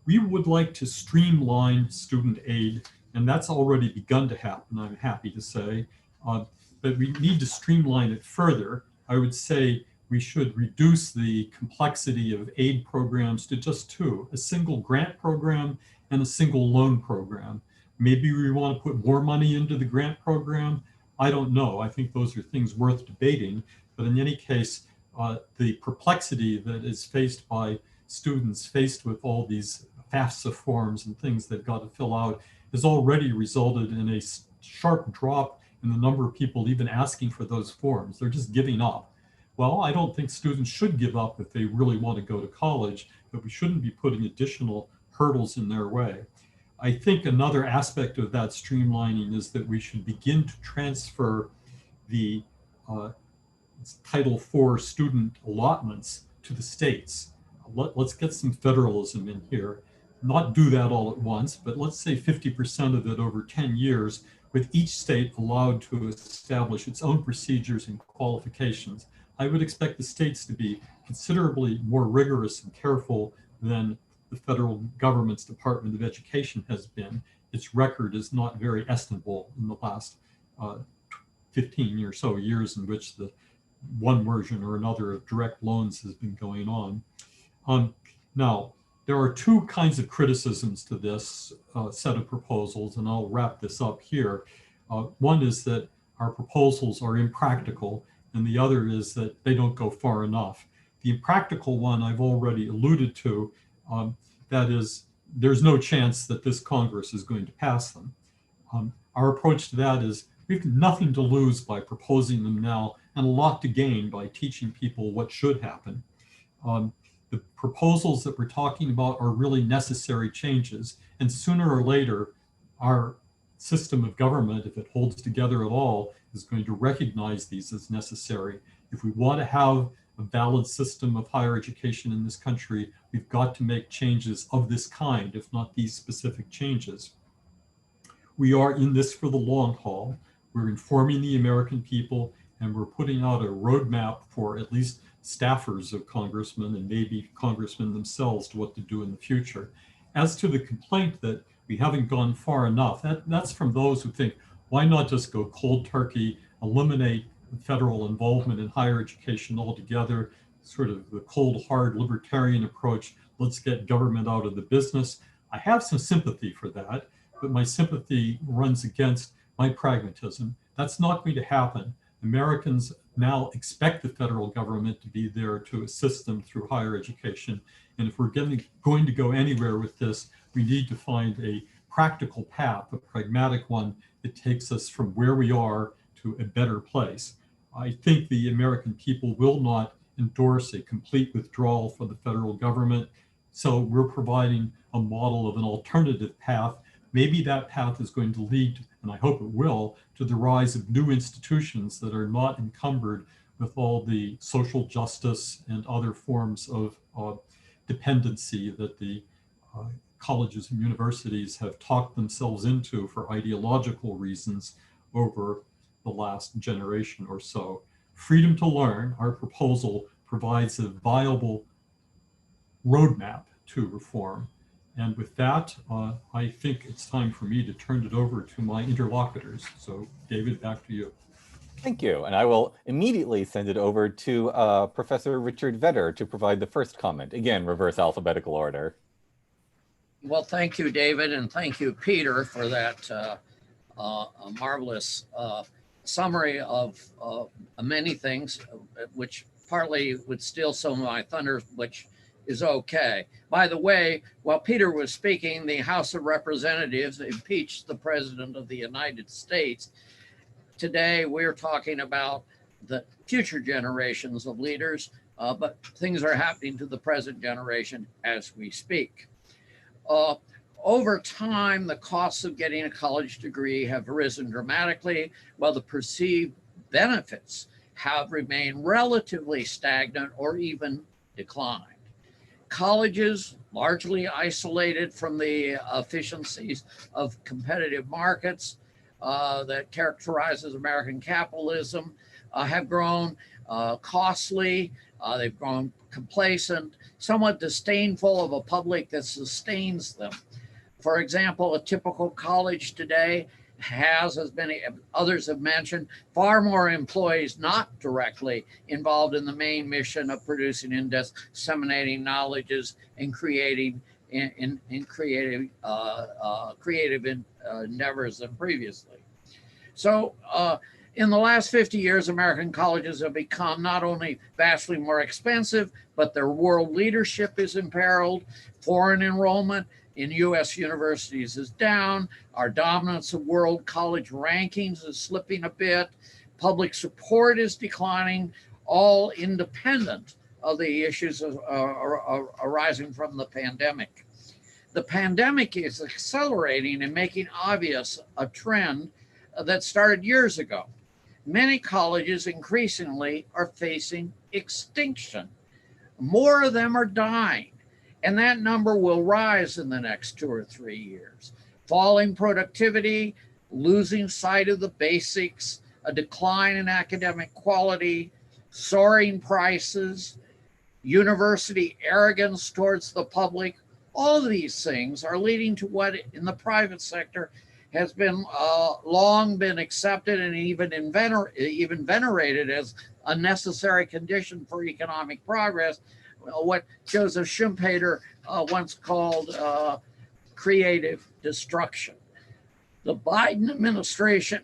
We would like to streamline student aid, and that's already begun to happen, I'm happy to say, but we need to streamline it further. I would say we should reduce the complexity of aid programs to just two, a single grant program and a single loan program. Maybe we want to put more money into the grant program. I don't know. I think those are things worth debating. But in any case, the perplexity that is faced by students faced with all these FAFSA forms and things they've got to fill out has already resulted in a sharp drop in the number of people even asking for those forms. They're just giving up. Well, I don't think students should give up if they really want to go to college, but we shouldn't be putting additional hurdles in their way. I think another aspect of that streamlining is that we should begin to transfer the Title IV student allotments to the states. Let's get some federalism in here. Not do that all at once, but let's say 50% of it over 10 years, with each state allowed to establish its own procedures and qualifications. I would expect the states to be considerably more rigorous and careful than the federal government's Department of Education has been. Its record is not very estimable in the last 15 or so years in which the one version or another of direct loans has been going on. Now, there are two kinds of criticisms to this set of proposals, and I'll wrap this up here. One is that our proposals are impractical, and the other is that they don't go far enough. The impractical one I've already alluded to, that is, there's no chance that this Congress is going to pass them. Our approach to that is we have nothing to lose by proposing them now and a lot to gain by teaching people what should happen. The proposals that we're talking about are really necessary changes, and sooner or later, our system of government, if it holds together at all, is going to recognize these as necessary. If we want to have a valid system of higher education in this country, we've got to make changes of this kind, if not these specific changes. We are in this for the long haul. We're informing the American people, and we're putting out a roadmap for at least staffers of congressmen and maybe congressmen themselves to what to do in the future. As to the complaint that we haven't gone far enough, that's from those who think, why not just go cold turkey, eliminate federal involvement in higher education altogether, sort of the cold, hard libertarian approach, let's get government out of the business. I have some sympathy for that, but my sympathy runs against my pragmatism. That's not going to happen. Americans now expect the federal government to be there to assist them through higher education. And if we're going to go anywhere with this, we need to find a practical path, a pragmatic one that takes us from where we are to a better place. I think the American people will not endorse a complete withdrawal from the federal government. So we're providing a model of an alternative path. Maybe that path is going to lead, and I hope it will, to the rise of new institutions that are not encumbered with all the social justice and other forms of dependency that the colleges and universities have talked themselves into for ideological reasons over the last generation or so. Freedom to learn, our proposal, provides a viable roadmap to reform. And with that, I think it's time for me to turn it over to my interlocutors. So David, back to you. Thank you. And I will immediately send it over to Professor Richard Vedder to provide the first comment. Again, reverse alphabetical order. Well, thank you, David, and thank you, Peter, for that marvelous summary of many things, which partly would steal some of my thunder, which is okay. By the way, while Peter was speaking, the House of Representatives impeached the President of the United States. Today, we're talking about the future generations of leaders, but things are happening to the present generation as we speak. Over time, the costs of getting a college degree have risen dramatically, while the perceived benefits have remained relatively stagnant or even declined. Colleges, largely isolated from the efficiencies of competitive markets that characterizes American capitalism, have grown costly, they've grown complacent, somewhat disdainful of a public that sustains them. For example, a typical college today has, as many others have mentioned, far more employees not directly involved in the main mission of producing and disseminating knowledges and creating creative endeavors than previously. So in the last 50 years, American colleges have become not only vastly more expensive, but their world leadership is imperiled. Foreign enrollment in U.S. universities is down. Our dominance of world college rankings is slipping a bit. Public support is declining, all independent of the issues arising from the pandemic. The pandemic is accelerating and making obvious a trend that started years ago. Many colleges increasingly are facing extinction. More of them are dying, and that number will rise in the next 2 or 3 years. Falling productivity, losing sight of the basics, a decline in academic quality, soaring prices, university arrogance towards the public, all of these things are leading to what in the private sector has been long been accepted and even venerated as a necessary condition for economic progress, what Joseph Schumpeter once called creative destruction. The Biden administration,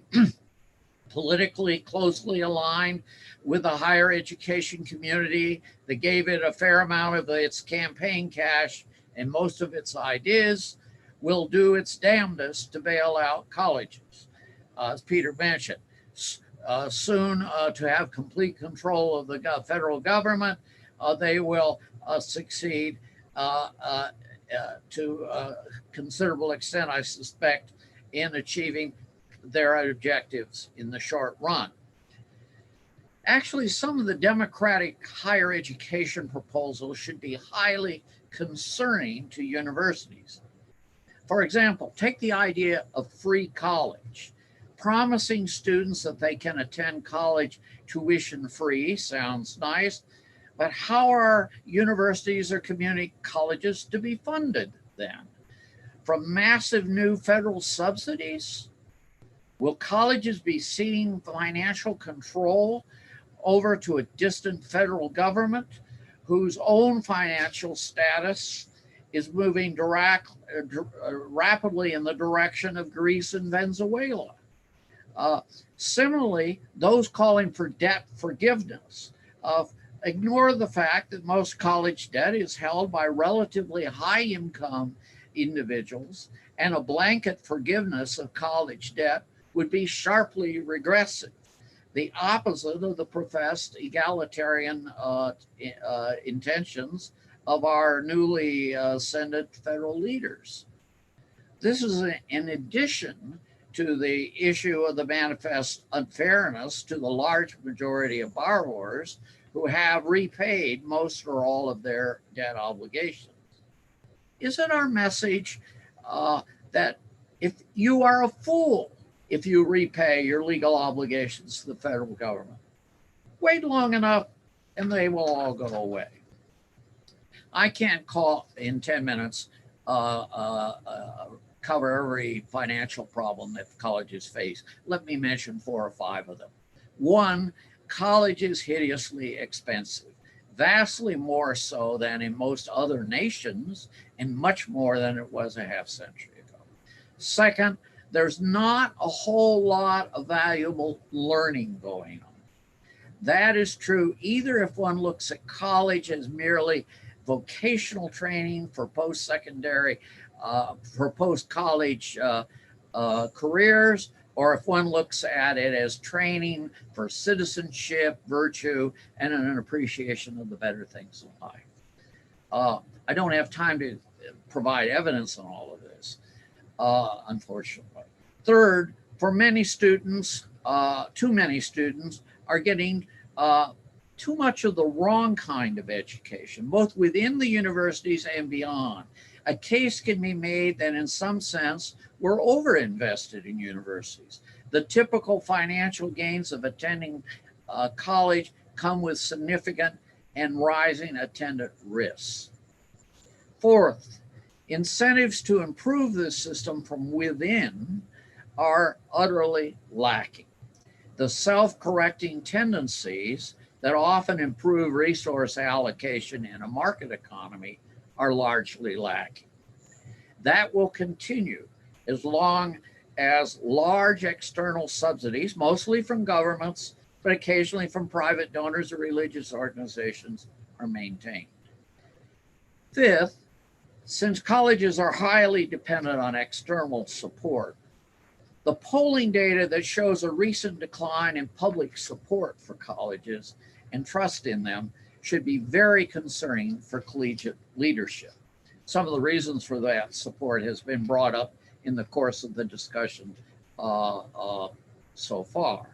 politically closely aligned with the higher education community, that gave it a fair amount of its campaign cash and most of its ideas, will do its damnedest to bail out colleges. As Peter mentioned, soon to have complete control of the federal government, they will succeed to a considerable extent, I suspect, in achieving their objectives in the short run. Actually, some of the Democratic higher education proposals should be highly concerning to universities. For example, take the idea of free college. Promising students that they can attend college tuition free sounds nice, but how are universities or community colleges to be funded then? From massive new federal subsidies? Will colleges be ceding financial control over to a distant federal government whose own financial status is moving rapidly in the direction of Greece and Venezuela? Similarly, those calling for debt forgiveness ignore the fact that most college debt is held by relatively high income individuals, and a blanket forgiveness of college debt would be sharply regressive, the opposite of the professed egalitarian intentions of our newly ascended federal leaders. This is in addition to the issue of the manifest unfairness to the large majority of borrowers who have repaid most or all of their debt obligations. Isn't our message that if you are a fool if you repay your legal obligations to the federal government? Wait long enough and they will all go away. I can't call in 10 minutes cover every financial problem that colleges face. Let me mention 4 or 5 of them. 1, college is hideously expensive, vastly more so than in most other nations and much more than it was a half century ago. 2nd, there's not a whole lot of valuable learning going on. That is true either if one looks at college as merely vocational training for post-secondary, for post-college careers, or if one looks at it as training for citizenship, virtue, and an appreciation of the better things in life. I don't have time to provide evidence on all of this, unfortunately. Third, for many students, too many students are getting too much of the wrong kind of education, both within the universities and beyond. A case can be made that in some sense, we're overinvested in universities. The typical financial gains of attending college come with significant and rising attendant risks. Fourth, incentives to improve this system from within are utterly lacking. The self-correcting tendencies that often improve resource allocation in a market economy are largely lacking. That will continue as long as large external subsidies, mostly from governments, but occasionally from private donors or religious organizations, are maintained. Fifth, since colleges are highly dependent on external support, the polling data that shows a recent decline in public support for colleges and trust in them should be very concerning for collegiate leadership. Some of the reasons for that support has been brought up in the course of the discussion so far.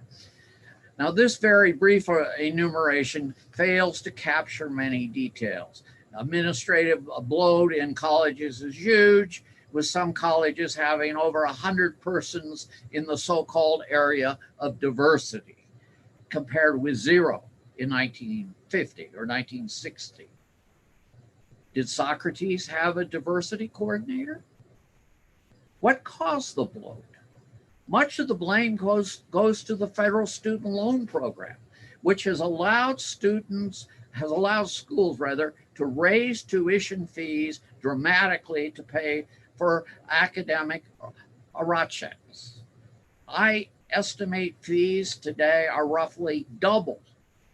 Now, this very brief enumeration fails to capture many details. Administrative bloat in colleges is huge, with some colleges having over 100 persons in the so-called area of diversity, compared with 0 in 1950 or 1960. Did Socrates have a diversity coordinator? What caused the bloat? Much of the blame goes to the federal student loan program, which has allowed schools to raise tuition fees dramatically to pay for academic aracheks. I estimate fees today are roughly double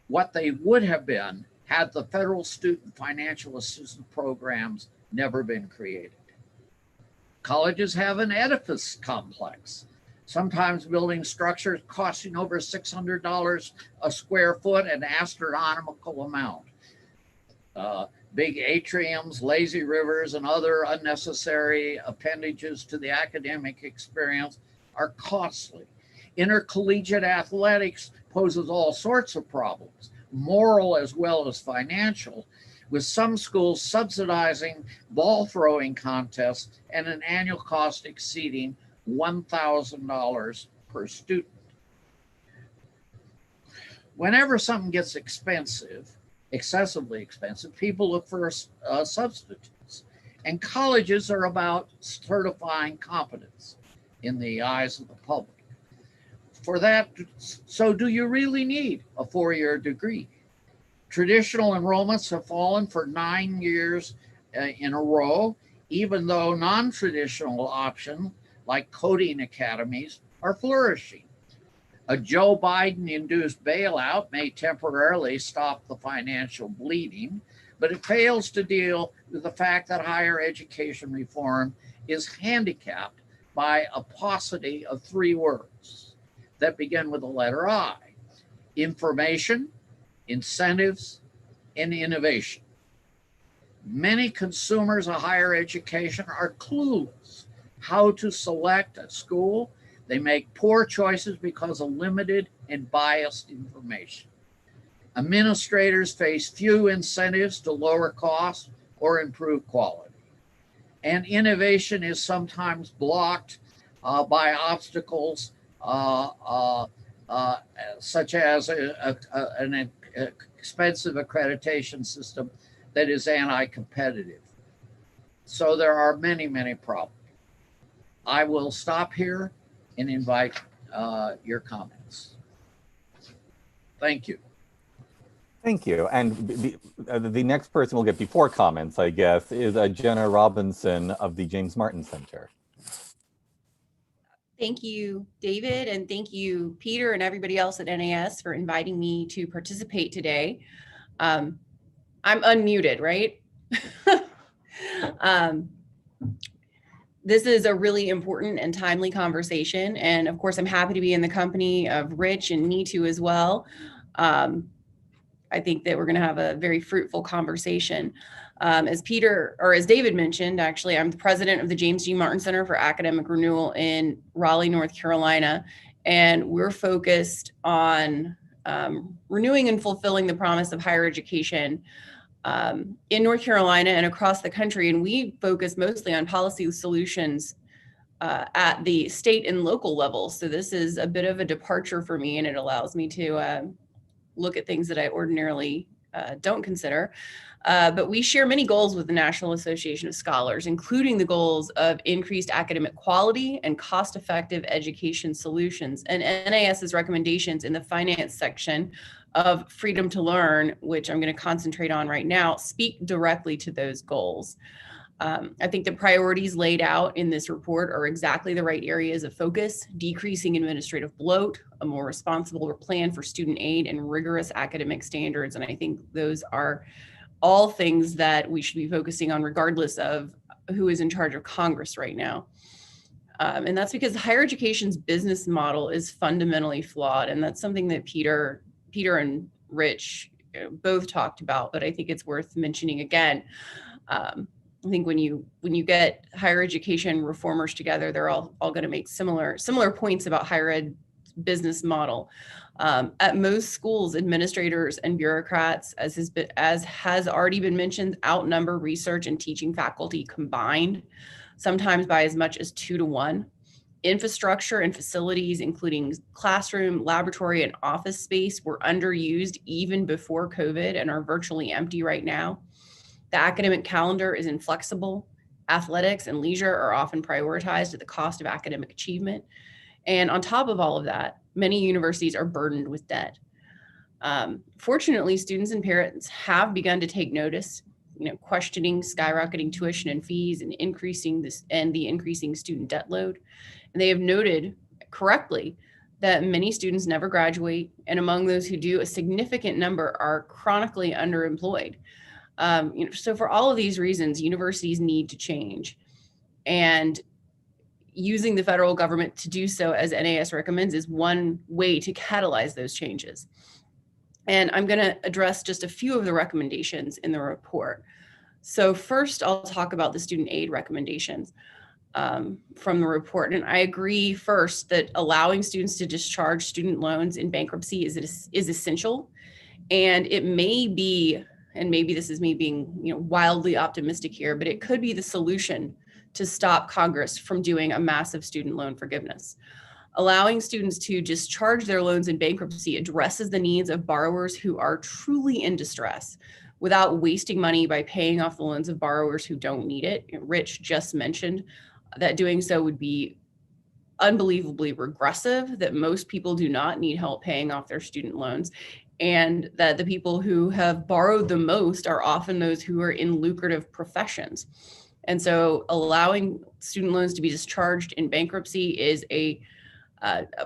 what they would have been had the federal student financial assistance programs never been created. Colleges have an edifice complex, sometimes building structures costing over $600 a square foot, an astronomical amount. Big atriums, lazy rivers, and other unnecessary appendages to the academic experience are costly. Intercollegiate athletics poses all sorts of problems, moral as well as financial, with some schools subsidizing ball throwing contests and an annual cost exceeding $1,000 per student. Whenever something gets expensive, excessively expensive, people look for substitutes. And colleges are about certifying competence in the eyes of the public. For that, so do you really need a 4-year degree? Traditional enrollments have fallen for 9 years in a row, even though non-traditional options like coding academies are flourishing. A Joe Biden-induced bailout may temporarily stop the financial bleeding, but it fails to deal with the fact that higher education reform is handicapped by a paucity of 3 words that begin with the letter I: information, incentives, and innovation. Many consumers of higher education are clueless how to select a school. They make poor choices because of limited and biased information. Administrators face few incentives to lower costs or improve quality. And innovation is sometimes blocked by obstacles such as an expensive accreditation system that is anti-competitive. So there are many, many problems. I will stop here and invite your comments. Thank you. Thank you. And the next person we'll get before comments, I guess, is Jenna Robinson of the James Martin Center. Thank you, David, and thank you, Peter, and everybody else at NAS for inviting me to participate today. I'm unmuted, right? This is a really important and timely conversation. And of course, I'm happy to be in the company of Rich and Nitu as well. I think that we're going to have a very fruitful conversation. As David mentioned, actually, I'm the president of the James G. Martin Center for Academic Renewal in Raleigh, North Carolina. And we're focused on renewing and fulfilling the promise of higher education in North Carolina and across the country. And we focus mostly on policy solutions at the state and local level. So this is a bit of a departure for me, and it allows me to look at things that I ordinarily don't consider. But we share many goals with the National Association of Scholars, including the goals of increased academic quality and cost-effective education solutions. And NAS's recommendations in the finance section of Freedom to Learn, which I'm going to concentrate on right now, speak directly to those goals. I think the priorities laid out in this report are exactly the right areas of focus: decreasing administrative bloat, a more responsible plan for student aid, and rigorous academic standards. And I think those are all things that we should be focusing on regardless of who is in charge of Congress right now. And that's because higher education's business model is fundamentally flawed. And that's something that Peter and Rich both talked about, but I think it's worth mentioning again. I think when you get higher education reformers together, they're all going to make similar points about higher ed business model. At most schools, administrators and bureaucrats, as has already been mentioned, outnumber research and teaching faculty combined, sometimes by as much as 2 to 1. Infrastructure and facilities, including classroom, laboratory, and office space, were underused even before COVID and are virtually empty right now. The academic calendar is inflexible. Athletics and leisure are often prioritized at the cost of academic achievement. And on top of all of that, many universities are burdened with debt. Fortunately, students and parents have begun to take notice, questioning skyrocketing tuition and fees and the increasing student debt load. And they have noted correctly that many students never graduate, and among those who do, a significant number are chronically underemployed. So for all of these reasons, universities need to change. And using the federal government to do so, as NAS recommends, is one way to catalyze those changes. And I'm going to address just a few of the recommendations in the report. So first, I'll talk about the student aid recommendations from the report. And I agree first that allowing students to discharge student loans in bankruptcy is essential. And it may be, and maybe this is me being wildly optimistic here, but it could be the solution to stop Congress from doing a massive student loan forgiveness. Allowing students to discharge their loans in bankruptcy addresses the needs of borrowers who are truly in distress without wasting money by paying off the loans of borrowers who don't need it. Rich just mentioned that doing so would be unbelievably regressive, that most people do not need help paying off their student loans, and that the people who have borrowed the most are often those who are in lucrative professions. And so allowing student loans to be discharged in bankruptcy is a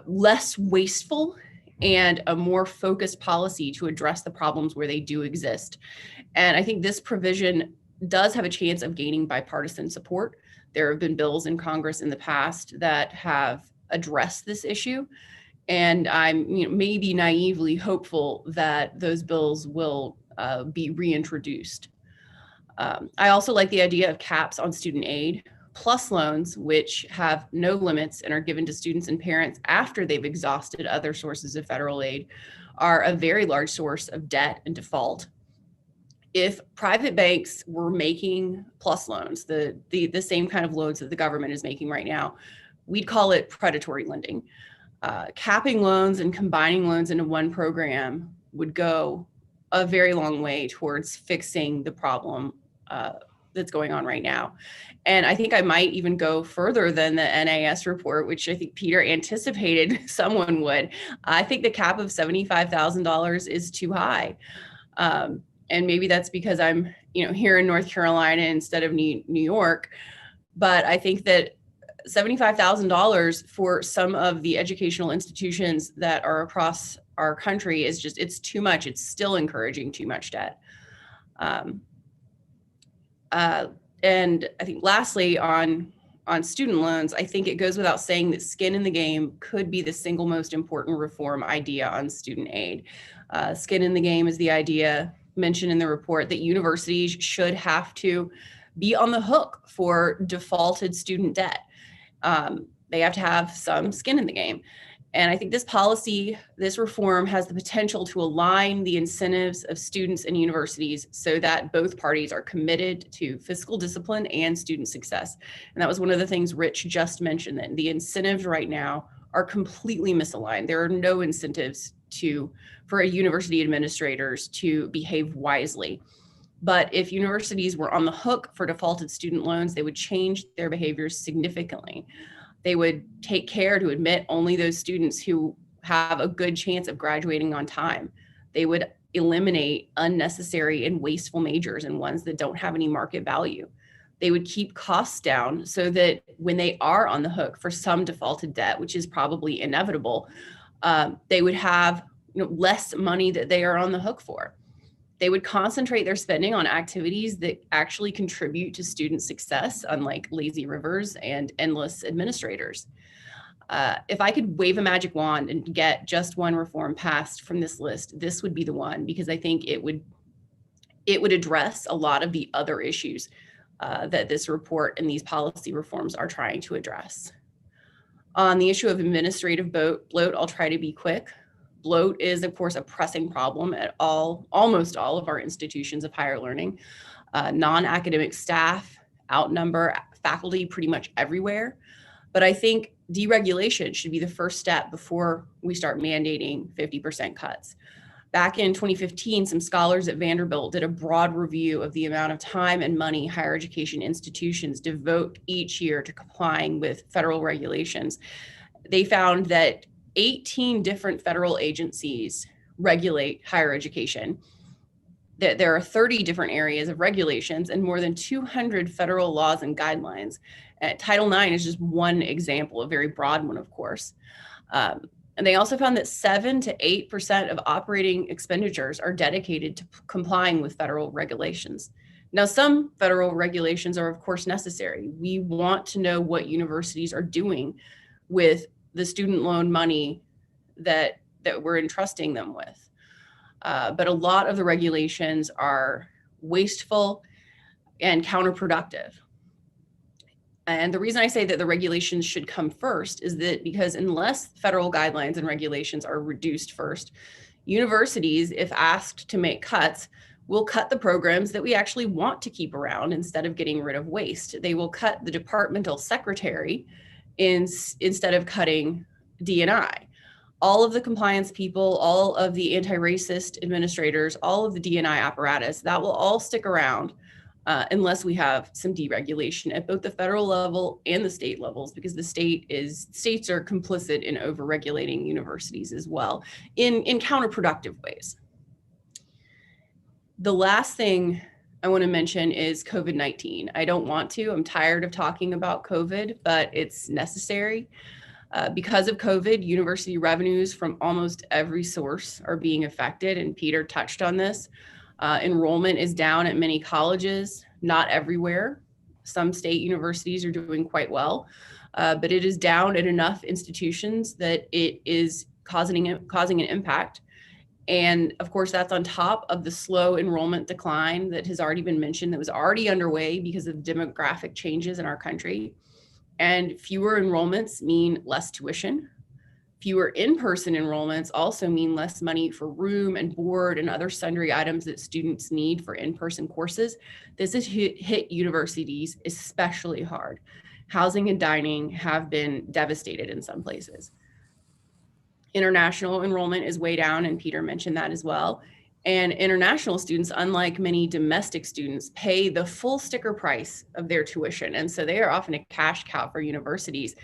less wasteful and a more focused policy to address the problems where they do exist. And I think this provision does have a chance of gaining bipartisan support. There have been bills in Congress in the past that have addressed this issue. And I'm maybe naively hopeful that those bills will be reintroduced. I also like the idea of caps on student aid. Plus loans, which have no limits and are given to students and parents after they've exhausted other sources of federal aid, are a very large source of debt and default. If private banks were making plus loans, the same kind of loans that the government is making right now, we'd call it predatory lending. Capping loans and combining loans into one program would go a very long way towards fixing the problem that's going on right now. And I think I might even go further than the NAS report, which I think Peter anticipated someone would. I think the cap of $75,000 is too high. And maybe that's because I'm, here in North Carolina instead of New York. But I think that $75,000 for some of the educational institutions that are across our country is it's too much. It's still encouraging too much debt. And I think lastly, on student loans, I think it goes without saying that skin in the game could be the single most important reform idea on student aid. Skin in the game is the idea mentioned in the report that universities should have to be on the hook for defaulted student debt. They have to have some skin in the game. And I think this policy, this reform has the potential to align the incentives of students and universities so that both parties are committed to fiscal discipline and student success. And that was one of the things Rich just mentioned, that the incentives right now are completely misaligned. There are no incentives for university administrators to behave wisely. But if universities were on the hook for defaulted student loans, they would change their behaviors significantly. They would take care to admit only those students who have a good chance of graduating on time. They would eliminate unnecessary and wasteful majors and ones that don't have any market value. They would keep costs down so that when they are on the hook for some defaulted debt, which is probably inevitable, they would have less money that they are on the hook for. They would concentrate their spending on activities that actually contribute to student success, unlike lazy rivers and endless administrators. If I could wave a magic wand and get just one reform passed from this list, this would be the one, because I think it would address a lot of the other issues that this report and these policy reforms are trying to address. On the issue of administrative bloat, I'll try to be quick. Bloat is, of course, a pressing problem at almost all of our institutions of higher learning. Non-academic staff outnumber faculty pretty much everywhere. But I think deregulation should be the first step before we start mandating 50% cuts. Back in 2015, some scholars at Vanderbilt did a broad review of the amount of time and money higher education institutions devote each year to complying with federal regulations. They found that 18 different federal agencies regulate higher education, that there are 30 different areas of regulations and more than 200 federal laws and guidelines. Title IX is just one example, a very broad one, of course. And they also found that 7 to 8% of operating expenditures are dedicated to complying with federal regulations. Now, some federal regulations are, of course, necessary. We want to know what universities are doing with the student loan money that we're entrusting them with. But a lot of the regulations are wasteful and counterproductive. And the reason I say that the regulations should come first is that because unless federal guidelines and regulations are reduced first, universities, if asked to make cuts, will cut the programs that we actually want to keep around instead of getting rid of waste. They will cut the departmental secretary instead of cutting D&I. All of the compliance people, all of the anti-racist administrators, all of the D&I apparatus, that will all stick around unless we have some deregulation at both the federal level and the state levels, because the states are complicit in overregulating universities as well in counterproductive ways. The last thing I want to mention is COVID-19. I don't want to, I'm tired of talking about COVID, but it's necessary. Because of COVID, university revenues from almost every source are being affected, and Peter touched on this. Enrollment is down at many colleges, not everywhere. Some state universities are doing quite well, but it is down at enough institutions that it is causing an impact. And of course, that's on top of the slow enrollment decline that has already been mentioned, that was already underway because of demographic changes in our country. And fewer enrollments mean less tuition. Fewer in-person enrollments also mean less money for room and board and other sundry items that students need for in-person courses. This has hit universities especially hard. Housing and dining have been devastated in some places. International enrollment is way down, and Peter mentioned that as well. And international students, unlike many domestic students, pay the full sticker price of their tuition. And so they are often a cash cow for universities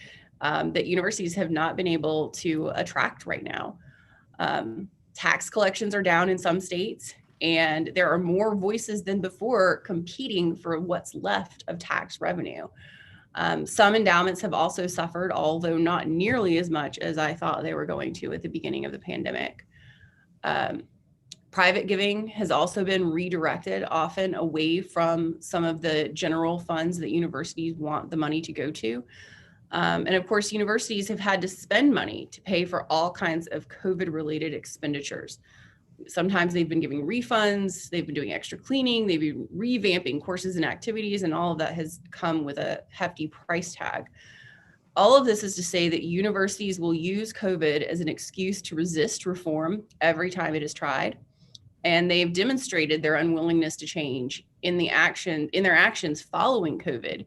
that universities have not been able to attract right now. Tax collections are down in some states, and there are more voices than before competing for what's left of tax revenue. Some endowments have also suffered, although not nearly as much as I thought they were going to at the beginning of the pandemic. Private giving has also been redirected often away from some of the general funds that universities want the money to go to. And of course, universities have had to spend money to pay for all kinds of COVID-related expenditures. Sometimes they've been giving refunds, they've been doing extra cleaning, they've been revamping courses and activities, and all of that has come with a hefty price tag. All of this is to say that universities will use COVID as an excuse to resist reform every time it is tried. And they've demonstrated their unwillingness to change in their actions following COVID,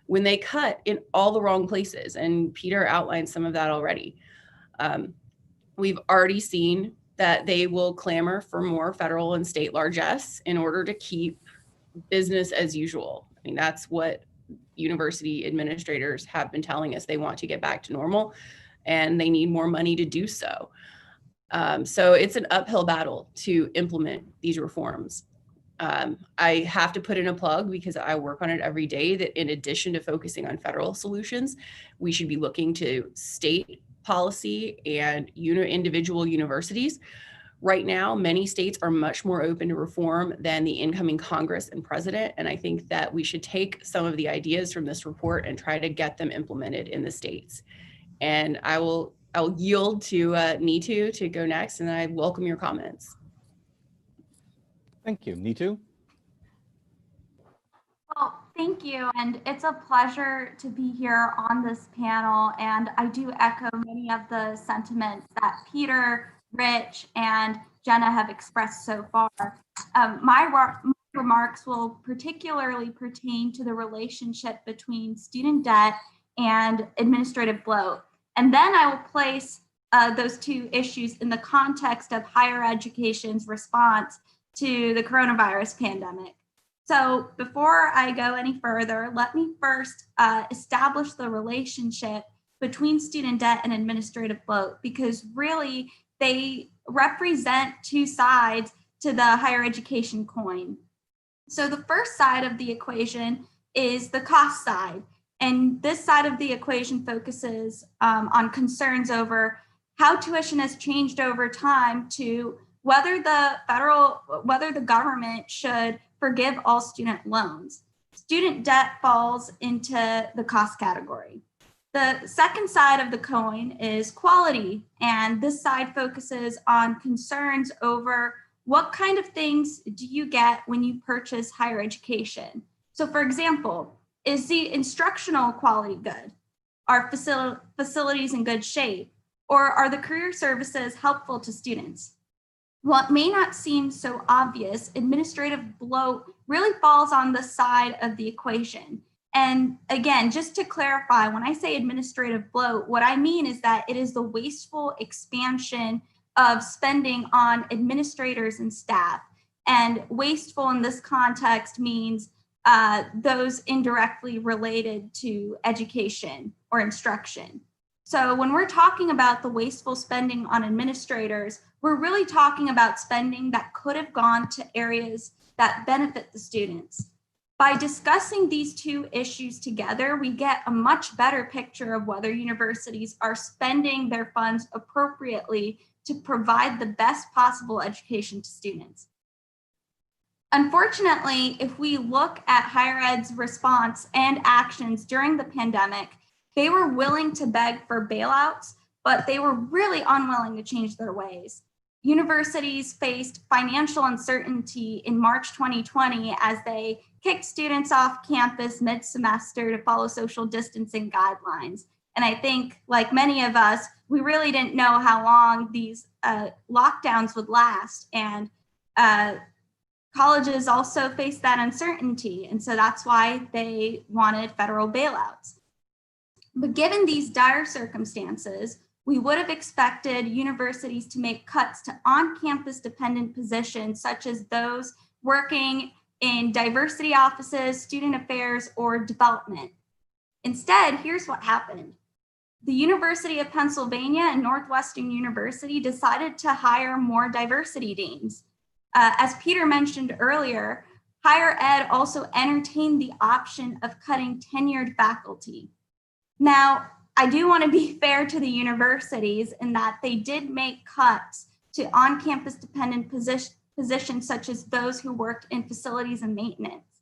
when they cut in all the wrong places. And Peter outlined some of that already. We've already seen that they will clamor for more federal and state largesse in order to keep business as usual. I mean, that's what university administrators have been telling us. They want to get back to normal, and they need more money to do so. So it's an uphill battle to implement these reforms. I have to put in a plug, because I work on it every day, that in addition to focusing on federal solutions, we should be looking to state policy and individual universities. Right now, many states are much more open to reform than the incoming Congress and president. And I think that we should take some of the ideas from this report and try to get them implemented in the states. And I'll yield to Neetu to go next, and I welcome your comments. Thank you. Neetu? Well, thank you. And it's a pleasure to be here on this panel. And I do echo many of the sentiments that Peter, Rich, and Jenna have expressed so far. My remarks will particularly pertain to the relationship between student debt and administrative bloat. And then I will place those two issues in the context of higher education's response to the coronavirus pandemic. So before I go any further, let me first establish the relationship between student debt and administrative bloat, because really they represent two sides to the higher education coin. So the first side of the equation is the cost side. And this side of the equation focuses on concerns over how tuition has changed over time to whether the government should forgive all student loans. Student debt falls into the cost category. The second side of the coin is quality, and this side focuses on concerns over what kind of things do you get when you purchase higher education. So for example, is the instructional quality good? Are facilities in good shape? Or are the career services helpful to students? What may not seem so obvious, administrative bloat really falls on the side of the equation. And again, just to clarify, when I say administrative bloat, what I mean is that it is the wasteful expansion of spending on administrators and staff. And wasteful in this context means those indirectly related to education or instruction. So when we're talking about the wasteful spending on administrators, we're really talking about spending that could have gone to areas that benefit the students. By discussing these two issues together, we get a much better picture of whether universities are spending their funds appropriately to provide the best possible education to students. Unfortunately, if we look at higher ed's response and actions during the pandemic, they were willing to beg for bailouts, but they were really unwilling to change their ways. Universities faced financial uncertainty in March 2020 as they kicked students off campus mid-semester to follow social distancing guidelines. And I think, like many of us, we really didn't know how long these lockdowns would last. And colleges also faced that uncertainty. And so that's why they wanted federal bailouts. But given these dire circumstances, we would have expected universities to make cuts to on-campus dependent positions, such as those working in diversity offices, student affairs, or development. Instead, here's what happened. The University of Pennsylvania and Northwestern University decided to hire more diversity deans. As Peter mentioned earlier, higher ed also entertained the option of cutting tenured faculty. Now, I do want to be fair to the universities in that they did make cuts to on-campus dependent positions such as those who worked in facilities and maintenance.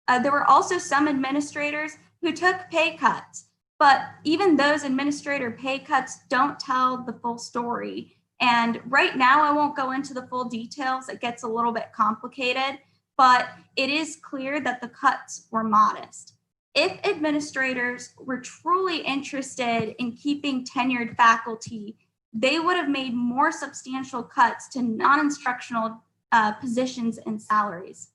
There were also some administrators who took pay cuts, but even those administrator pay cuts don't tell the full story. And right now, I won't go into the full details. It gets a little bit complicated, but it is clear that the cuts were modest. If administrators were truly interested in keeping tenured faculty, they would have made more substantial cuts to non-instructional positions and salaries.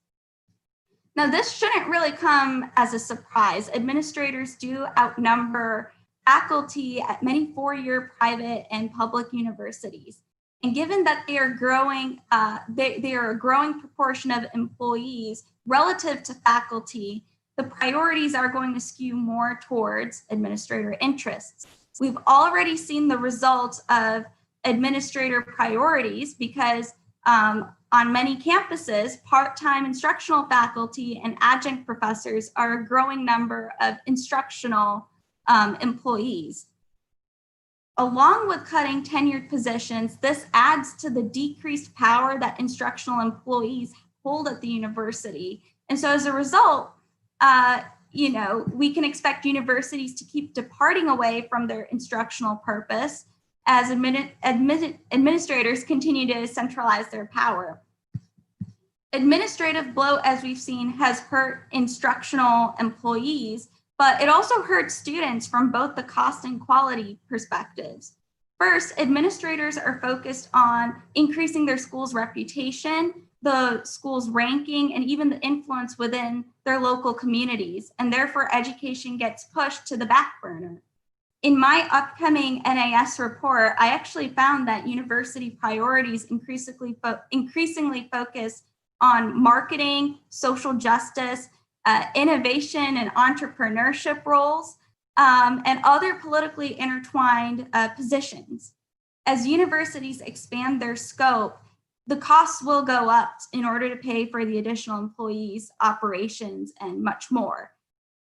Now, this shouldn't really come as a surprise. Administrators do outnumber faculty at many four-year private and public universities. And given that they are growing, they are a growing proportion of employees relative to faculty, the priorities are going to skew more towards administrator interests. We've already seen the results of administrator priorities because on many campuses, part-time instructional faculty and adjunct professors are a growing number of instructional employees. Along with cutting tenured positions, this adds to the decreased power that instructional employees hold at the university. And so as a result, we can expect universities to keep departing away from their instructional purpose as administrators continue to centralize their power. Administrative bloat, as we've seen, has hurt instructional employees, but it also hurts students from both the cost and quality perspectives. First, administrators are focused on increasing their school's reputation, the school's ranking, and even the influence within their local communities, and therefore education gets pushed to the back burner. In my upcoming NAS report, I actually found that university priorities increasingly focus on marketing, social justice, innovation and entrepreneurship roles, and other politically intertwined positions. As universities expand their scope, the costs will go up in order to pay for the additional employees, operations, and much more.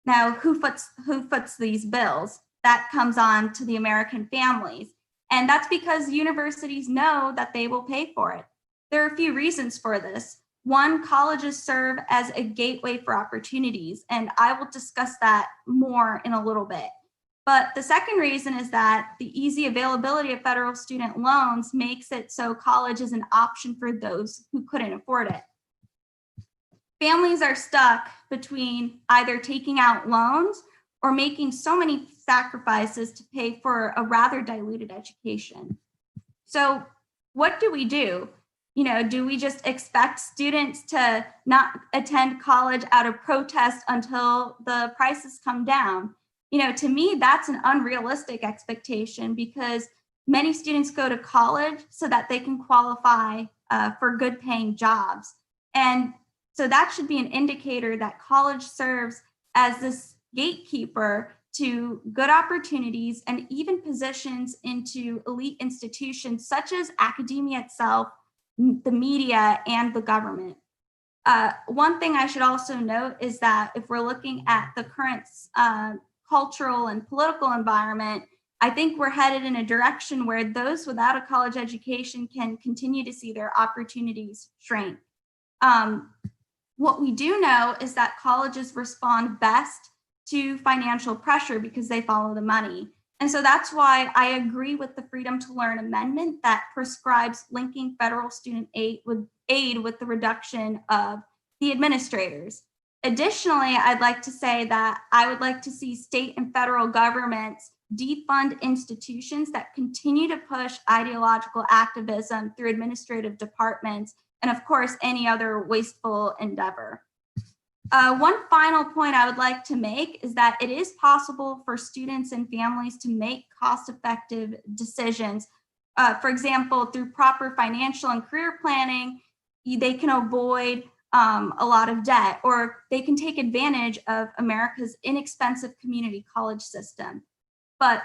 Now, who foots these bills? That comes on to the American families. And that's because universities know that they will pay for it. There are a few reasons for this. One, colleges serve as a gateway for opportunities, and I will discuss that more in a little bit. But the second reason is that the easy availability of federal student loans makes it so college is an option for those who couldn't afford it. Families are stuck between either taking out loans or making so many sacrifices to pay for a rather diluted education. So what do we do? Do we just expect students to not attend college out of protest until the prices come down? To me, that's an unrealistic expectation because many students go to college so that they can qualify for good paying jobs. And so that should be an indicator that college serves as this gatekeeper to good opportunities and even positions into elite institutions such as academia itself, the media, and the government. One thing I should also note is that if we're looking at the current cultural and political environment, I think we're headed in a direction where those without a college education can continue to see their opportunities shrink. What we do know is that colleges respond best to financial pressure because they follow the money. And so that's why I agree with the Freedom to Learn Amendment that prescribes linking federal student aid with the reduction of the administrators. Additionally, I'd like to say that I would like to see state and federal governments defund institutions that continue to push ideological activism through administrative departments, and of course, any other wasteful endeavor. One final point I would like to make is that it is possible for students and families to make cost-effective decisions. For example, through proper financial and career planning, they can avoid a lot of debt, or they can take advantage of America's inexpensive community college system. But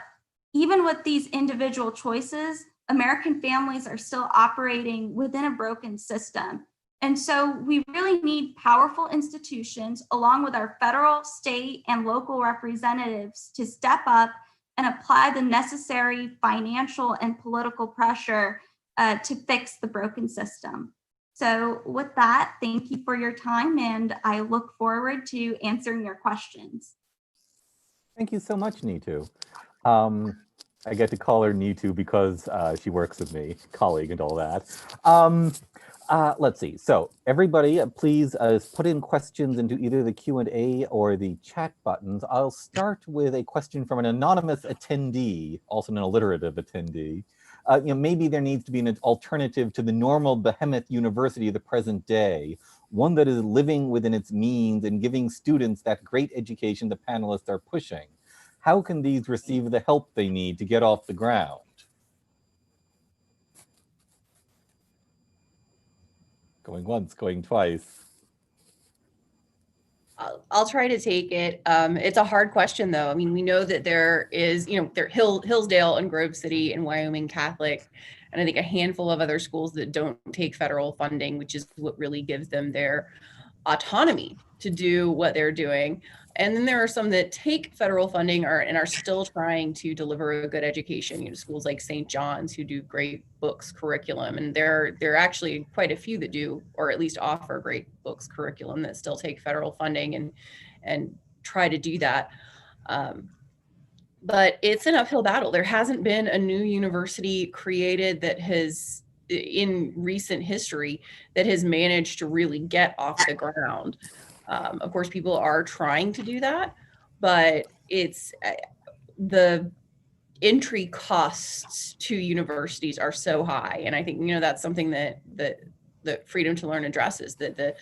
even with these individual choices, American families are still operating within a broken system. And so we really need powerful institutions along with our federal, state, and local representatives to step up and apply the necessary financial and political pressure to fix the broken system. So with that, thank you for your time, and I look forward to answering your questions. Thank you so much, Neetu. I get to call her Neetu because she works with me, colleague and all that. Let's see. So everybody, please put in questions into either the Q&A or the chat buttons. I'll start with a question from an anonymous attendee, also an alliterative attendee. Maybe there needs to be an alternative to the normal behemoth university of the present day, one that is living within its means and giving students that great education the panelists are pushing. How can these receive the help they need to get off the ground? Going once, going twice. I'll try to take it. It's a hard question, though. I mean, we know that there is, there Hillsdale and Grove City and Wyoming Catholic, and I think a handful of other schools that don't take federal funding, which is what really gives them their autonomy to do what they're doing. And then there are some that take federal funding and are still trying to deliver a good education. Schools like St. John's, who do great books curriculum, and there are actually quite a few that do, or at least offer great books curriculum that still take federal funding and try to do that. But it's an uphill battle. There hasn't been a new university created that has, in recent history, that has managed to really get off the ground. Of course, people are trying to do that, but it's the entry costs to universities are so high. And I think, that's something that Freedom to Learn addresses, that the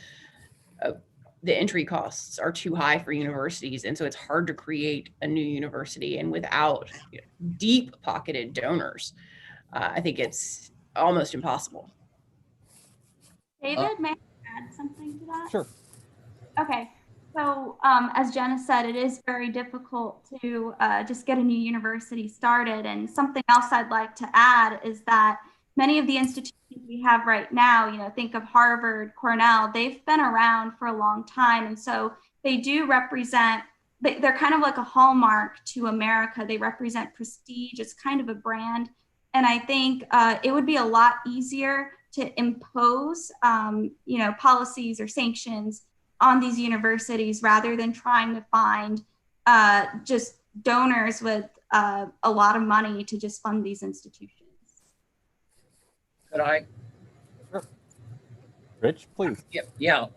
entry costs are too high for universities. And so it's hard to create a new university. And without deep pocketed donors, I think it's almost impossible. David, may I add something to that? Sure. Okay, so as Jenna said, it is very difficult to just get a new university started. And something else I'd like to add is that many of the institutions we have right now, think of Harvard, Cornell, they've been around for a long time. And so they do represent, they're kind of like a hallmark to America. They represent prestige. It's kind of a brand. And I think it would be a lot easier to impose, policies or sanctions on these universities rather than trying to find just donors with a lot of money to just fund these institutions. Could I? Sure. Rich, please. Yeah.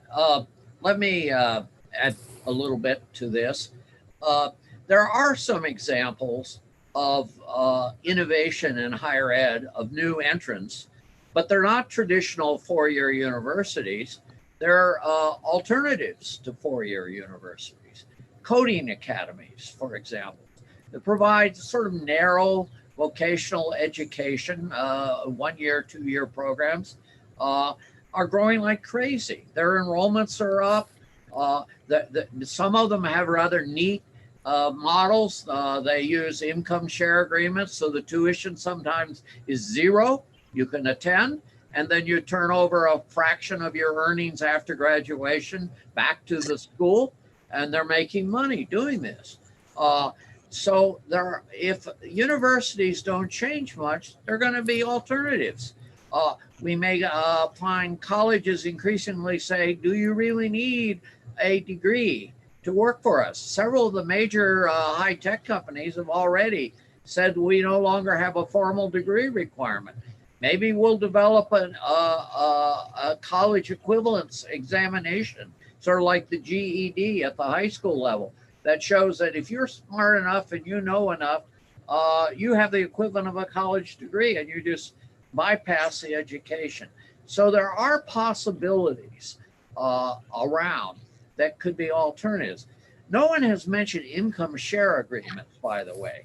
Let me add a little bit to this. There are some examples of innovation in higher ed, of new entrants, but they're not traditional four-year universities. They're alternatives to four-year universities. Coding academies, for example, that provide sort of narrow vocational education, 1 year, 2 year programs, are growing like crazy. Their enrollments are up. Some of them have rather neat models. They use income share agreements, so the tuition sometimes is zero. You can attend, and then you turn over a fraction of your earnings after graduation back to the school, and they're making money doing this. So if universities don't change much, there are going to be alternatives. We may find colleges increasingly say, do you really need a degree to work for us? Several of the major high-tech companies have already said we no longer have a formal degree requirement. Maybe we'll develop a college equivalence examination, sort of like the GED at the high school level, that shows that if you're smart enough and you know enough, you have the equivalent of a college degree and you just bypass the education. So there are possibilities around that could be alternatives. No one has mentioned income share agreements, by the way.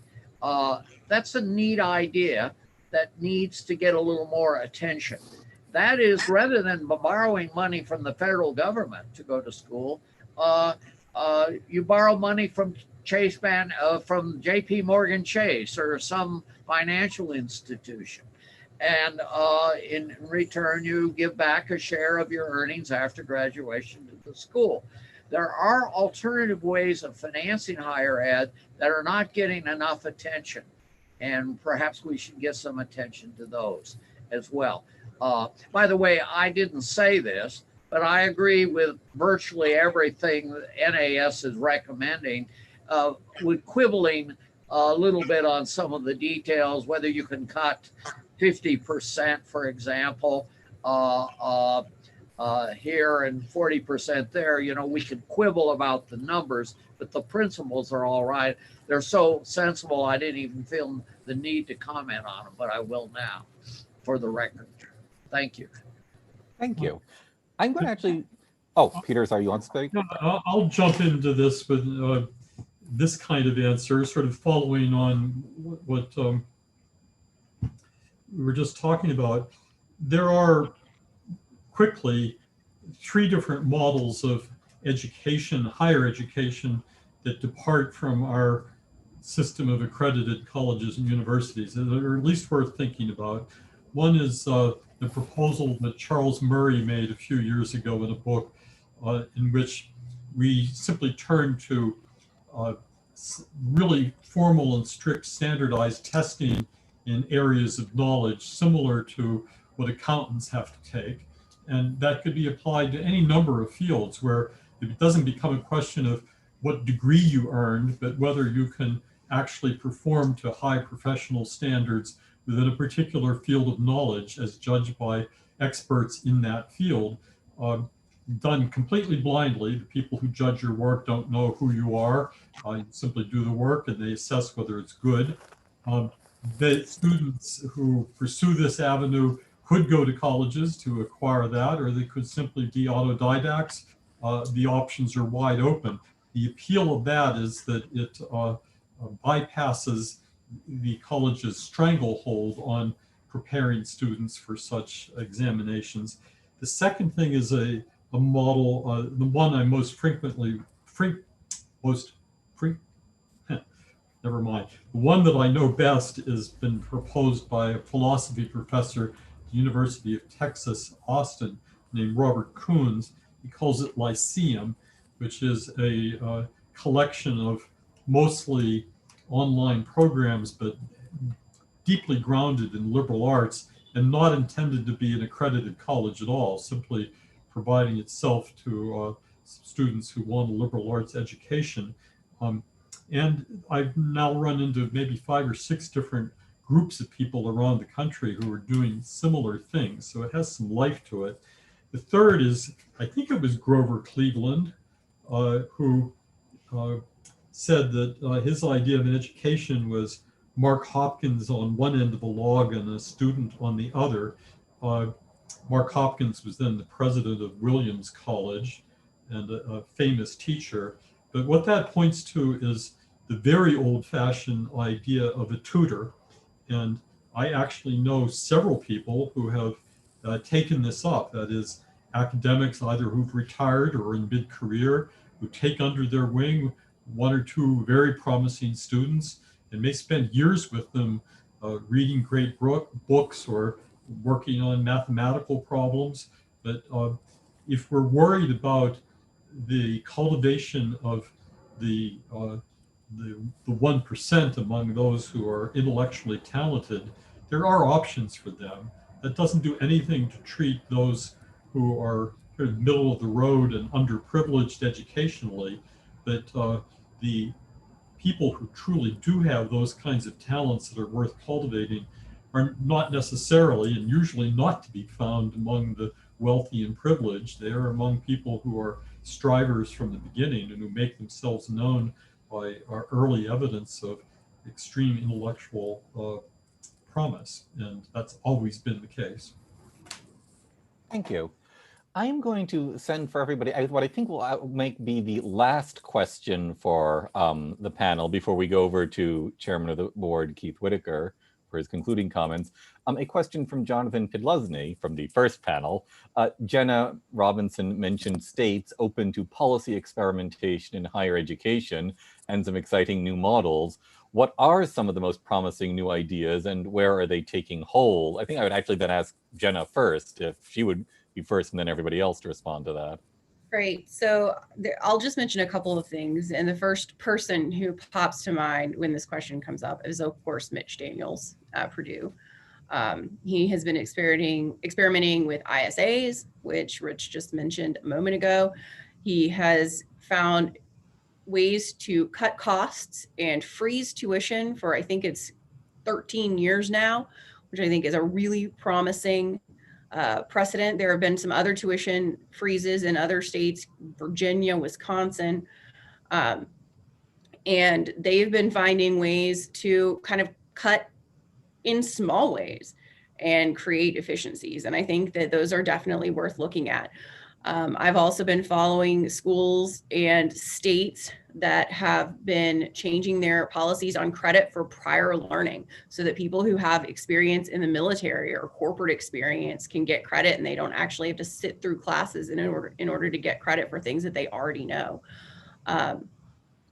That's a neat idea that needs to get a little more attention. That is, rather than borrowing money from the federal government to go to school, you borrow money from from JP Morgan Chase or some financial institution. And in return, you give back a share of your earnings after graduation to the school. There are alternative ways of financing higher ed that are not getting enough attention. And perhaps we should get some attention to those as well. By the way, I didn't say this, but I agree with virtually everything that NAS is recommending, with quibbling a little bit on some of the details, whether you can cut 50%, for example, here and 40% there. You know, we can quibble about the numbers, but the principles are all right. They're so sensible, I didn't even feel the need to comment on them, but I will now for the record. Thank you. Thank you. I'm going to actually, oh, Peter, are you on speak? No, I'll jump into this with this kind of answer, sort of following on what we were just talking about. There are quickly 3 different models of education, higher education, that depart from our system of accredited colleges and universities, that are at least worth thinking about. One is the proposal that Charles Murray made a few years ago in a book in which we simply turn to really formal and strict standardized testing in areas of knowledge similar to what accountants have to take. And that could be applied to any number of fields where it doesn't become a question of what degree you earned, but whether you can actually perform to high professional standards within a particular field of knowledge as judged by experts in that field, done completely blindly. The people who judge your work don't know who you are. You simply do the work and they assess whether it's good. The students who pursue this avenue could go to colleges to acquire that, or they could simply be autodidacts. The options are wide open. The appeal of that is that it bypasses the college's stranglehold on preparing students for such examinations. The second thing is a model, the one I most frequently, never mind. The one that I know best has been proposed by a philosophy professor at the University of Texas, Austin, named Robert Coons. He calls it Lyceum, which is a collection of mostly online programs, but deeply grounded in liberal arts and not intended to be an accredited college at all, simply providing itself to students who want a liberal arts education. And I've now run into maybe 5 or 6 different groups of people around the country who are doing similar things. So it has some life to it. The third is, I think it was Grover Cleveland, who said that his idea of an education was Mark Hopkins on one end of the log and a student on the other. Mark Hopkins was then the president of Williams College and a famous teacher. But what that points to is the very old-fashioned idea of a tutor. And I actually know several people who have taken this up. That is, academics either who've retired or in mid-career who take under their wing 1 or 2 very promising students and may spend years with them reading great books or working on mathematical problems. But if we're worried about the cultivation of the 1% among those who are intellectually talented, there are options for them. That doesn't do anything to treat those who are middle of the road and underprivileged educationally, but the people who truly do have those kinds of talents that are worth cultivating are not necessarily, and usually not to be found among the wealthy and privileged. They are among people who are strivers from the beginning and who make themselves known by our early evidence of extreme intellectual promise. And that's always been the case. Thank you. I am going to send for everybody what I think will be the last question for the panel before we go over to Chairman of the Board, Keith Whitaker, for his concluding comments. A question from Jonathan Podlesny from the first panel. Jenna Robinson mentioned states open to policy experimentation in higher education and some exciting new models. What are some of the most promising new ideas and where are they taking hold? I think I would actually then ask Jenna first, if she would be first and then everybody else to respond to that. Great. So I'll just mention a couple of things. And the first person who pops to mind when this question comes up is, of course, Mitch Daniels at Purdue. He has been experimenting with ISAs, which Rich just mentioned a moment ago. He has found ways to cut costs and freeze tuition for, I think it's 13 years now, which I think is a really promising precedent. There have been some other tuition freezes in other states, Virginia, Wisconsin, and they've been finding ways to kind of cut in small ways and create efficiencies. And I think that those are definitely worth looking at. I've also been following schools and states that have been changing their policies on credit for prior learning so that people who have experience in the military or corporate experience can get credit, and they don't actually have to sit through classes in order to get credit for things that they already know.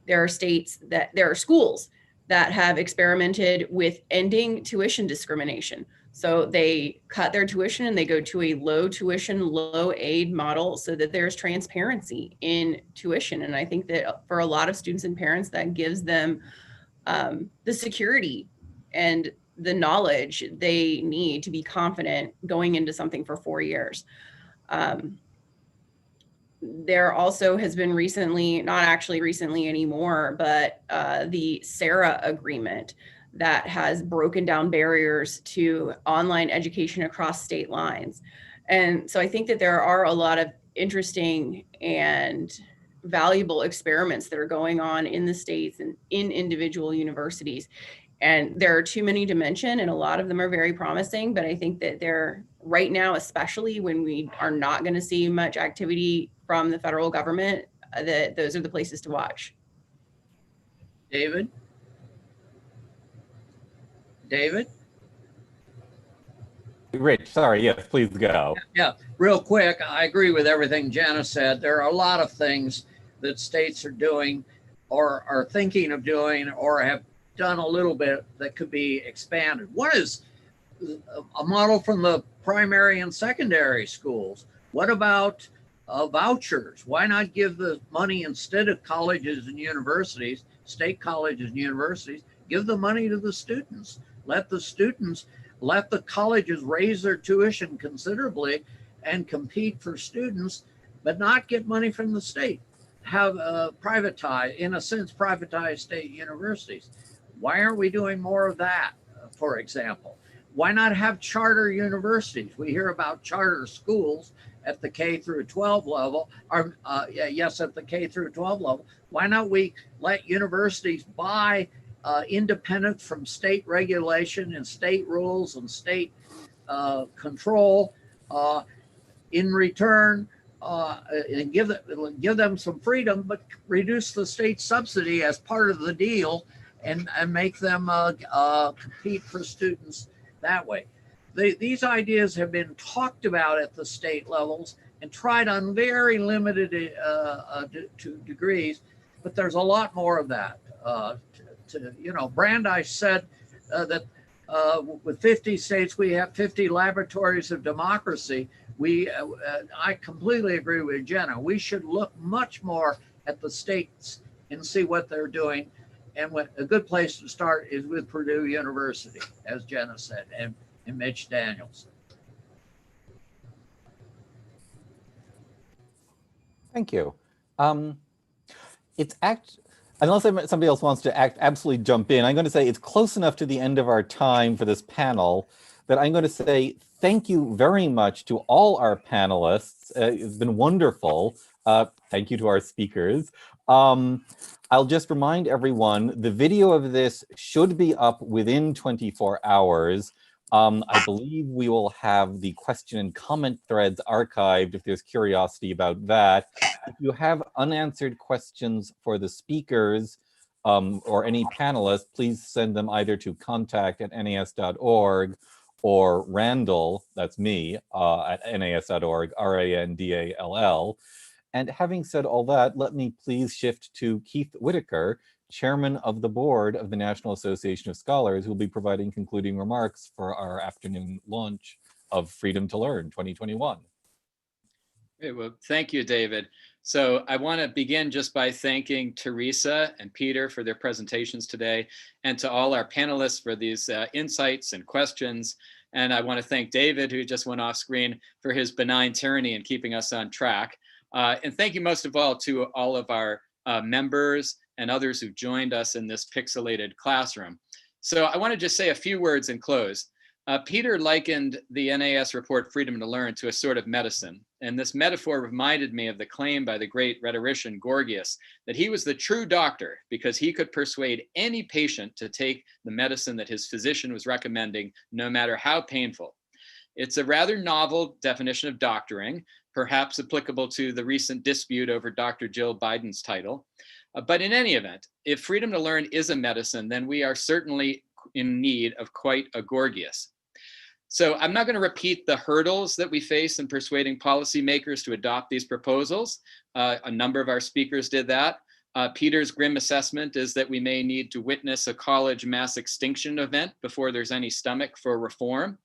There are schools that have experimented with ending tuition discrimination. So they cut their tuition and they go to a low tuition, low aid model so that there's transparency in tuition. And I think that for a lot of students and parents, that gives them the security and the knowledge they need to be confident going into something for 4 years. There also has been recently, not actually recently anymore, but the SARA agreement that has broken down barriers to online education across state lines. And so I think that there are a lot of interesting and valuable experiments that are going on in the states and in individual universities. And there are too many to mention, and a lot of them are very promising, but I think that they're right now, especially when we are not going to see much activity from the federal government, that those are the places to watch. David? David? Rich, sorry, yes, please go. Yeah, real quick, I agree with everything Jana said. There are a lot of things that states are doing or are thinking of doing or have done a little bit that could be expanded. One is a model from the primary and secondary schools. What about vouchers? Why not give the money instead of colleges and universities, state colleges and universities, give the money to the students? Let the colleges raise their tuition considerably and compete for students, but not get money from the state. Have privatized, in a sense, privatized state universities. Why aren't we doing more of that, for example? Why not have charter universities? We hear about charter schools at the K through 12 level, or yes, at the K through 12 level. Why not we let universities buy independent from state regulation and state rules and state control in return, and give them some freedom, but reduce the state subsidy as part of the deal, and make them compete for students that way. These ideas have been talked about at the state levels and tried on very limited degrees, but there's a lot more of that. Brandeis said that with 50 states, we have 50 laboratories of democracy. I completely agree with Jenna. We should look much more at the states and see what they're doing. And a good place to start is with Purdue University, as Jenna said, and Mitch Daniels. Thank you. Unless somebody else wants to absolutely jump in, I'm going to say it's close enough to the end of our time for this panel that I'm going to say thank you very much to all our panelists. It's been wonderful. Thank you to our speakers. I'll just remind everyone, the video of this should be up within 24 hours. I believe we will have the question and comment threads archived if there's curiosity about that. If you have unanswered questions for the speakers or any panelists, please send them either to contact@nas.org or Randall, that's me, at nas.org, RANDALL. And having said all that, let me please shift to Keith Whitaker, Chairman of the Board of the National Association of Scholars, who will be providing concluding remarks for our afternoon launch of Freedom to Learn 2021. Great. Well, thank you, David. So I want to begin just by thanking Teresa and Peter for their presentations today, and to all our panelists for these insights and questions. And I want to thank David, who just went off screen, for his benign tyranny and keeping us on track. And thank you most of all to all of our members and others who joined us in this pixelated classroom. So I want to just say a few words and close. Peter likened the NAS report Freedom to Learn to a sort of medicine. And this metaphor reminded me of the claim by the great rhetorician Gorgias that he was the true doctor because he could persuade any patient to take the medicine that his physician was recommending, no matter how painful. It's a rather novel definition of doctoring, perhaps applicable to the recent dispute over Dr. Jill Biden's title. But in any event, if Freedom to Learn is a medicine, then we are certainly in need of quite a Gorgias. So I'm not going to repeat the hurdles that we face in persuading policymakers to adopt these proposals. A number of our speakers did that. Peter's grim assessment is that we may need to witness a college mass extinction event before there's any stomach for reform.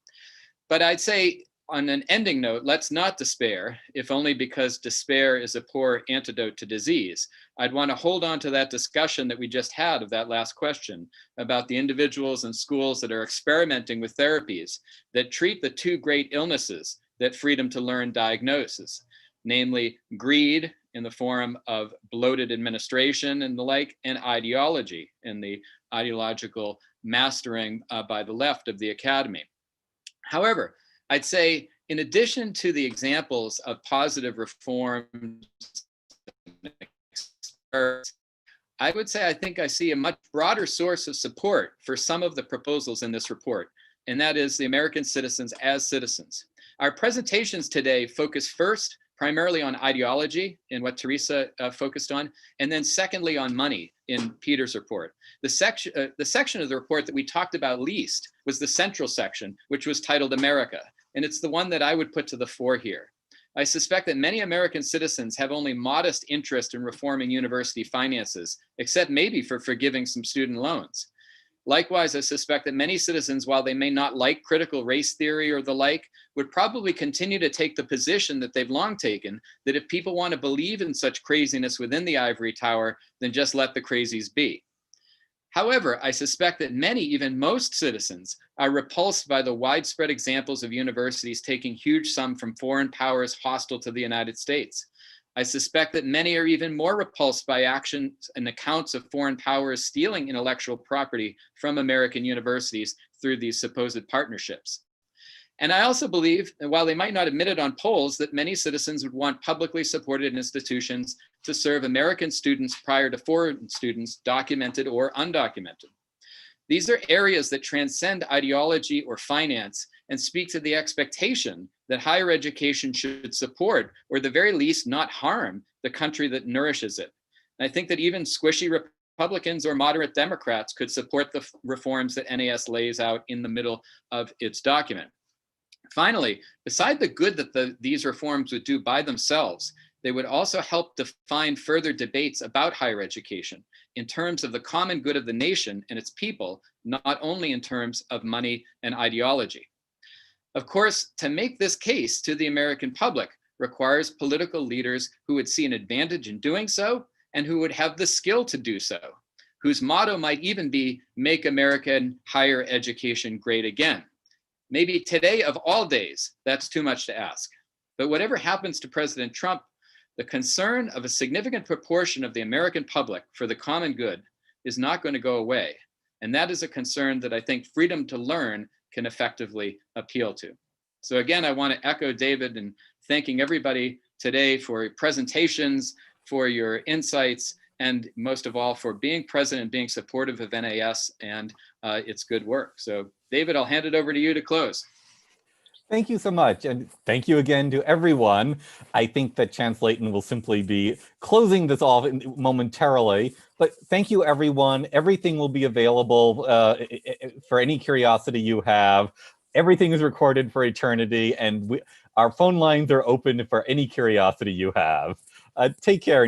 But I'd say, on an ending note, let's not despair, if only because despair is a poor antidote to disease. I'd want to hold on to that discussion that we just had of that last question about the individuals and schools that are experimenting with therapies that treat the two great illnesses that Freedom to Learn diagnoses, namely greed in the form of bloated administration and the like, and ideology in the ideological mastering by the left of the academy. However, I'd say, in addition to the examples of positive reforms, I would say I think I see a much broader source of support for some of the proposals in this report, and that is the American citizens as citizens. Our presentations today focus first primarily on ideology in what Teresa focused on, and then secondly on money in Peter's report. The section of the report that we talked about least was the central section, which was titled America. And it's the one that I would put to the fore here. I suspect that many American citizens have only modest interest in reforming university finances, except maybe for forgiving some student loans. Likewise, I suspect that many citizens, while they may not like critical race theory or the like, would probably continue to take the position that they've long taken, that if people want to believe in such craziness within the ivory tower, then just let the crazies be. However, I suspect that many, even most citizens, are repulsed by the widespread examples of universities taking huge sums from foreign powers hostile to the United States. I suspect that many are even more repulsed by actions and accounts of foreign powers stealing intellectual property from American universities through these supposed partnerships. And I also believe, and while they might not admit it on polls, that many citizens would want publicly supported institutions to serve American students prior to foreign students, documented or undocumented. These are areas that transcend ideology or finance and speak to the expectation that higher education should support, or at the very least not harm, the country that nourishes it. And I think that even squishy Republicans or moderate Democrats could support the reforms that NAS lays out in the middle of its document. Finally, beside the good that these reforms would do by themselves, they would also help define further debates about higher education in terms of the common good of the nation and its people, not only in terms of money and ideology. Of course, to make this case to the American public requires political leaders who would see an advantage in doing so and who would have the skill to do so, whose motto might even be, "Make American higher education great again." Maybe today of all days, that's too much to ask. But whatever happens to President Trump, the concern of a significant proportion of the American public for the common good is not going to go away. And that is a concern that I think Freedom to Learn can effectively appeal to. So again, I want to echo David in thanking everybody today for your presentations, for your insights, and most of all for being present and being supportive of NAS and its good work. So David, I'll hand it over to you to close. Thank you so much. And thank you again to everyone. I think that Chance Layton will simply be closing this off momentarily. But thank you, everyone. Everything will be available for any curiosity you have. Everything is recorded for eternity. And our phone lines are open for any curiosity you have. Take care and